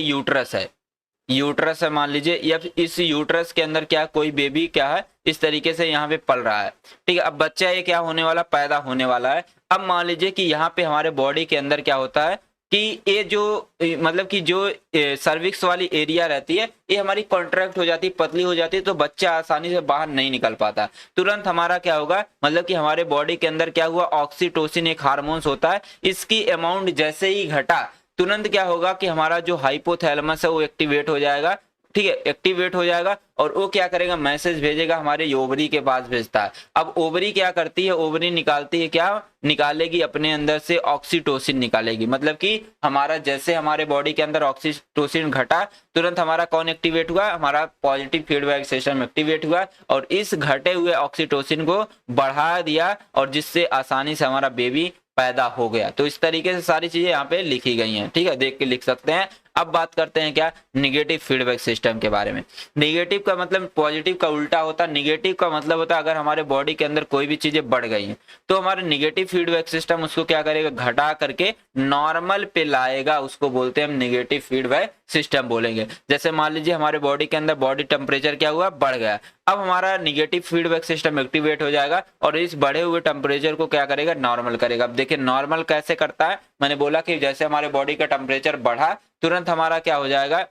यूट्रस है मान लीजिए, या इस यूट्रस के अंदर क्या कोई बेबी क्या है इस तरीके से यहाँ पे पल रहा है, ठीक है। अब बच्चा ये क्या होने वाला, पैदा होने वाला है। अब मान लीजिए कि यहाँ पे हमारे बॉडी के अंदर क्या होता है कि ये जो मतलब कि जो सर्विक्स वाली एरिया रहती है ये हमारी कॉन्ट्रैक्ट हो जाती है, पतली हो जाती है, तो बच्चा आसानी से बाहर नहीं निकल पाता। तुरंत हमारा क्या होगा, मतलब कि हमारे बॉडी के अंदर क्या हुआ, ऑक्सीटोसिन एक हार्मोन्स होता है, इसकी अमाउंट जैसे ही घटा तुरंत क्या होगा कि हमारा जो हाइपोथैलेमस है वो एक्टिवेट हो जाएगा, ठीक है, एक्टिवेट हो जाएगा। और वो क्या करेगा, मैसेज भेजेगा, हमारे ओवरी के पास भेजता है। अब ओवरी क्या करती है, ओवरी निकालती है क्या, निकालेगी अपने अंदर से ऑक्सीटोसिन निकालेगी। मतलब कि हमारा जैसे हमारे बॉडी के अंदर ऑक्सीटोसिन घटा तुरंत हमारा कौन एक्टिवेट हुआ, हमारा पॉजिटिव फीडबैक सिस्टम एक्टिवेट हुआ और इस घटे हुए ऑक्सीटोसिन को बढ़ा दिया और जिससे आसानी से हमारा बेबी पैदा हो गया। तो इस तरीके से सारी चीजें यहाँ पे लिखी गई हैं, ठीक है, देख के लिख सकते हैं। अब बात करते हैं क्या, निगेटिव फीडबैक सिस्टम के बारे में। निगेटिव का मतलब पॉजिटिव का उल्टा होता है। निगेटिव का मतलब होता है अगर हमारे बॉडी के अंदर कोई भी चीजें बढ़ गई हैं तो हमारे निगेटिव फीडबैक सिस्टम उसको क्या करेगा, घटा करके नॉर्मल पे लाएगा। उसको बोलते हैं हम निगेटिव फीडबैक सिस्टम बोलेंगे। जैसे मान लीजिए हमारे बॉडी के अंदर बॉडी टेम्परेचर क्या हुआ, बढ़ गया। अब हमारा निगेटिव फीडबैक सिस्टम एक्टिवेट हो जाएगा और इस बढ़े हुए टेम्परेचर को क्या करेगा, नॉर्मल करेगा। अब देखिए नॉर्मल कैसे करता है, मैंने बोला कि जैसे हमारे बॉडी का टेम्परेचर बढ़ा तुरंत हमारा क्या हो जाएगा,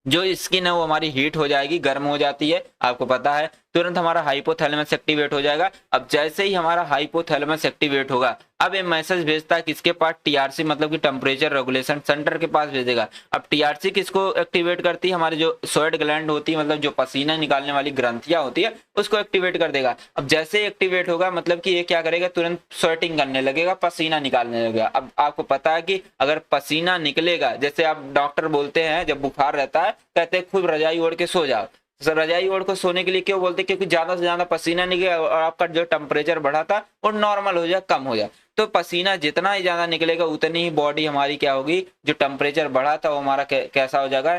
जो स्किन है वो हमारी हीट हो जाएगी, गर्म हो जाती है, आपको पता है। तुरंत हमारा हाइपोथैलेमस एक्टिवेट हो जाएगा। अब जैसे ही हमारा हाइपोथैलेमस एक्टिवेट होगा अब ये मैसेज भेजता है किसके पास, टीआरसी मतलब कि टेम्परेचर रेगुलेशन सेंटर के पास भेजेगा। अब टीआरसी किसको एक्टिवेट करती है, हमारी जो स्वेट ग्लैंड होती है, मतलब जो पसीना निकालने वाली ग्रंथियां होती है उसको एक्टिवेट कर देगा। अब जैसे एक्टिवेट होगा मतलब कि ये क्या करेगा, तुरंत स्वेटिंग करने लगेगा, पसीना निकालने लगेगा। अब आपको पता है कि अगर पसीना निकलेगा, जैसे आप डॉक्टर बोलते हैं जब बुखार रहता है कहते हैं खूब रजाई ओढ़ के सो जाओ। रजाई ओढ़ को सोने के लिए क्यों बोलते हैं, क्योंकि ज्यादा से ज्यादा पसीना निकले और आपका जो टेम्परेचर बढ़ा था वो नॉर्मल हो जाए, कम हो जाए। तो पसीना जितना ही ज्यादा निकलेगा उतनी ही बॉडी हमारी क्या होगी, जो टेम्परेचर बढ़ा था वो हमारा कैसा हो जाएगा,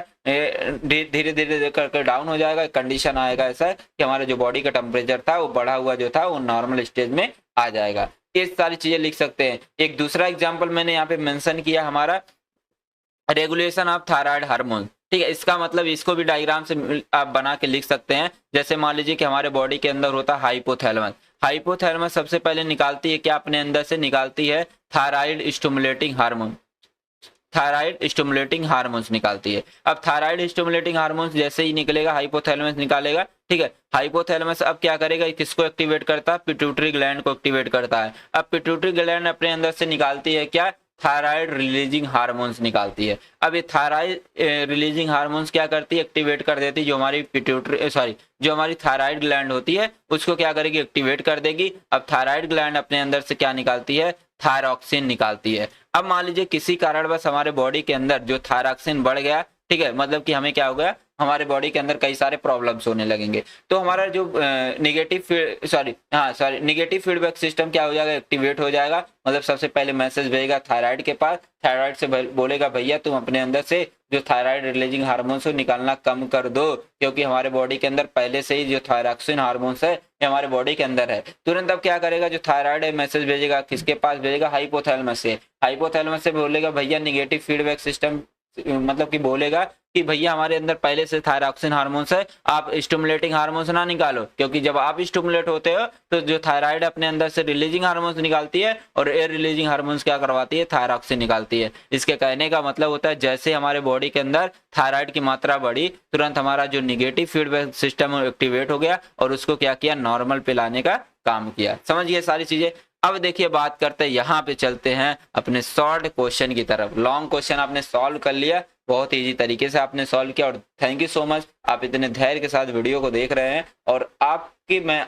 धीरे धीरे करके डाउन हो जाएगा। कंडीशन आएगा ऐसा कि हमारा जो बॉडी का टेम्परेचर था वो बढ़ा हुआ जो था वो नॉर्मल स्टेज में आ जाएगा। ये सारी चीजें लिख सकते हैं। एक दूसरा एग्जाम्पल मैंने यहाँ पे मेंशन किया, हमारा रेगुलेशन ऑफ थायराइड हार्मोन, ठीक है। इसका मतलब इसको भी डायग्राम से आप बना के लिख सकते हैं। जैसे मान लीजिए कि हमारे बॉडी के अंदर होता है हाइपोथैलेमस। हाइपोथैलेमस सबसे पहले निकालती है क्या, अपने अंदर से निकालती है thyroid stimulating hormone, thyroid stimulating hormones निकालती है। अब थायराइड स्टिमुलेटिंग हार्मोन्स जैसे ही निकलेगा हाइपोथैलेमस निकालेगा, ठीक है। हाइपोथैलेमस अब क्या करेगा, किसको एक्टिवेट करता है, पिट्यूटरी ग्लैंड को एक्टिवेट करता है। अब पिट्यूटरी ग्लैंड अपने अंदर से निकालती है क्या, थायराइड रिलीजिंग हार्मोन्स निकालती है। अब ये थायराइड रिलीजिंग हार्मोन्स क्या करती है, एक्टिवेट कर देती है। जो हमारी पिट्यूटरी जो हमारी थायराइड ग्लैंड होती है उसको क्या करेगी, एक्टिवेट कर देगी। अब थायराइड ग्लैंड अपने अंदर से क्या निकालती है, थायरॉक्सिन निकालती है। अब मान लीजिए किसी कारणवश हमारे बॉडी के अंदर जो थायरॉक्सिन बढ़ गया, ठीक है, मतलब कि हमें क्या हो गया, हमारे बॉडी के अंदर कई सारे प्रॉब्लम्स होने लगेंगे। तो हमारा जो नेगेटिव फीडबैक सिस्टम क्या हो जाएगा, एक्टिवेट हो जाएगा। मतलब सबसे पहले मैसेज भेजेगा थायराइड के पास, थायराइड से बोलेगा भैया तुम अपने अंदर से जो थायराइड रिलीजिंग हार्मोन्स को निकालना कम कर दो, क्योंकि हमारे बॉडी के अंदर पहले से ही जो थायरॉक्सिन हार्मोन्स है ये हमारे बॉडी के अंदर है। तुरंत अब क्या करेगा, जो थायराइड है मैसेज भेजेगा, किसके पास भेजेगा, हाइपोथैलेमस से। हाइपोथैलेमस से बोलेगा भैया नेगेटिव फीडबैक सिस्टम, मतलब कि बोलेगा कि भैया हमारे अंदर पहले से थायरॉक्सिन हार्मोन्स है, आप स्टिमुलेटिंग हार्मोन्स ना निकालो, क्योंकि जब आप स्टिमुलेट होते हो तो जो थायराइड अपने अंदर से रिलीजिंग हार्मोन्स निकालती है और एयर रिलीजिंग हार्मोन्स क्या करवाती है, थायरॉक्सिन निकालती है। इसके कहने का मतलब होता है जैसे हमारे बॉडी के अंदर थायराइड की मात्रा बढ़ी, तुरंत हमारा जो निगेटिव फीडबैक सिस्टम एक्टिवेट हो गया और उसको क्या किया, नॉर्मल पे लाने का काम किया। समझिए सारी चीजें। अब देखिए बात करते हैं, यहाँ पे चलते हैं अपने शॉर्ट क्वेश्चन की तरफ। लॉन्ग क्वेश्चन आपने सॉल्व कर लिया, बहुत इजी तरीके से आपने सॉल्व किया, और थैंक यू सो मच, आप इतने धैर्य के साथ वीडियो को देख रहे हैं। और आपकी मैं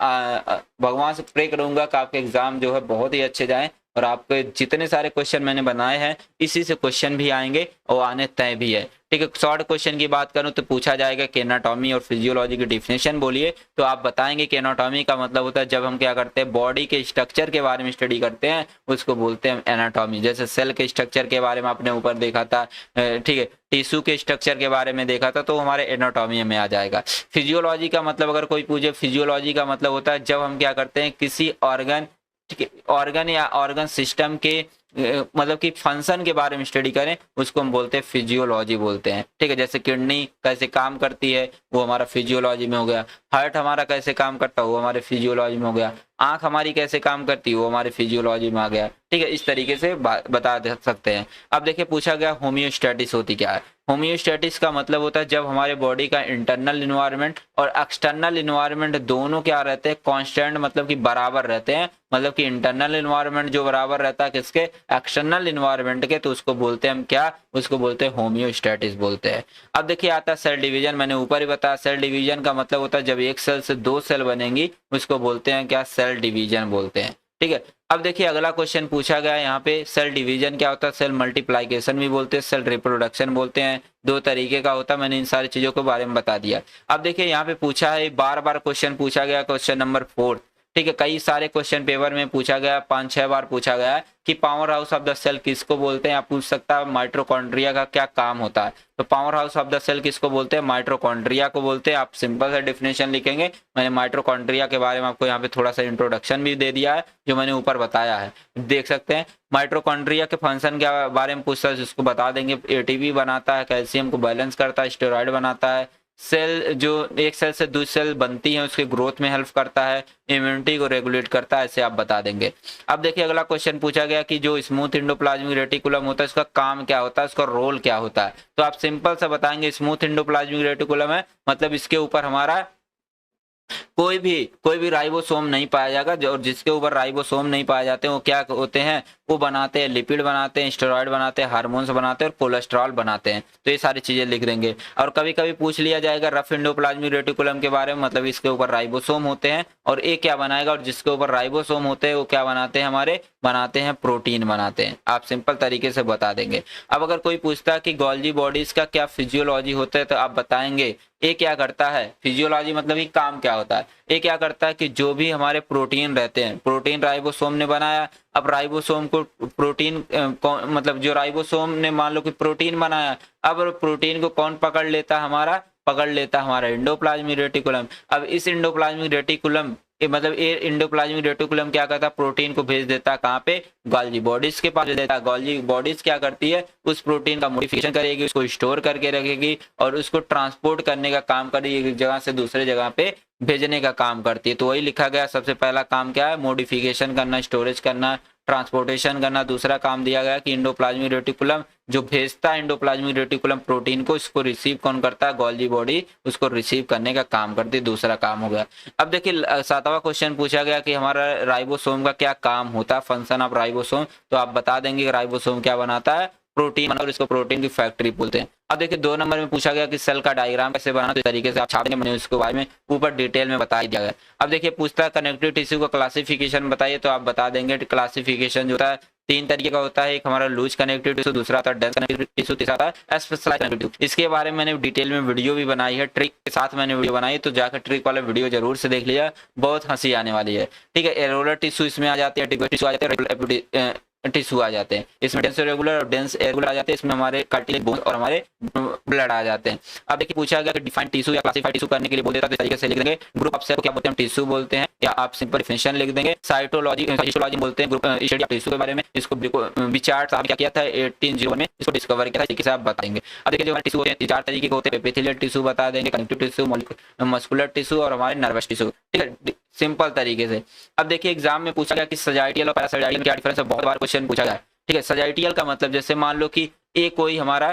भगवान से प्रे करूंगा कि आपके एग्जाम जो है बहुत ही अच्छे जाएं, और आपके जितने सारे क्वेश्चन मैंने बनाए हैं इसी से क्वेश्चन भी आएंगे और आने तय भी है। ठीक है, शॉर्ट क्वेश्चन की बात करूं तो पूछा जाएगा कि एनाटॉमी और फिजियोलॉजी की डिफिनेशन बोलिए, तो आप बताएंगे कि एनाटॉमी का मतलब होता है जब हम क्या करते हैं, बॉडी के स्ट्रक्चर के बारे में स्टडी करते हैं उसको बोलते हैं एनाटॉमी। जैसे सेल के स्ट्रक्चर के बारे में आपने ऊपर देखा था, ठीक है, टिश्यू के स्ट्रक्चर के बारे में देखा था, तो हमारे एनाटॉमी में आ जाएगा। फिजियोलॉजी का मतलब अगर कोई पूछे, फिजियोलॉजी का मतलब होता है जब हम क्या करते हैं किसी ऑर्गन, ठीक है, ऑर्गन या ऑर्गन सिस्टम के मतलब कि फंक्शन के बारे में स्टडी करें उसको हम बोलते हैं फिजियोलॉजी बोलते हैं। ठीक है, जैसे किडनी कैसे काम करती है वो हमारा फिजियोलॉजी में हो गया, हार्ट हमारा कैसे काम करता है वो हमारे फिजियोलॉजी में हो गया, आंख हमारी कैसे काम करती है वो हमारे फिजियोलॉजी में आ गया। ठीक है, इस तरीके से बता सकते हैं। अब देखिए पूछा गया होम्योस्टैटिस होती क्या है। होम्योस्टैटिस का मतलब होता है जब हमारे बॉडी का इंटरनल इन्वायरमेंट और एक्सटर्नल इन्वायरमेंट दोनों क्या रहते हैं, कांस्टेंट, मतलब कि बराबर रहते हैं। मतलब कि इंटरनल इन्वायरमेंट जो बराबर रहता है किसके, एक्सटर्नल इन्वायरमेंट के, तो उसको बोलते हैं हम क्या, उसको बोलते हैं होम्योस्टैटिस बोलते हैं। अब देखिए आता है सेल डिवीजन, मैंने ऊपर ही बताया सेल डिवीजन का मतलब होता है जब एक सेल से दो सेल बनेंगी उसको बोलते हैं क्या, सेल डिवीजन बोलते हैं। ठीक है, अब देखिए अगला क्वेश्चन पूछा गया है यहाँ पे, सेल डिवीजन क्या होता है, सेल मल्टीप्लाइकेशन भी बोलते हैं, सेल रिप्रोडक्शन बोलते हैं, दो तरीके का होता है। मैंने इन सारी चीजों के बारे में बता दिया। अब देखिए यहाँ पे पूछा है, बार बार क्वेश्चन पूछा गया, क्वेश्चन नंबर 4। ठीक है, कई सारे क्वेश्चन पेपर में पूछा गया, 5-6 बार पूछा गया है कि power house of the cell किसको बोलते हैं। आप पूछ सकता है माइटोकॉन्ड्रिया का क्या काम होता है, तो power house of the cell किसको बोलते हैं, माइटोकॉन्ड्रिया को बोलते हैं। आप सिंपल सा डिफिनेशन लिखेंगे, मैंने माइटोकॉन्ड्रिया के बारे में आपको यहाँ पे थोड़ा सा इंट्रोडक्शन भी दे दिया है जो मैंने ऊपर बताया है, देख सकते हैं। माइटोकॉन्ड्रिया के फंक्शन के बारे में पूछता है जिसको बता देंगे, एटीपी बनाता है, कैल्शियम को बैलेंस करता है, स्टेरॉइड बनाता है, सेल जो एक सेल से दूसरी सेल बनती है उसके ग्रोथ में हेल्प करता है, इम्यूनिटी को रेगुलेट करता है, ऐसे आप बता देंगे। अब देखिए अगला क्वेश्चन पूछा गया कि जो स्मूथ एंडोप्लाज्मिक रेटिकुलम होता है इसका काम क्या होता है, इसका रोल क्या होता है। तो आप सिंपल सा बताएंगे स्मूथ एंडोप्लाज्मिक रेटिकुलम है, मतलब इसके ऊपर हमारा कोई भी राइबोसोम नहीं पाया जाएगा, और जिसके ऊपर राइबोसोम नहीं पाए जाते वो क्या होते हैं, वो बनाते हैं लिपिड बनाते हैं, स्टेरॉइड बनाते हैं, हार्मोन्स बनाते हैं और कोलेस्ट्रॉल बनाते हैं। तो ये सारी चीजें लिख देंगे। और कभी कभी पूछ लिया जाएगा रफ एंडोप्लाज्मिक रेटिकुलम के बारे में, मतलब इसके ऊपर राइबोसोम होते हैं और ये क्या बनाएगा, और जिसके ऊपर राइबोसोम होते हैं वो क्या बनाते हैं, हमारे बनाते हैं प्रोटीन बनाते हैं। आप सिंपल तरीके से बता देंगे। अब अगर कोई पूछता है कि गोल्जी बॉडीज का क्या फिजियोलॉजी होता है, तो आप बताएंगे ये क्या करता है, फिजियोलॉजी मतलब ये काम क्या होता है, ये क्या करता है कि जो भी हमारे प्रोटीन रहते हैं, प्रोटीन राइबोसोम ने बनाया, अब राइबोसोम को प्रोटीन मतलब जो राइबोसोम ने मान लो कि प्रोटीन बनाया, अब प्रोटीन को कौन पकड़ लेता है, हमारा पकड़ लेता है हमारा एंडोप्लाज्मिक रेटिकुलम। अब इस एंडोप्लाज्मिक रेटिकुलम मतलब ये एंडोप्लाज्मिक रेटिकुलम क्या करता है, प्रोटीन को भेज देता है कहाँ पे, गोल्जी बॉडीज के पास भेज देता है। गोल्जी बॉडीज क्या करती है, उस प्रोटीन का मॉडिफिकेशन करेगी, उसको स्टोर करके रखेगी और उसको ट्रांसपोर्ट करने का काम करेगी, एक जगह से दूसरे जगह पे भेजने का काम करती है। तो वही लिखा गया, सबसे पहला काम क्या है, मॉडिफिकेशन करना, स्टोरेज करना, ट्रांसपोर्टेशन करना। दूसरा काम दिया गया कि एंडोप्लाज्मिक रेटिकुलम जो भेजता है एंडोप्लाज्मिक रेटिकुलम प्रोटीन को, इसको रिसीव कौन करता है, गोल्जी बॉडी उसको रिसीव करने का काम करती है, दूसरा काम हो गया। अब देखिए 7वां क्वेश्चन पूछा गया कि हमारा राइबोसोम का क्या काम होता है, फंक्शन ऑफ राइबोसोम। तो आप बता देंगे कि राइबोसोम क्या बनाता है, प्रोटीन, और इसको प्रोटीन की फैक्ट्री बोलते हैं। अब देखिए 2 नंबर में पूछा गया कि सेल का डायग्राम कैसे बनाना, तो इस तरीके से आप छापेंगे, मैंने उसके बारे में ऊपर डिटेल में बता दिया गया। अब देखिए पूछता है कनेक्टिव टिश्यू का क्लासिफिकेशन बताइए, तो आप बता देंगे क्लासिफिकेशन जो होता है तीन तरीके का होता है, एक हमारा लूज कनेक्टिव टिश्यू, दूसरा आता है डेंस कनेक्टिव टिश्यू, तीसरा आता है स्पेशलाइज्ड कनेक्टिव टिश्यू। इसके बारे में मैंने डिटेल में वीडियो भी बनाई है, ट्रिक के साथ मैंने वीडियो बनाई, तो जाकर ट्रिक वाला वीडियो जरूर से देख लिया, बहुत हंसी आने वाली है। ठीक है, एरोलर टिश्यू इसमें आ जाते हैं, टिश्यू आ जाते हैं, टिश्यू आ जाते हैं। इसमें डेंस रेगुलर और डेंस इरेगुलर आ जाते हैं। इसमें हमारे कार्टिलेज बोन्स और हमारे ब्लड आ जाते हैं। अब देखिए पूछा गया कि डिफाइन टिश्यू या क्लासिफाई टिश्यू करने के लिए बोल देता है, तो इस तरीके से लिख देंगे। ग्रुप ऑफ सेल को क्या बोलते हैं, टिश्यू बोलते हैं, या आप सिंपल डिफिनेशन लिख देंगे। साइटोलॉजी हिस्टोलॉजी बोलते हैं, ग्रुप स्टडी ऑफ टिश्यू के बारे में। इसको विचार्ड साहब क्या किया था 1801 में, इसको डिस्कवर किया था, तरीके से आप बताएंगे। अब देखिए जो टिश्यू होते हैं चार तरीके के होते हैं, एपिथेलियल टिश्यू बता देंगे, कनेक्टिव टिश्यू, मस्कुलर टिश्यू और हमारे नर्वस टिश्यू। ठीक है, सिंपल तरीके से। अब देखिए एग्जाम में पूछा गया कि सजाइटियल और पैरासजाइटियल में क्या डिफरेंस है, बहुत बार क्वेश्चन पूछा गया है। ठीक है, सजाइटियल का मतलब जैसे मान लो कि ये कोई हमारा,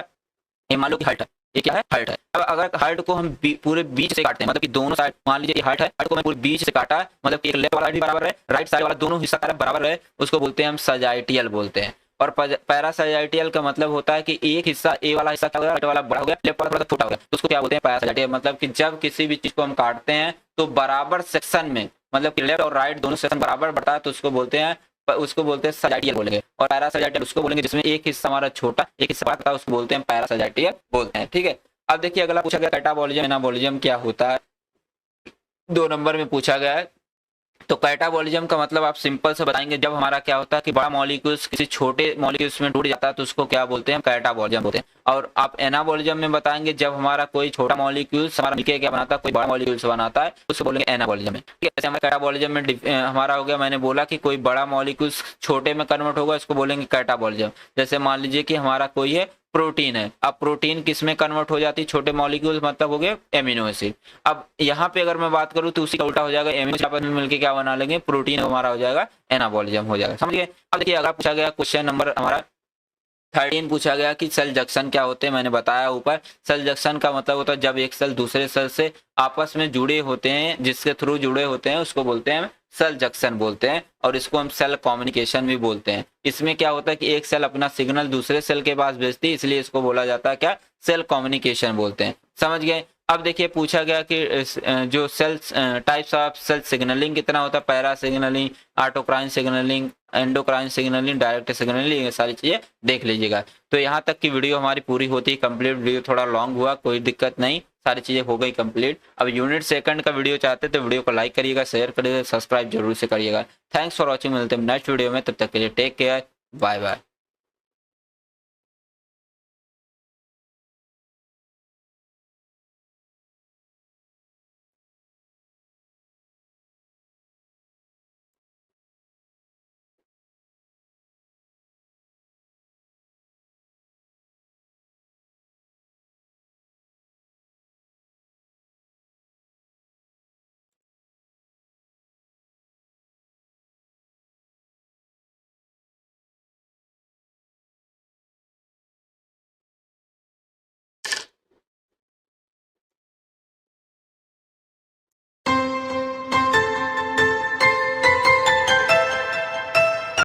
ये मान लो कि हर्ट है, ये क्या है, हर्ट है। अब अगर हर्ट को हम पूरे बीच से काटते हैं, मतलब कि दोनों साइड, मान लीजिए हर्ट है, हर्ट को मैं पूरे बीच से काटा, मतलब कि एक लेफ्ट वाला भी बराबर है, राइट साइड वाला दोनों हिस्सा बराबर है, उसको बोलते हैं हम सजाइटियल बोलते हैं। और पैरासजाइटियल का मतलब होता है कि एक हिस्सा, ए वाला हिस्सा क्या हो गया, राइट वाला बड़ा हो गया, लेफ्ट वाला थोड़ा छोटा हो गया, तो उसको क्या बोलते हैं, पैरासजाइटियल। मतलब कि जब किसी भी चीज को हम काटते हैं तो बराबर सेक्शन में, मतलब कि लेफ्ट और राइट दोनों सेक्शन बराबर बढ़ता है, तो उसको बोलते हैं सजाइटियल बोलेंगे। और पैरासजाइटियल उसको बोलेंगे जिसमें एक हिस्सा हमारा छोटा, एक हिस्सा बड़ा, उसको बोलते हैं पैरासजाइटियल बोलते हैं। ठीक है, अब देखिए अगला पूछा गया कैटाबॉलिज्म एनाबॉलिज्म क्या होता है, 2 नंबर में पूछा गया है। तो कैटाबॉलिज्म का मतलब आप सिंपल से बताएंगे, जब हमारा क्या होता है कि बड़ा मॉलिक्यूल्स किसी छोटे मॉलिक्यूल्स में टूट जाता है, तो उसको क्या बोलते हैं, कैटाबॉलिज्म बोलते हैं। और आप एनाबॉलिज्म में बताएंगे, जब हमारा कोई छोटा मॉलिक्यूल्स हमारा मिलके क्या बनाता है, कोई बड़ा मॉलिक्यूल्स बनाता है, उसको बोलेंगे एनाबॉलिज्म में। ठीक है, जैसे हमारे कैटाबॉलिज्म में हमारा हो गया, मैंने बोला कि कोई बड़ा मॉलिक्यूल्स छोटे में कन्वर्ट होगा, इसको बोलेंगे कैटाबॉलिज्म। जैसे मान लीजिए कि हमारा कोई है प्रोटीन है, अब प्रोटीन किस में कन्वर्ट हो जाती है, छोटे मॉलिक्यूल्स, मतलब हो गए एमिनो एसिड। अब यहाँ पे अगर मैं बात करूँ तो उसी का उल्टा हो जाएगा, एमिनो एसिड आपस में मिलकर क्या बना लेंगे, प्रोटीन हमारा हो जाएगा एनाबॉलिज्म हो जाएगा, समझ गए। अब देखिए अगर पूछा गया क्वेश्चन नंबर हमारा 13 पूछा गया कि सेल जंक्शन क्या होते हैं, मैंने बताया ऊपर। सेल जंक्शन का मतलब होता है जब एक सेल दूसरे सेल से आपस में जुड़े होते हैं, जिसके थ्रू जुड़े होते हैं, उसको बोलते हैं सेल जंक्शन बोलते हैं, और इसको हम सेल कम्युनिकेशन भी बोलते हैं। इसमें क्या होता है कि एक सेल अपना सिग्नल दूसरे सेल के पास भेजती है, इसलिए इसको बोला जाता है क्या, सेल कम्युनिकेशन बोलते हैं, समझ गए। अब देखिए पूछा गया कि जो cells types of cell signalling कितना होता है, para signalling, autocrine signalling, endocrine signalling, direct signalling, ये सारी चीजें देख लीजिएगा। तो यहाँ तक की वीडियो हमारी पूरी होती है कंप्लीट। वीडियो थोड़ा लॉन्ग हुआ, कोई दिक्कत नहीं, सारी चीजें हो गई कंप्लीट। अब यूनिट सेकंड का वीडियो चाहते तो वीडियो को लाइक करिएगा, शेयर करिएगा, सब्सक्राइब जरूर से करिएगा। थैंक्स फॉर वॉचिंग, मिलते हैं नेक्स्ट वीडियो में, तब तक के लिए टेक केयर, बाय बाय।